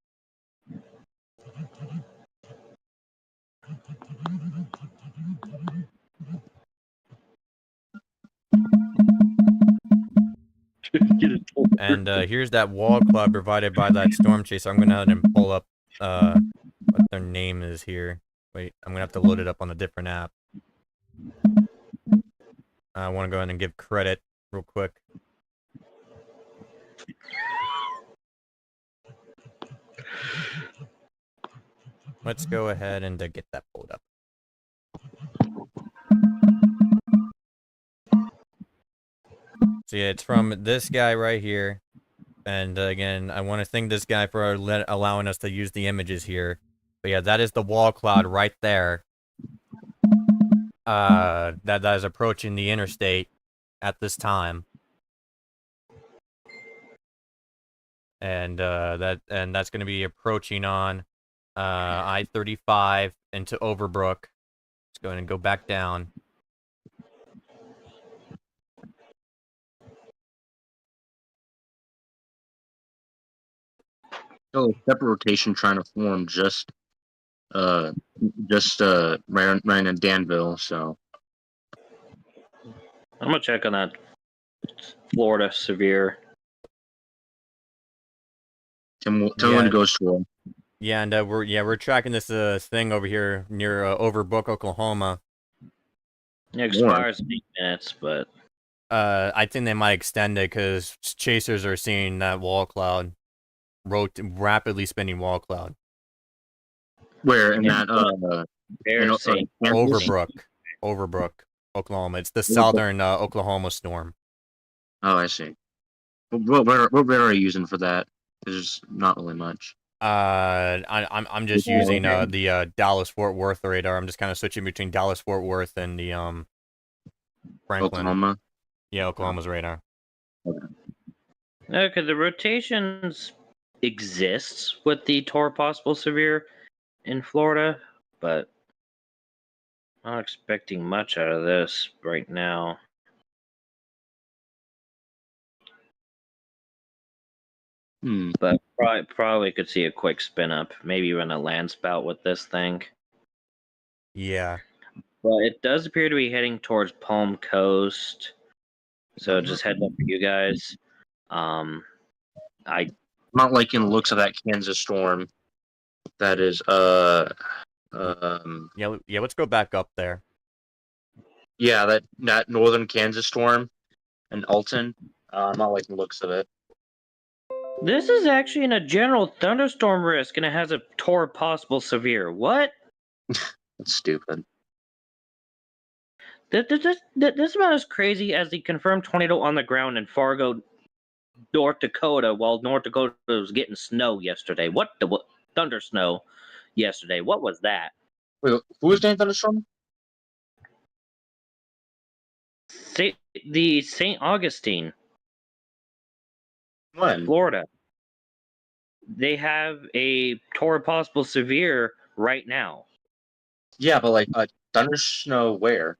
And here's that wall cloud provided by that storm chaser. I'm gonna have to pull up what their name is here. Wait, I'm gonna have to load it up on a different app. I want to go ahead and give credit real quick. Let's go ahead and get that pulled up. So yeah, it's from this guy right here. And again, I want to thank this guy for allowing us to use the images here. But yeah, that is the wall cloud right there. That is approaching the interstate at this time. And that's going to be approaching on I-35 into Overbrook. Let's go ahead and go back down. So separate rotation trying to form just right in Danville. So I'm gonna check on that Florida severe. tell me when it goes to. Yeah, and we're tracking this thing over here near Overbrook, Oklahoma. It expires in 8 minutes, but I think they might extend it because chasers are seeing that wall cloud, rapidly spinning wall cloud. Where in that Overbrook, Oklahoma. It's the southern Oklahoma storm. Oh, I see. What radar are you using for that? There's not really much. I'm just using the Dallas Fort Worth radar. I'm just kind of switching between Dallas Fort Worth and the Franklin. Oklahoma. Yeah, Oklahoma's radar. okay, the rotations exists with the Tor possible severe in Florida, but I'm not expecting much out of this right now. But probably could see a quick spin up, maybe even a land spout with this thing. Yeah. But it does appear to be heading towards Palm Coast, so just head up for you guys. I'm not liking the looks of that Kansas storm. That is Yeah, let's go back up there. Yeah, that northern Kansas storm and Alton. I'm not liking the looks of it. This is actually in a general thunderstorm risk, and it has a Tor possible severe. What? That's stupid. This about as crazy as the confirmed tornado on the ground in Fargo, North Dakota, while North Dakota was getting snow yesterday. What thunder snow yesterday? What was that? Wait, who was getting thunderstorm? The St. Augustine. When? Florida. They have a Tor possible severe right now. Yeah, but like thunder snow where?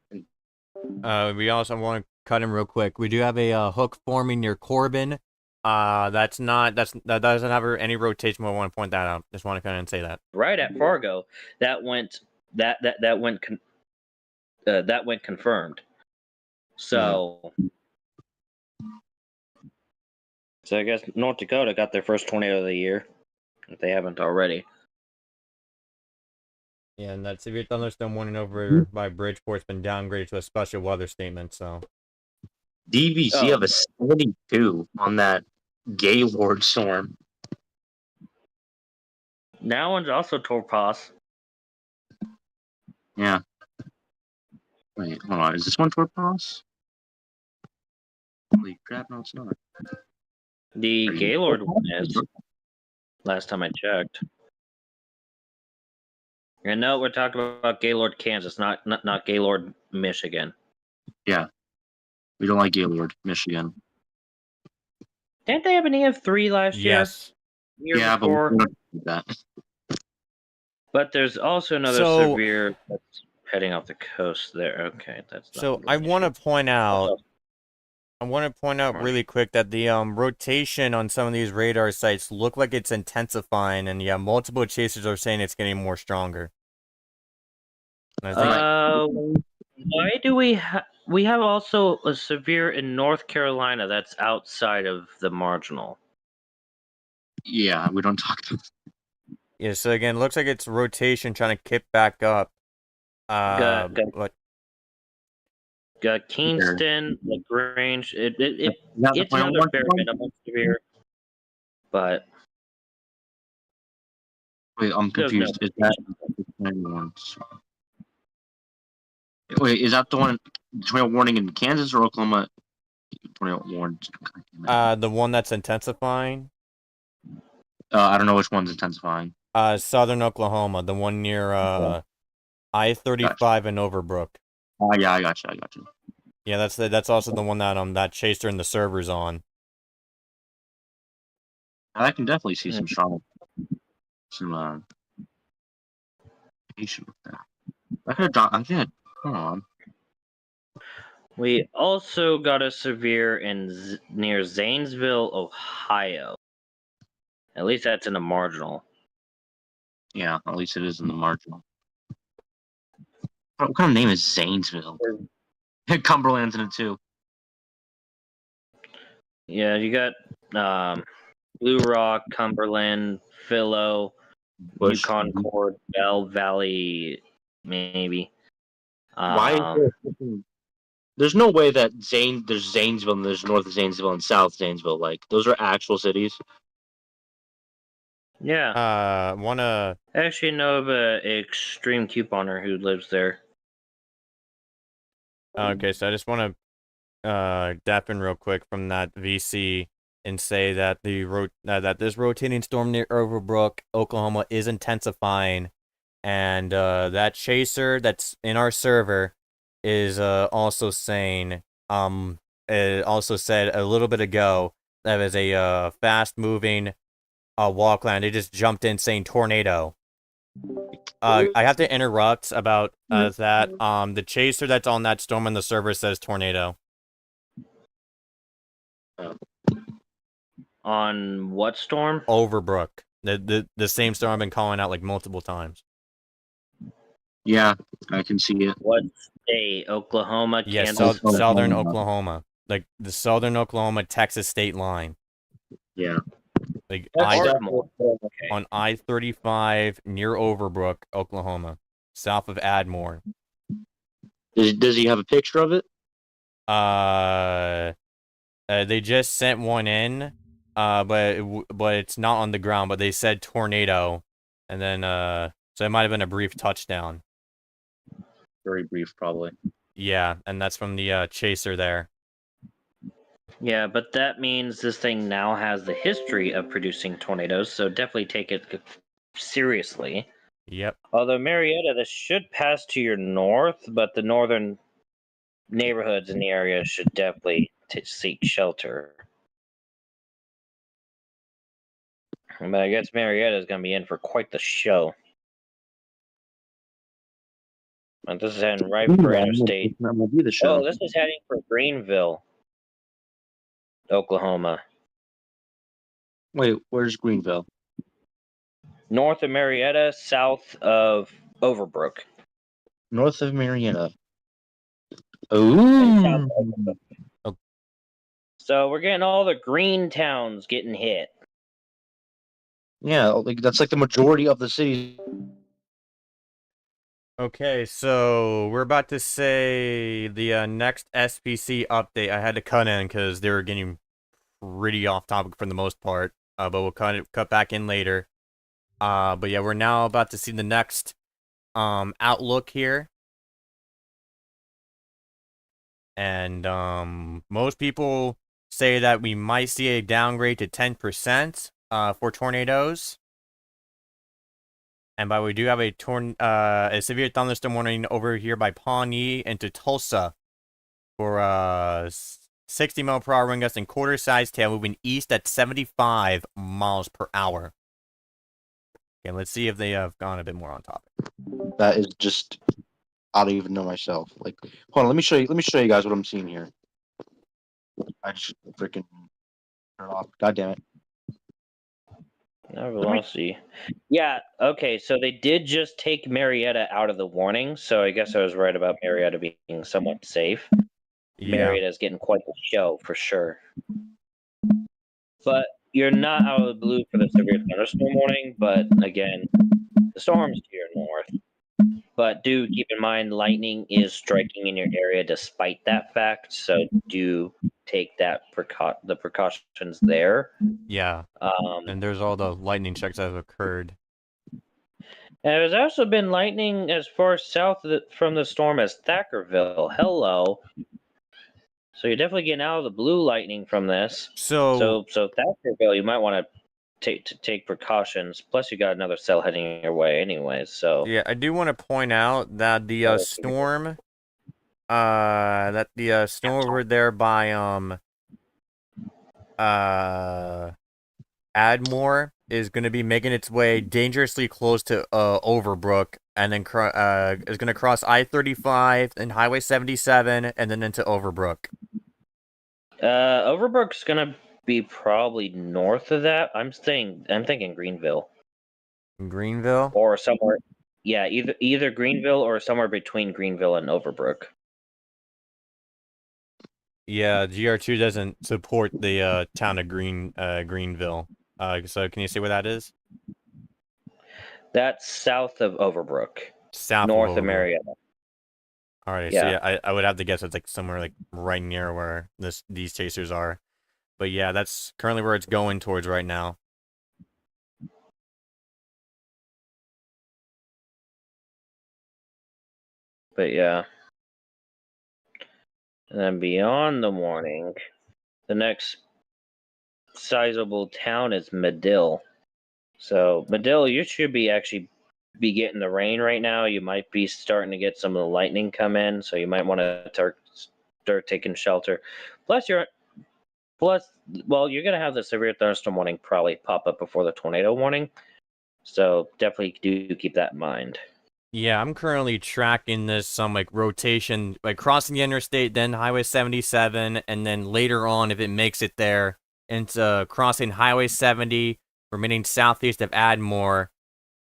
We also want to cut him real quick. We do have a hook forming near Corbin. That doesn't have any rotation. But I want to point that out. Just want to kind of say that. Right at Fargo, that went that went confirmed. So, so I guess North Dakota got their first tornado of the year, if they haven't already. Yeah, and that severe thunderstorm warning over by Bridgeport's been downgraded to a special weather statement. So DVC have a 72 on that Gaylord storm. That one's also Torpas. Yeah. Wait, hold on. Is this one Torpas? Holy crap, no, it's not. The Gaylord one is. Last time I checked. And no, we're talking about Gaylord, Kansas, not Gaylord, Michigan. Yeah. We don't like Gaylord, Michigan. Didn't they have an EF3 last yes. year? Yeah, Before? but we don't do that. But there's also another severe that's heading off the coast there. Okay, that's not. So I want to point out. I want to point out really quick that the rotation on some of these radar sites look like it's intensifying, and yeah, multiple chasers are saying it's getting more stronger. And I think, why do we have also a severe in North Carolina that's outside of the marginal? Yeah, we don't talk about. Yeah, so again, looks like it's rotation trying to kick back up. But Got Kingston, LaGrange. It's another bare minimum severe, but wait, I'm confused. Is that wait? Is that the one? Tornado warning in Kansas or Oklahoma? Tornado warning. The one that's intensifying. I don't know which one's intensifying. Southern Oklahoma, the one near I-35 and Overbrook. Yeah, I got you. Yeah, that's also the one that that chaser and the server's on. I can definitely see some strong, patient with that. I could have done. Hold on. we also got a severe in near Zanesville, Ohio. At least that's in the marginal. Yeah, at least it is in the marginal. What kind of name is Zanesville? Cumberland's in it too. Yeah, you got Blue Rock, Cumberland, Philo, Yukon Cord, Bell Valley, maybe. Why is there? There's no way that there's Zanesville and there's North Zanesville and South Zanesville. Like those are actual cities. Yeah. I actually know of a extreme couponer who lives there. Okay, so I just want to dap in real quick from that VC and say that that this rotating storm near Overbrook, Oklahoma, is intensifying, and that chaser that's in our server is also saying it also said a little bit ago that was a fast moving walkland. They just jumped in saying tornado. I have to interrupt about that. The chaser that's on that storm in the server says tornado. On what storm? Overbrook. The same storm I've been calling out like multiple times. Yeah, I can see it. What state? Oklahoma, Yes, Kansas, southern Oklahoma. Like the southern Oklahoma Texas state line. Yeah. Like okay. On I-35 near Overbrook, Oklahoma, south of Admore. Does he have a picture of it? They just sent one in, but it's not on the ground. But they said tornado, and then so it might have been a brief touchdown. Very brief, probably. Yeah, and that's from the chaser there. Yeah, but that means this thing now has the history of producing tornadoes, so definitely take it seriously. Yep. Although Marietta, this should pass to your north, but the northern neighborhoods in the area should definitely seek shelter. But I guess Marietta is going to be in for quite the show. And this is heading right for Interstate. That will be the show. Oh, this is heading for Greenville, Oklahoma. Wait, where's Greenville? North of Marietta, south of Overbrook. North of Marietta. And south Ooh. of Overbrook. Oh. So we're getting all the green towns getting hit. Yeah, like that's like the majority of the cities. Okay, so we're about to say the next SPC update. I had to cut in because they were getting pretty off topic for the most part. But we'll cut back in later. But yeah, we're now about to see the next outlook here. And most people say that we might see a downgrade to 10% for tornadoes. And we do have a severe thunderstorm warning over here by Pawnee into Tulsa for 60-mile-per-hour wind gusts and quarter-sized tail moving east at 75 miles per hour. Okay, let's see if they have gone a bit more on topic. That is just, I don't even know myself. Like, hold on, let me show you guys what I'm seeing here. I just freaking turn it off. God damn it. No velocity. Yeah, okay, so they did just take Marietta out of the warning, so I guess I was right about Marietta being somewhat safe. Yeah. Marietta's getting quite the show for sure. But you're not out of the blue for the severe thunderstorm warning, but again, the storm's to your north. But do keep in mind lightning is striking in your area despite that fact, so do take the precautions there. Yeah. And there's all the lightning checks that have occurred. And there's also been lightning as far south from the storm as Thackerville. Hello. So you're definitely getting out of the blue lightning from this. So Thackerville, you might want to take precautions. Plus, you got another cell heading your way, anyways. So yeah, I do want to point out that the storm, over there by Admore is going to be making its way dangerously close to Overbrook, and then is going to cross I-35 and Highway 77, and then into Overbrook. Overbrook's gonna be probably north of that. I'm thinking Greenville. Greenville? Or somewhere. Yeah, either Greenville or somewhere between Greenville and Overbrook. Yeah, GR2 doesn't support the town of Greenville. So can you see where that is? That's south of Overbrook. South north of Marietta. Alright, Yeah. so yeah, I would have to guess it's like somewhere like right near where these chasers are. But yeah, that's currently where it's going towards right now. But yeah. And then beyond the warning, the next sizable town is Medill. So Medill, you should be getting the rain right now. You might be starting to get some of the lightning come in, so you might want to start taking shelter. Plus, you're gonna have the severe thunderstorm warning probably pop up before the tornado warning. So definitely do keep that in mind. Yeah, I'm currently tracking this some like rotation, like crossing the interstate, then Highway 77, and then later on, if it makes it there, into crossing Highway 70, remaining southeast of Admore,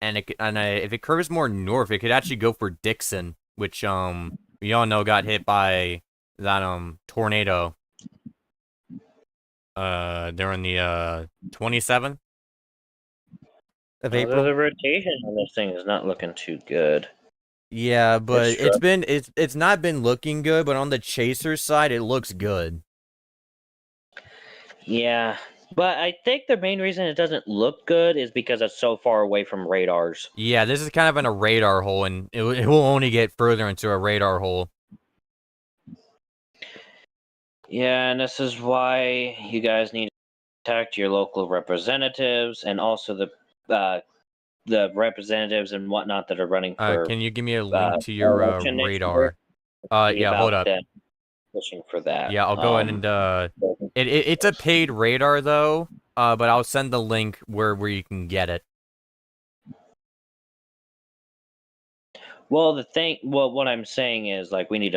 and if it curves more north, it could actually go for Dixon, which we all know got hit by that tornado during the 27th of April. The rotation on this thing is not looking too good. Yeah, but it's not been looking good, but on the chaser side, it looks good. Yeah, but I think the main reason it doesn't look good is because it's so far away from radars. Yeah, this is kind of in a radar hole, and it will only get further into a radar hole. Yeah, and this is why you guys need to contact your local representatives and also the representatives and whatnot that are running for. Can you give me a link to your radar? Yeah, hold up. Pushing for that. Yeah, I'll go ahead and it's a paid radar though. But I'll send the link where you can get it. Well, what I'm saying is like we need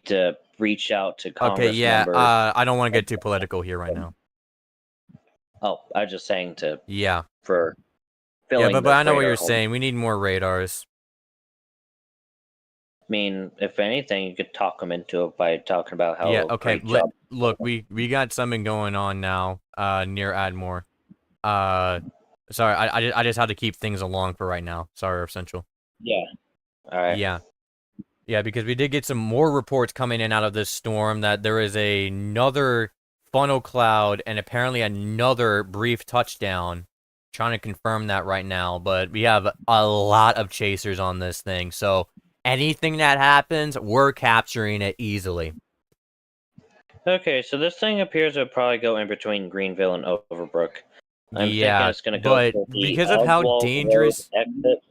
to reach out to Okay, Congress yeah. members. I don't want to get too political here right now. Oh, I was just saying Yeah. for Yeah, filling but this I know what radar you're hole. saying. We need more radars. I mean, if anything, you could talk them into it by talking about how Yeah, okay. great job. Look, we got something going on now near Admore. Sorry, I just had to keep things along for right now. Sorry, Essential. Yeah. All right. Yeah. Yeah, because we did get some more reports coming in out of this storm that there is another funnel cloud and apparently another brief touchdown. Trying to confirm that right now, but we have a lot of chasers on this thing, so anything that happens, we're capturing it easily. Okay, so this thing appears to probably go in between Greenville and Overbrook. I'm thinking Yeah, it's going to go but to the because of how Oswald Road dangerous, exit.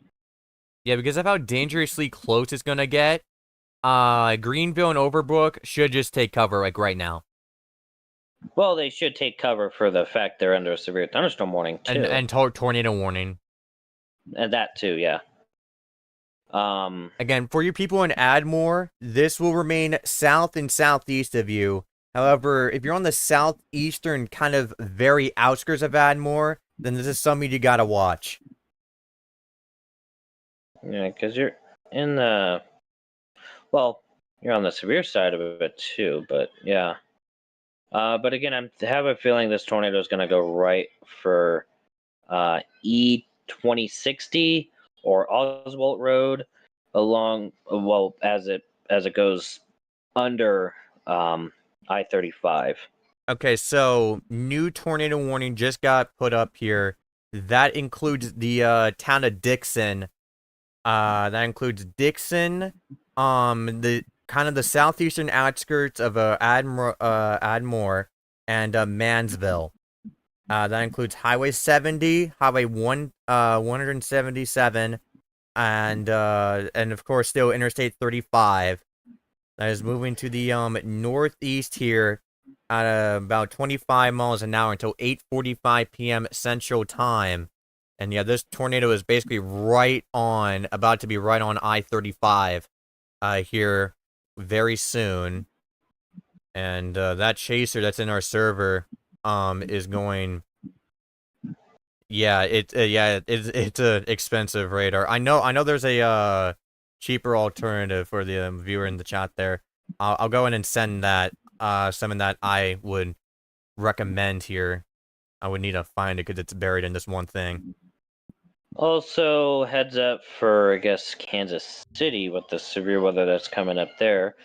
yeah, because of how dangerously close it's gonna get, Greenville and Overbrook should just take cover like right now. Well, they should take cover for the fact they're under a severe thunderstorm warning too, And tornado warning. and that too, yeah. Again, for you people in Admore, this will remain south and southeast of you. However, if you're on the southeastern kind of very outskirts of Admore, then this is something you gotta watch. Yeah, because you're in the well, you're on the severe side of it too, but yeah. But again, have a feeling this tornado is going to go right for E2060 or Oswald Road along. Well, as it goes under I-35. Okay, so new tornado warning just got put up here. That includes the town of Dixon. That includes Dixon, the kind of the southeastern outskirts of Admore, and Mansville. That includes Highway 70, Highway 177, and of course still Interstate 35. That is moving to the northeast here at about 25 miles an hour until 8:45 p.m. Central Time. And yeah, this tornado is basically about to be right on I-35 here very soon. And that chaser that's in our server is going. Yeah, it's a expensive radar. I know there's a cheaper alternative for the viewer in the chat there. I'll go in and send that something that I would recommend here. I would need to find it because it's buried in this one thing. Also, heads up for I guess Kansas City with the severe weather that's coming up there.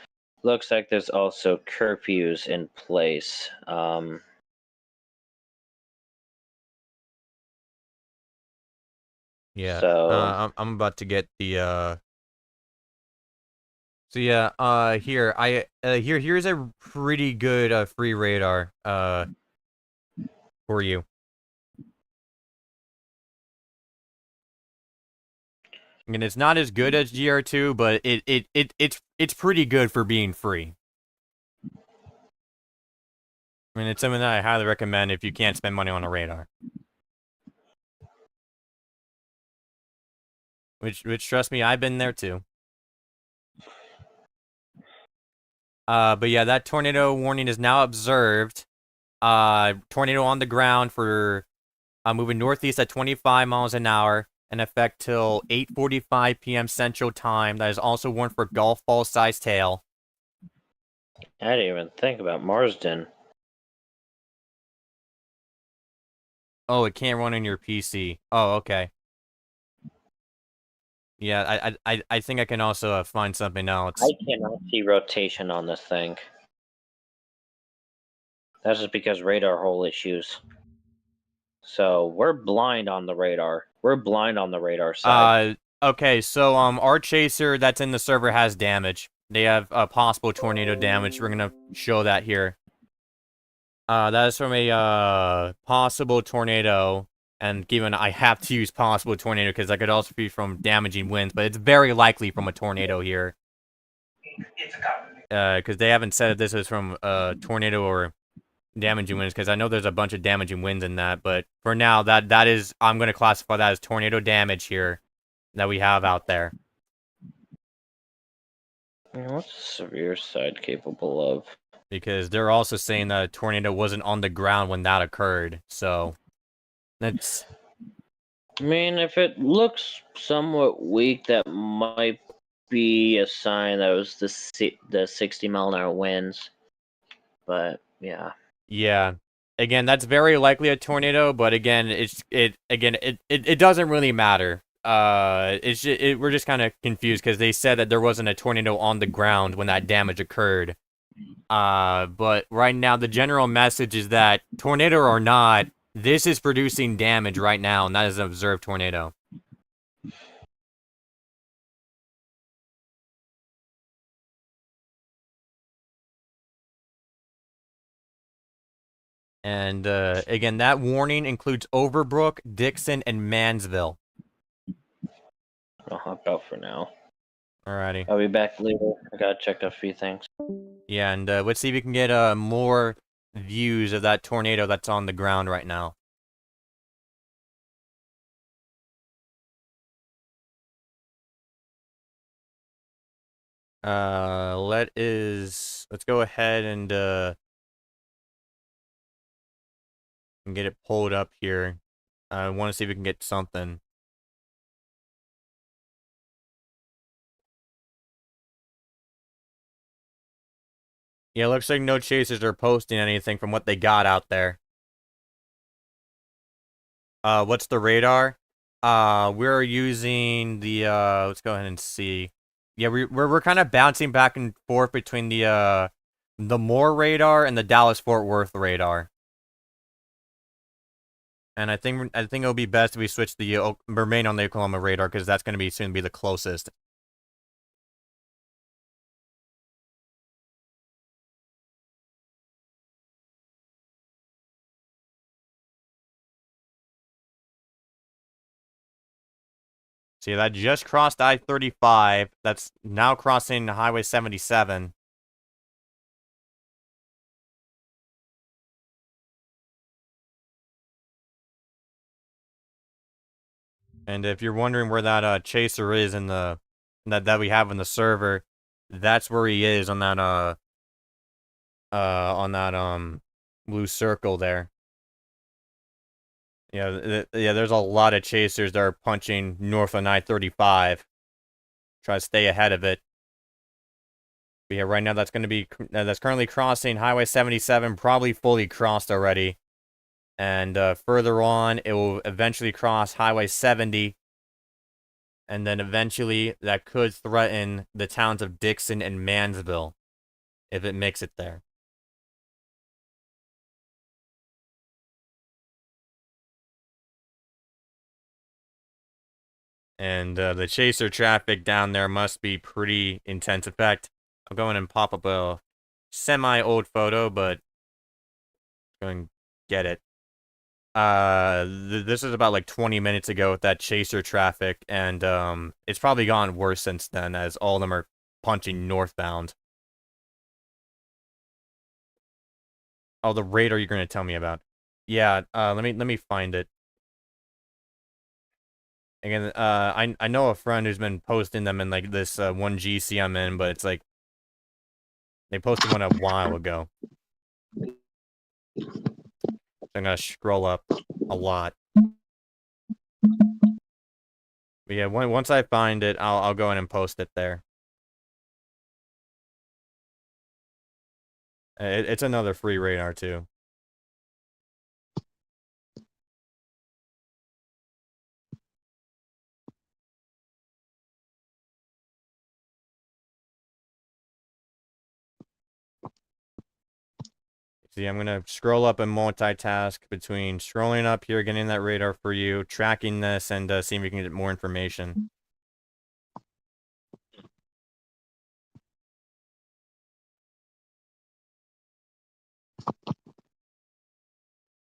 Looks like there's also curfews in place. Yeah. So I'm about to get the So yeah, here's a pretty good free radar for you. And it's not as good as GR2, but it's pretty good for being free. I mean, it's something that I highly recommend if you can't spend money on a radar. Which trust me, I've been there too. But yeah, that tornado warning is now observed. Tornado on the ground for moving northeast at 25 miles an hour in effect till 8:45 p.m. Central Time. That is also warned for golf ball sized tail. I didn't even think about Marsden. Oh, it can't run on your PC. Oh, okay. Yeah, I think I can also find something else. I cannot see rotation on this thing. That's just because radar hole issues. So we're blind on the radar. We're blind on the radar side. Okay, so our chaser that's in the server has damage. They have possible tornado damage. We're gonna show that here. That is from a possible tornado, and given I have to use possible tornado because that could also be from damaging winds, but it's very likely from a tornado here. Because they haven't said if this is from a tornado or damaging winds, because I know there's a bunch of damaging winds in that, but for now, that is, I'm going to classify that as tornado damage here that we have out there. What's the severe side capable of? Because they're also saying that a tornado wasn't on the ground when that occurred. So that's I mean, if it looks somewhat weak, that might be a sign that it was the 60-mile-an-hour winds. But yeah. yeah. Again, that's very likely a tornado, but again, it doesn't really matter. We're just kind of confused because they said that there wasn't a tornado on the ground when that damage occurred. But right now the general message is that tornado or not, this is producing damage right now, and that is an observed tornado. And again, that warning includes Overbrook, Dixon, and Mansville. I'll hop out for now. Alrighty. I'll be back later. I gotta check a few things. Yeah, and let's see if we can get more views of that tornado that's on the ground right now. Let's go ahead and get it pulled up here. I want to see if we can get something. Yeah, looks like no chasers are posting anything from what they got out there. What's the radar? We're using the let's go ahead and see. Yeah, we're kind of bouncing back and forth between the Moore radar and the Dallas Fort Worth radar. And I think it'll be best if we switch the remain on the Oklahoma radar because that's going to be soon be the closest. See, that just crossed I-35. That's now crossing Highway 77. And if you're wondering where that chaser is in the that we have in the server, that's where he is on that blue circle there. Yeah, there's a lot of chasers that are punching north on I-35. Try to stay ahead of it. But yeah, right now that's currently crossing Highway 77, probably fully crossed already. And further on, it will eventually cross Highway 70. And then eventually, that could threaten the towns of Dixon and Mansville, if it makes it there. And the chaser traffic down there must be pretty intense. In fact, I'll go in and pop up a semi-old photo, but go and get it. This is about like 20 minutes ago with that chaser traffic, and it's probably gone worse since then, as all of them are punching northbound. Oh, the radar you're gonna tell me about. Yeah, let me find it. Again, I know a friend who's been posting them in like this one GC I'm in, but it's like they posted one a while ago. So I'm gonna scroll up a lot. But yeah, once I find it, I'll go in and post it there. It's another free radar too. See, I'm gonna scroll up and multitask between scrolling up here, getting that radar for you, tracking this, and seeing if we can get more information.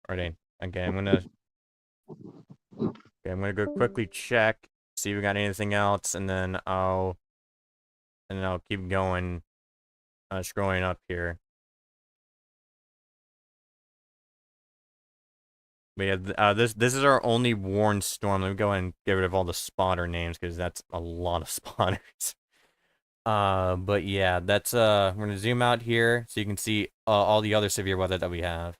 Alrighty. Okay, I'm gonna go quickly check, see if we got anything else, and then I'll keep going, scrolling up here. But yeah, this is our only warned storm. Let me go ahead and get rid of all the spotter names because that's a lot of spotters. But yeah, that's we're gonna zoom out here so you can see all the other severe weather that we have.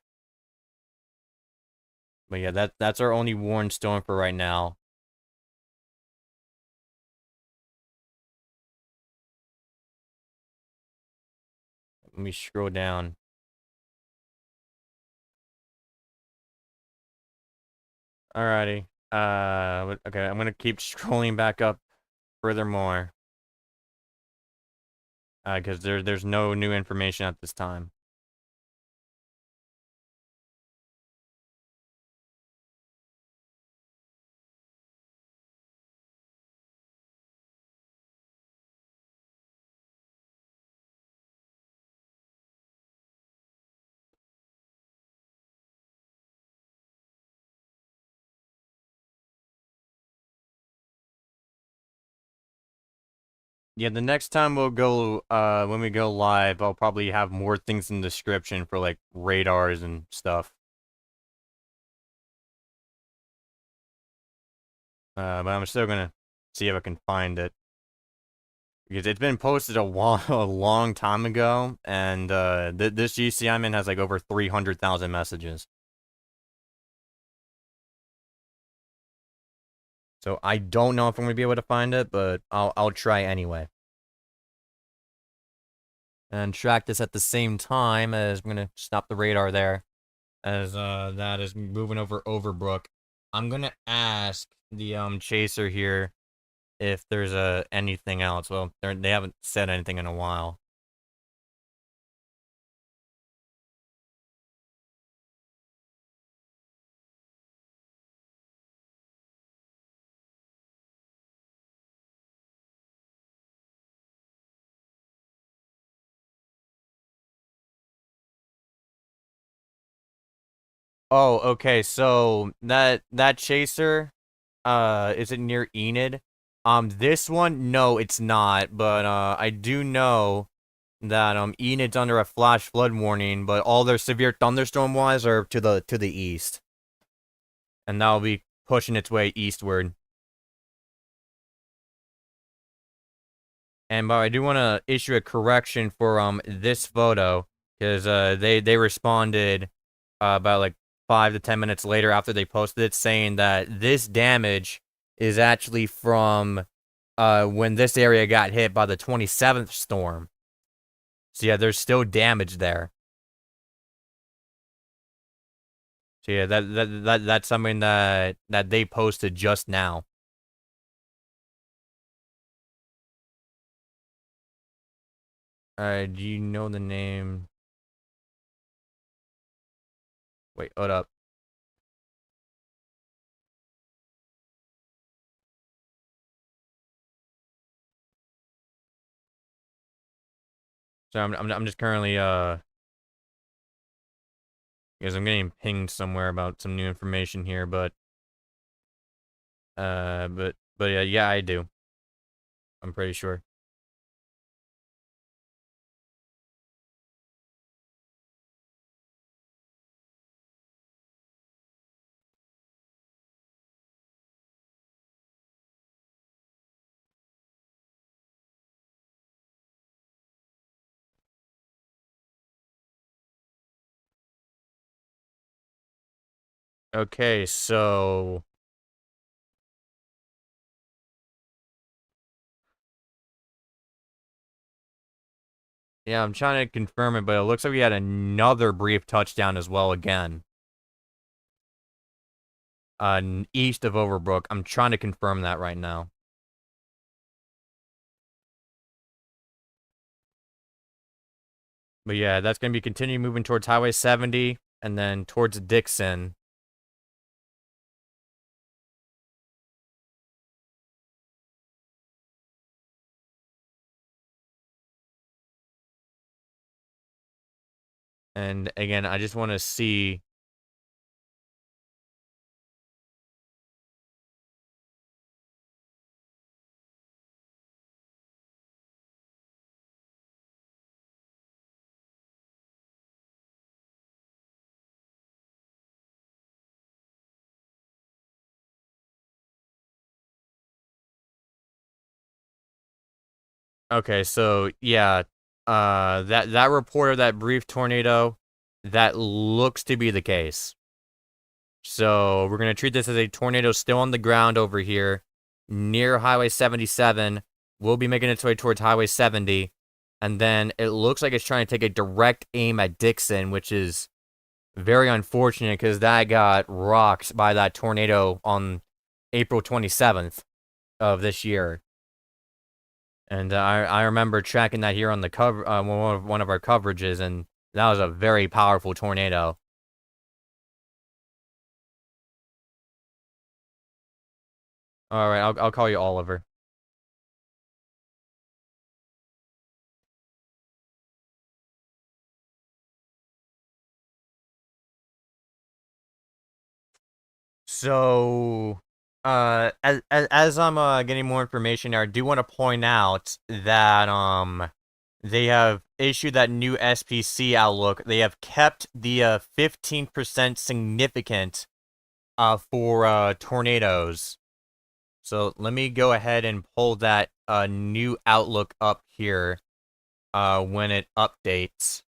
But yeah, that's our only warned storm for right now. Let me scroll down. Alrighty. Okay, I'm gonna keep scrolling back up furthermore. Because there's no new information at this time. Yeah, the next time we'll go, when we go live, I'll probably have more things in the description for, like, radars and stuff. But I'm still gonna see if I can find it. Because it's been posted a long time ago, and, this GC I'm in has, like, over 300,000 messages. So I don't know if I'm gonna be able to find it, but I'll try anyway. And track this at the same time as I'm gonna stop the radar there, as that is moving over Overbrook. I'm gonna ask the chaser here if there's anything else. Well, they haven't said anything in a while. Oh, okay. So that chaser, is it near Enid? This one, no, it's not. But I do know that Enid's under a flash flood warning, but all their severe thunderstorm wise are to the east, and that'll be pushing its way eastward. And but I do want to issue a correction for this photo, because they responded about like 5 to 10 minutes later after they posted it, saying that this damage is actually from when this area got hit by the 27th storm. So yeah, there's still damage there. So yeah, that's something that they posted just now. Do you know the name? Wait, hold up. So I'm just currently because I'm getting pinged somewhere about some new information here, but yeah, yeah, I do. I'm pretty sure. Okay, so yeah, I'm trying to confirm it, but it looks like we had another brief touchdown as well again. East of Overbrook. I'm trying to confirm that right now. But yeah, that's gonna be continuing moving towards Highway 70 and then towards Dixon. And again, I just want to see. Okay, so yeah, that report of that brief tornado, that looks to be the case. So we're gonna treat this as a tornado still on the ground over here, near Highway 77. We'll be making its way towards Highway 70, and then it looks like it's trying to take a direct aim at Dixon, which is very unfortunate because that got rocked by that tornado on April 27th of this year. And I remember tracking that here on the cover, one of our coverages, and that was a very powerful tornado. All right, I'll call you Oliver. So, as I'm getting more information here, I do want to point out that they have issued that new SPC outlook. They have kept the 15% significant for tornadoes. So let me go ahead and pull that new outlook up here when it updates.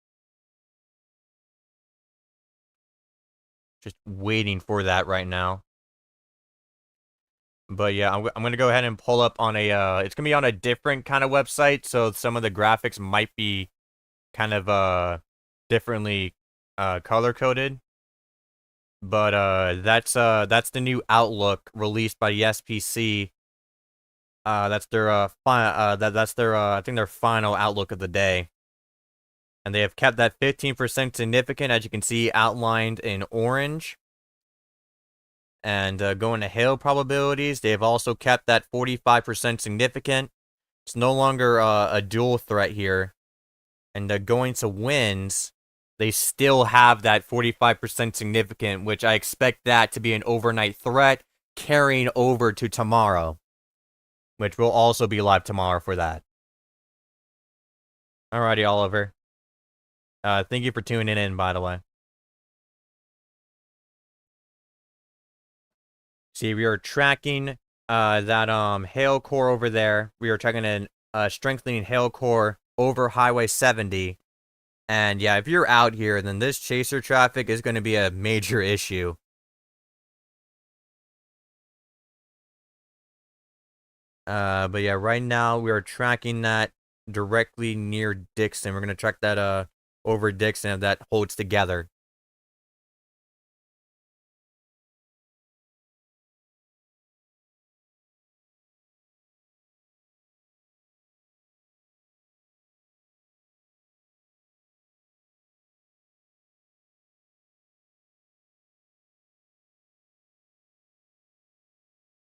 Just waiting for that right now. But yeah, I'm going to go ahead and pull up on a, it's going to be on a different kind of website, so some of the graphics might be kind of differently color-coded. But that's the new outlook released by the SPC. That's their that's their I think their final outlook of the day. And they have kept that 15% significant, as you can see outlined in orange. And going to hail probabilities, they have also kept that 45% significant. It's no longer a dual threat here. And going to winds, they still have that 45% significant, which I expect that to be an overnight threat carrying over to tomorrow, which will also be live tomorrow for that. Alrighty, Oliver. Thank you for tuning in, by the way. See, we are tracking that hail core over there. We are tracking a strengthening hail core over Highway 70. And yeah, if you're out here, then this chaser traffic is going to be a major issue. But yeah, right now we are tracking that directly near Dixon. We're going to track that over Dixon if that holds together.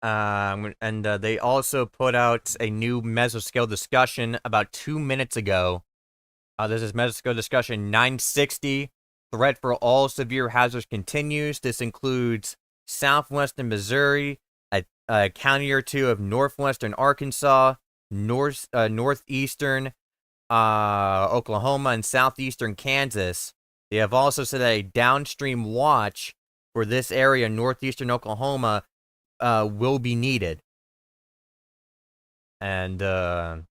And they also put out a new mesoscale discussion about 2 minutes ago. This is mesoscale discussion 960. Threat for all severe hazards continues. This includes southwestern Missouri, a county or two of northwestern Arkansas, northeastern Oklahoma, and southeastern Kansas. They have also said that a downstream watch for this area, northeastern Oklahoma, will be needed. And I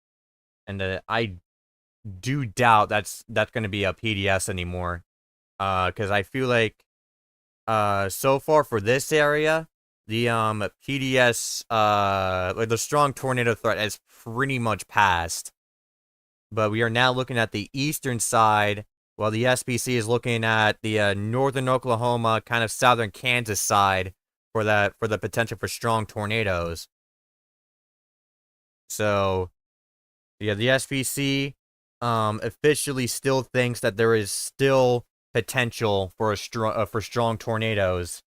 do doubt that's going to be a PDS anymore. Because I feel like so far for this area, the PDS like the strong tornado threat has pretty much passed. But we are now looking at the eastern side, while the SPC is looking at the northern Oklahoma, kind of southern Kansas side for the potential for strong tornadoes. So yeah, the SPC officially still thinks that there is still potential for strong tornadoes.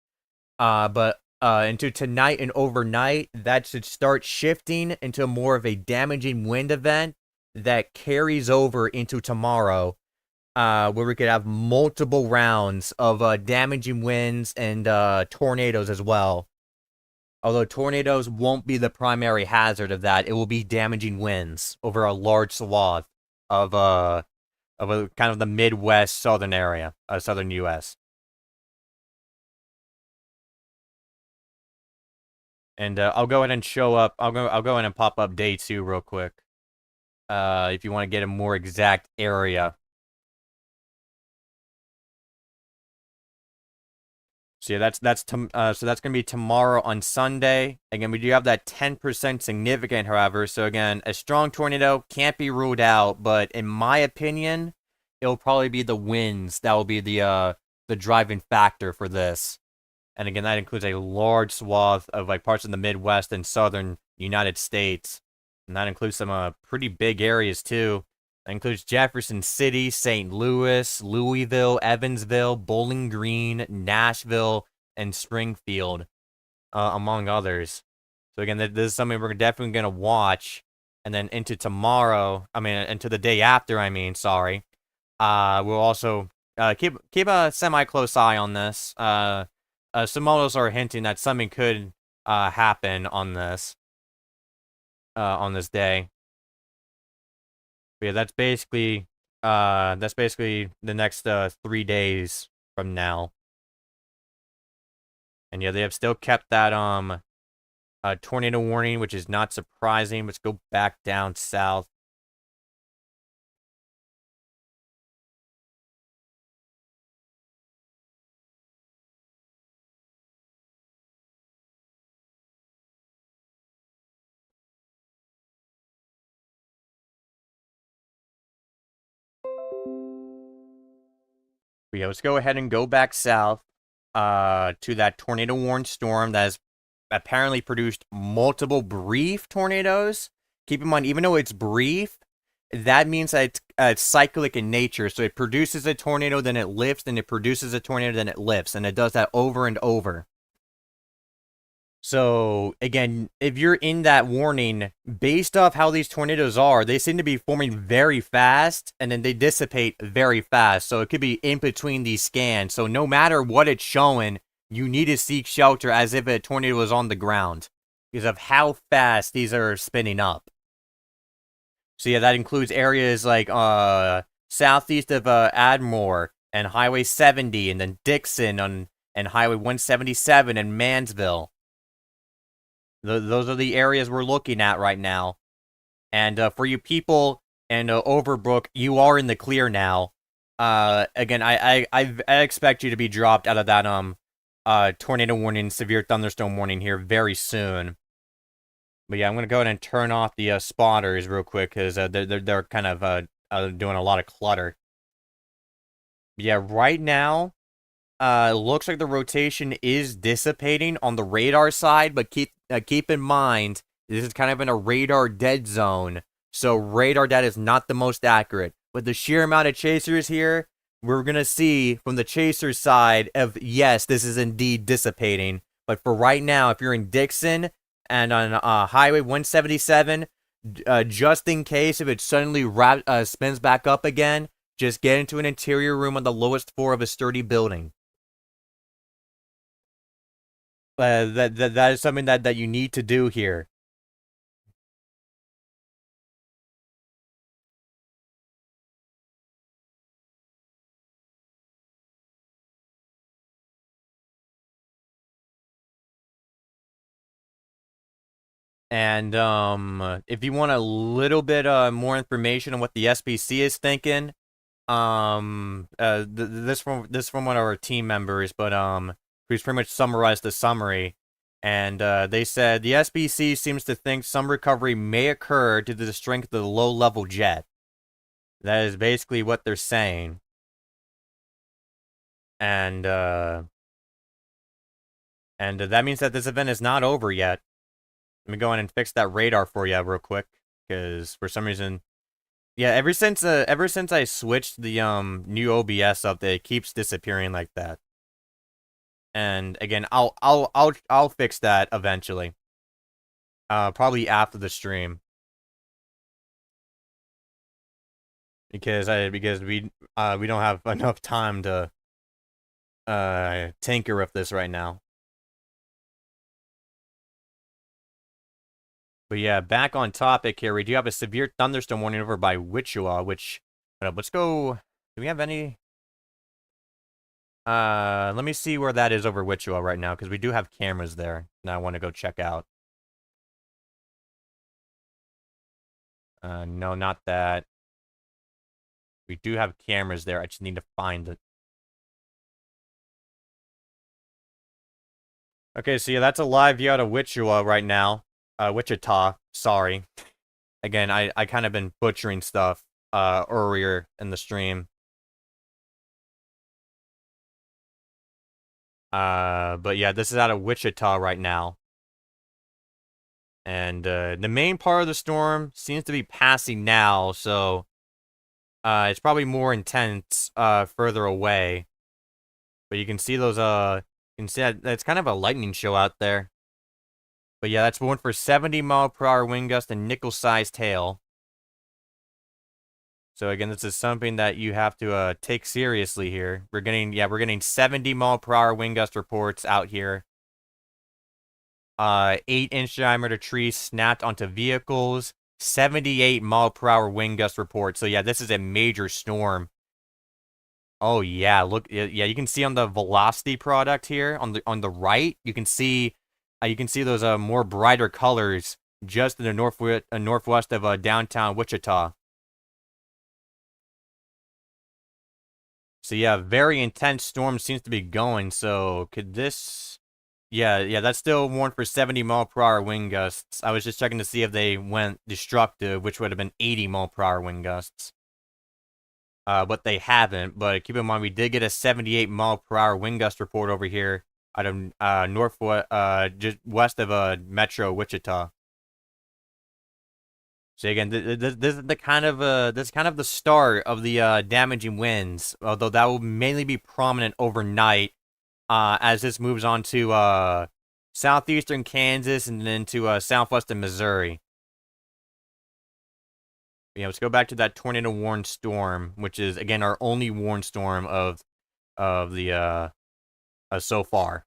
But into tonight and overnight, that should start shifting into more of a damaging wind event that carries over into tomorrow, where we could have multiple rounds of damaging winds and tornadoes as well. Although tornadoes won't be the primary hazard of that, it will be damaging winds over a large swath of a kind of the Midwest southern area, southern U.S. And I'll go ahead and show up. I'll go ahead and pop up day 2 real quick. if you want to get a more exact area. So yeah, so that's gonna be tomorrow on Sunday. Again, we do have that 10% significant, however. So again, a strong tornado can't be ruled out, but in my opinion, it'll probably be the winds that will be the driving factor for this. And again, that includes a large swath of like parts of the Midwest and southern United States, and that includes some pretty big areas too. That includes Jefferson City, St. Louis, Louisville, Evansville, Bowling Green, Nashville, and Springfield, among others. So again, this is something we're definitely going to watch. And then into tomorrow, into the day after, sorry. We'll also keep a semi-close eye on this. Some models are hinting that something could happen on this day. But yeah, that's basically the next 3 days from now. And yeah, they have still kept that tornado warning, which is not surprising. Let's go back down south. But yeah, let's go ahead and go back south to that tornado warned storm that has apparently produced multiple brief tornadoes. Keep in mind, even though it's brief, that means that it's cyclic in nature. So it produces a tornado, then it lifts, then it produces a tornado, then it lifts, and it does that over and over. So, again, if you're in that warning, based off how these tornadoes are, they seem to be forming very fast, and then they dissipate very fast. So it could be in between these scans. So no matter what it's showing, you need to seek shelter as if a tornado was on the ground, because of how fast these are spinning up. So yeah, that includes areas like southeast of Admore and Highway 70, and then Dixon and Highway 177 and Mansville. Those are the areas we're looking at right now. And for you people in Overbrook, you are in the clear now. Again, I expect you to be dropped out of that tornado warning, severe thunderstorm warning here very soon. But yeah, I'm gonna go ahead and turn off the spotters real quick because they're kind of doing a lot of clutter. But yeah, right now, it looks like the rotation is dissipating on the radar side, but keep in mind this is kind of in a radar dead zone, so radar data is not the most accurate. With the sheer amount of chasers here, we're gonna see from the chaser side of yes, this is indeed dissipating. But for right now, if you're in Dixon and on Highway 177, just in case if it suddenly spins back up again, just get into an interior room on the lowest floor of a sturdy building. That is something that you need to do here. And if you want a little bit more information on what the SPC is thinking, this from one of our team members, but who's pretty much summarized the summary, and they said the SPC seems to think some recovery may occur due to the strength of the low-level jet. That is basically what they're saying, and that means that this event is not over yet. Let me go in and fix that radar for you real quick, because for some reason, yeah, ever since I switched the new OBS update, it keeps disappearing like that. And again, I'll fix that eventually. Probably after the stream. Because we don't have enough time to tinker with this right now. But yeah, back on topic here, we do have a severe thunderstorm warning over by Wichita, which, let's go, do we have any? Let me see where that is over Wichita right now, because we do have cameras there, and I want to go check out. No, not that. We do have cameras there. I just need to find it. Okay, so yeah, that's a live view out of Wichita right now. Wichita, sorry. Again, I kind of been butchering stuff earlier in the stream. But yeah, this is out of Wichita right now. And the main part of the storm seems to be passing now, so it's probably more intense further away. But you can see those you can see that it's kind of a lightning show out there. But yeah, that's one for 70-mile-per-hour wind gust and nickel-sized hail. So again, this is something that you have to take seriously here. We're getting 70-mile-per-hour wind gust reports out here. 8-inch diameter trees snapped onto vehicles. 78-mile-per-hour wind gust report. So yeah, this is a major storm. Oh yeah, look, yeah, you can see on the velocity product here on the right, you can see those more brighter colors just in the northwest of downtown Wichita. So yeah, very intense storm seems to be going. So could this? Yeah, that's still warned for 70-mile-per-hour wind gusts. I was just checking to see if they went destructive, which would have been 80-mile-per-hour wind gusts. But they haven't. But keep in mind, we did get a 78-mile-per-hour wind gust report over here out of northwest, just west of Metro Wichita. So again, this is the kind of the start of the damaging winds. Although that will mainly be prominent overnight, as this moves on to southeastern Kansas and then to southwestern Missouri. Yeah, let's go back to that tornado warned storm, which is again our only warned storm of the so far.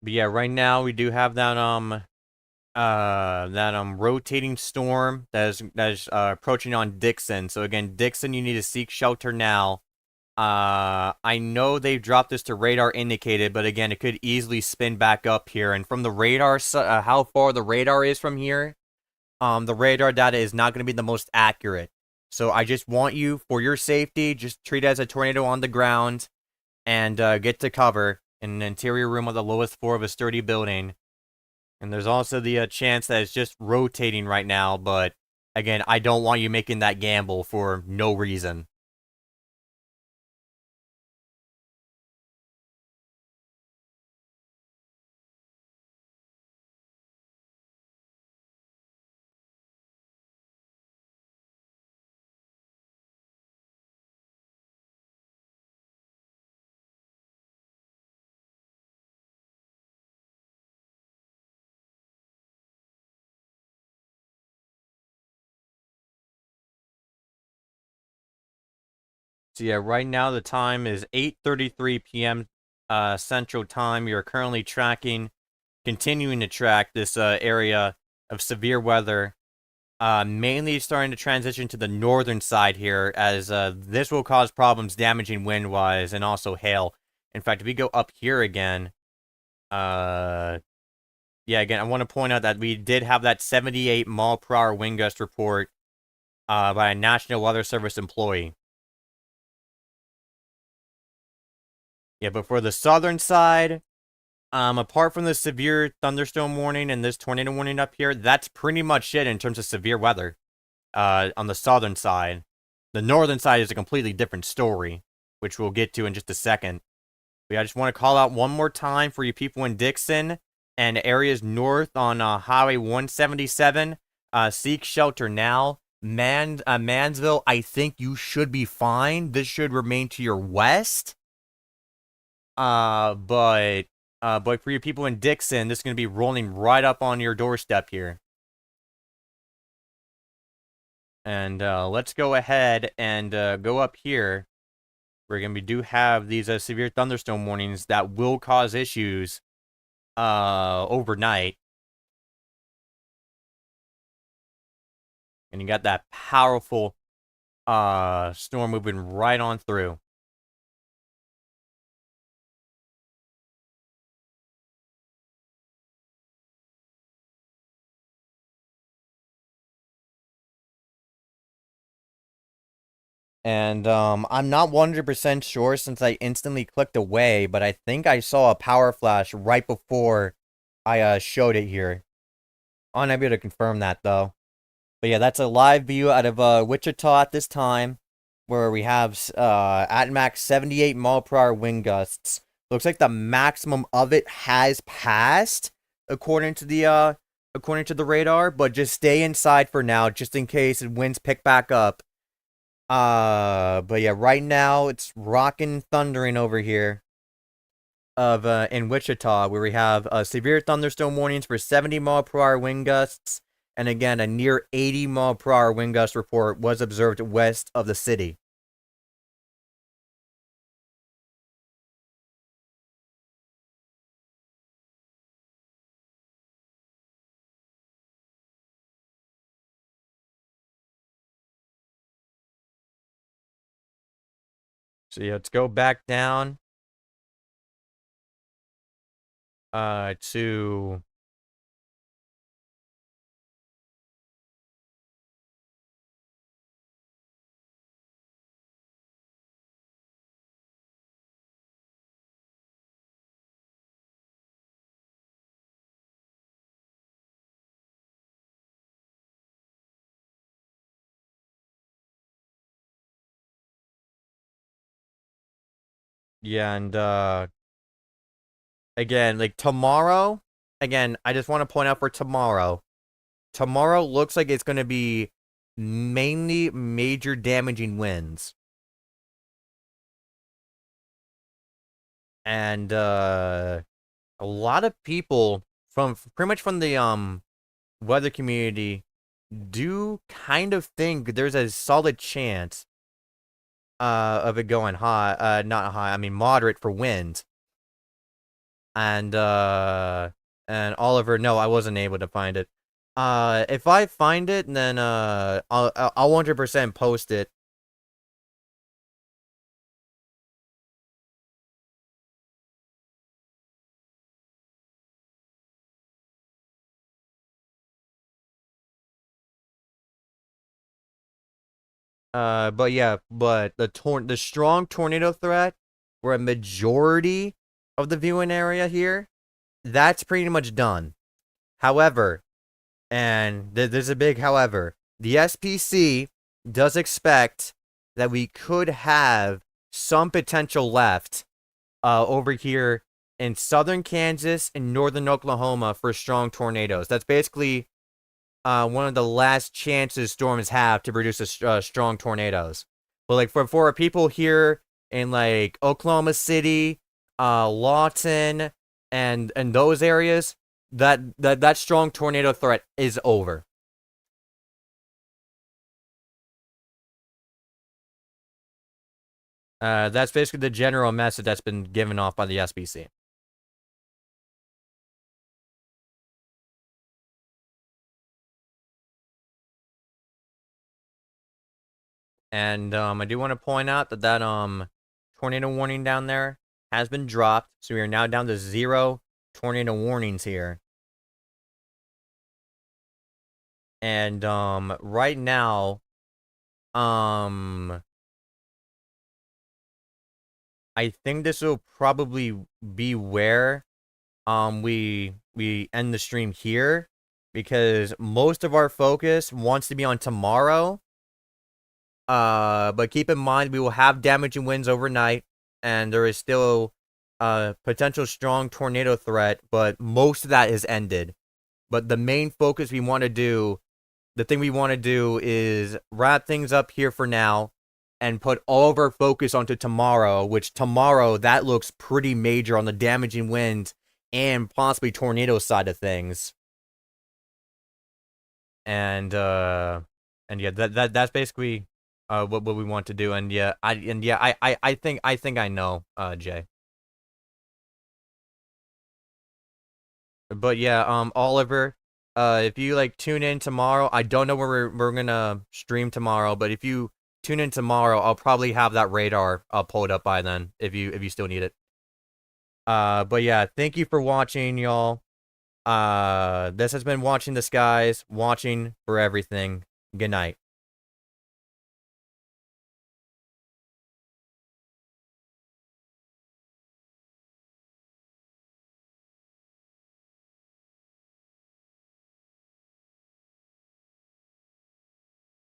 But yeah, right now we do have that rotating storm that is approaching on Dixon. So again, Dixon, you need to seek shelter now. I know they've dropped this to radar indicated, but again, it could easily spin back up here. And from the radar, how far the radar is from here, the radar data is not going to be the most accurate. So I just want you, for your safety, just treat it as a tornado on the ground and get to cover in an interior room on the lowest floor of a sturdy building. And there's also the chance that it's just rotating right now, but again, I don't want you making that gamble for no reason. So yeah, right now the time is 8:33 p.m. Central Time. You're currently continuing to track this area of severe weather. Mainly starting to transition to the northern side here, as this will cause problems damaging wind-wise and also hail. In fact, if we go up here again, yeah, again, I want to point out that we did have that 78-mile-per-hour wind gust report by a National Weather Service employee. Yeah, but for the southern side, apart from the severe thunderstorm warning and this tornado warning up here, that's pretty much it in terms of severe weather on the southern side. The northern side is a completely different story, which we'll get to in just a second. But I just want to call out one more time for you people in Dixon and areas north on Highway 177. Seek shelter now. Mansville, I think you should be fine. This should remain to your west. But for you people in Dixon, this is going to be rolling right up on your doorstep here. And let's go ahead and go up here. We do have these severe thunderstorm warnings that will cause issues overnight. And you got that powerful storm moving right on through. And I'm not 100% sure since I instantly clicked away, but I think I saw a power flash right before I showed it here. I'm not able to confirm that though. But yeah, that's a live view out of Wichita at this time, where we have at max 78 mile per hour wind gusts. Looks like the maximum of it has passed, according to the radar. But just stay inside for now, just in case winds pick back up. But yeah, right now it's rocking, thundering over here. In Wichita, where we have severe thunderstorm warnings for 70 mile per hour wind gusts. And again, a near 80 mile per hour wind gust report was observed west of the city. So yeah, let's go back down to yeah, and again, like tomorrow, again, I just want to point out for tomorrow. Tomorrow looks like it's going to be mainly major damaging winds. And a lot of people from pretty much from the weather community do kind of think there's a solid chance of it going high, not high, I mean moderate for wind. And Oliver, no, I wasn't able to find it. If I find it, then I'll 100% post it. But yeah, but the strong tornado threat, where a majority of the viewing area here, that's pretty much done. However, and there's a big however, the SPC does expect that we could have some potential left over here in southern Kansas and northern Oklahoma for strong tornadoes. That's basically one of the last chances storms have to produce strong tornadoes. But like for people here in like Oklahoma City, Lawton, and those areas, that strong tornado threat is over. That's basically the general message that's been given off by the SBC. And I do want to point out that tornado warning down there has been dropped, so we are now down to 0 tornado warnings here. And right now, I think this will probably be where we end the stream here, because most of our focus wants to be on tomorrow. But keep in mind, we will have damaging winds overnight, and there is still a potential strong tornado threat, but most of that is ended. But the main focus we want to do, the thing we want to do is wrap things up here for now and put all of our focus onto tomorrow, which tomorrow, that looks pretty major on the damaging winds and possibly tornado side of things. And yeah, that's basically what we want to do. And yeah, I think I know, Jay. But yeah, Oliver, if you like tune in tomorrow, I don't know where we're gonna stream tomorrow, but if you tune in tomorrow, I'll probably have that radar pulled up by then if you still need it. But yeah, thank you for watching, y'all. This has been Watching the Skies, watching for everything. Good night.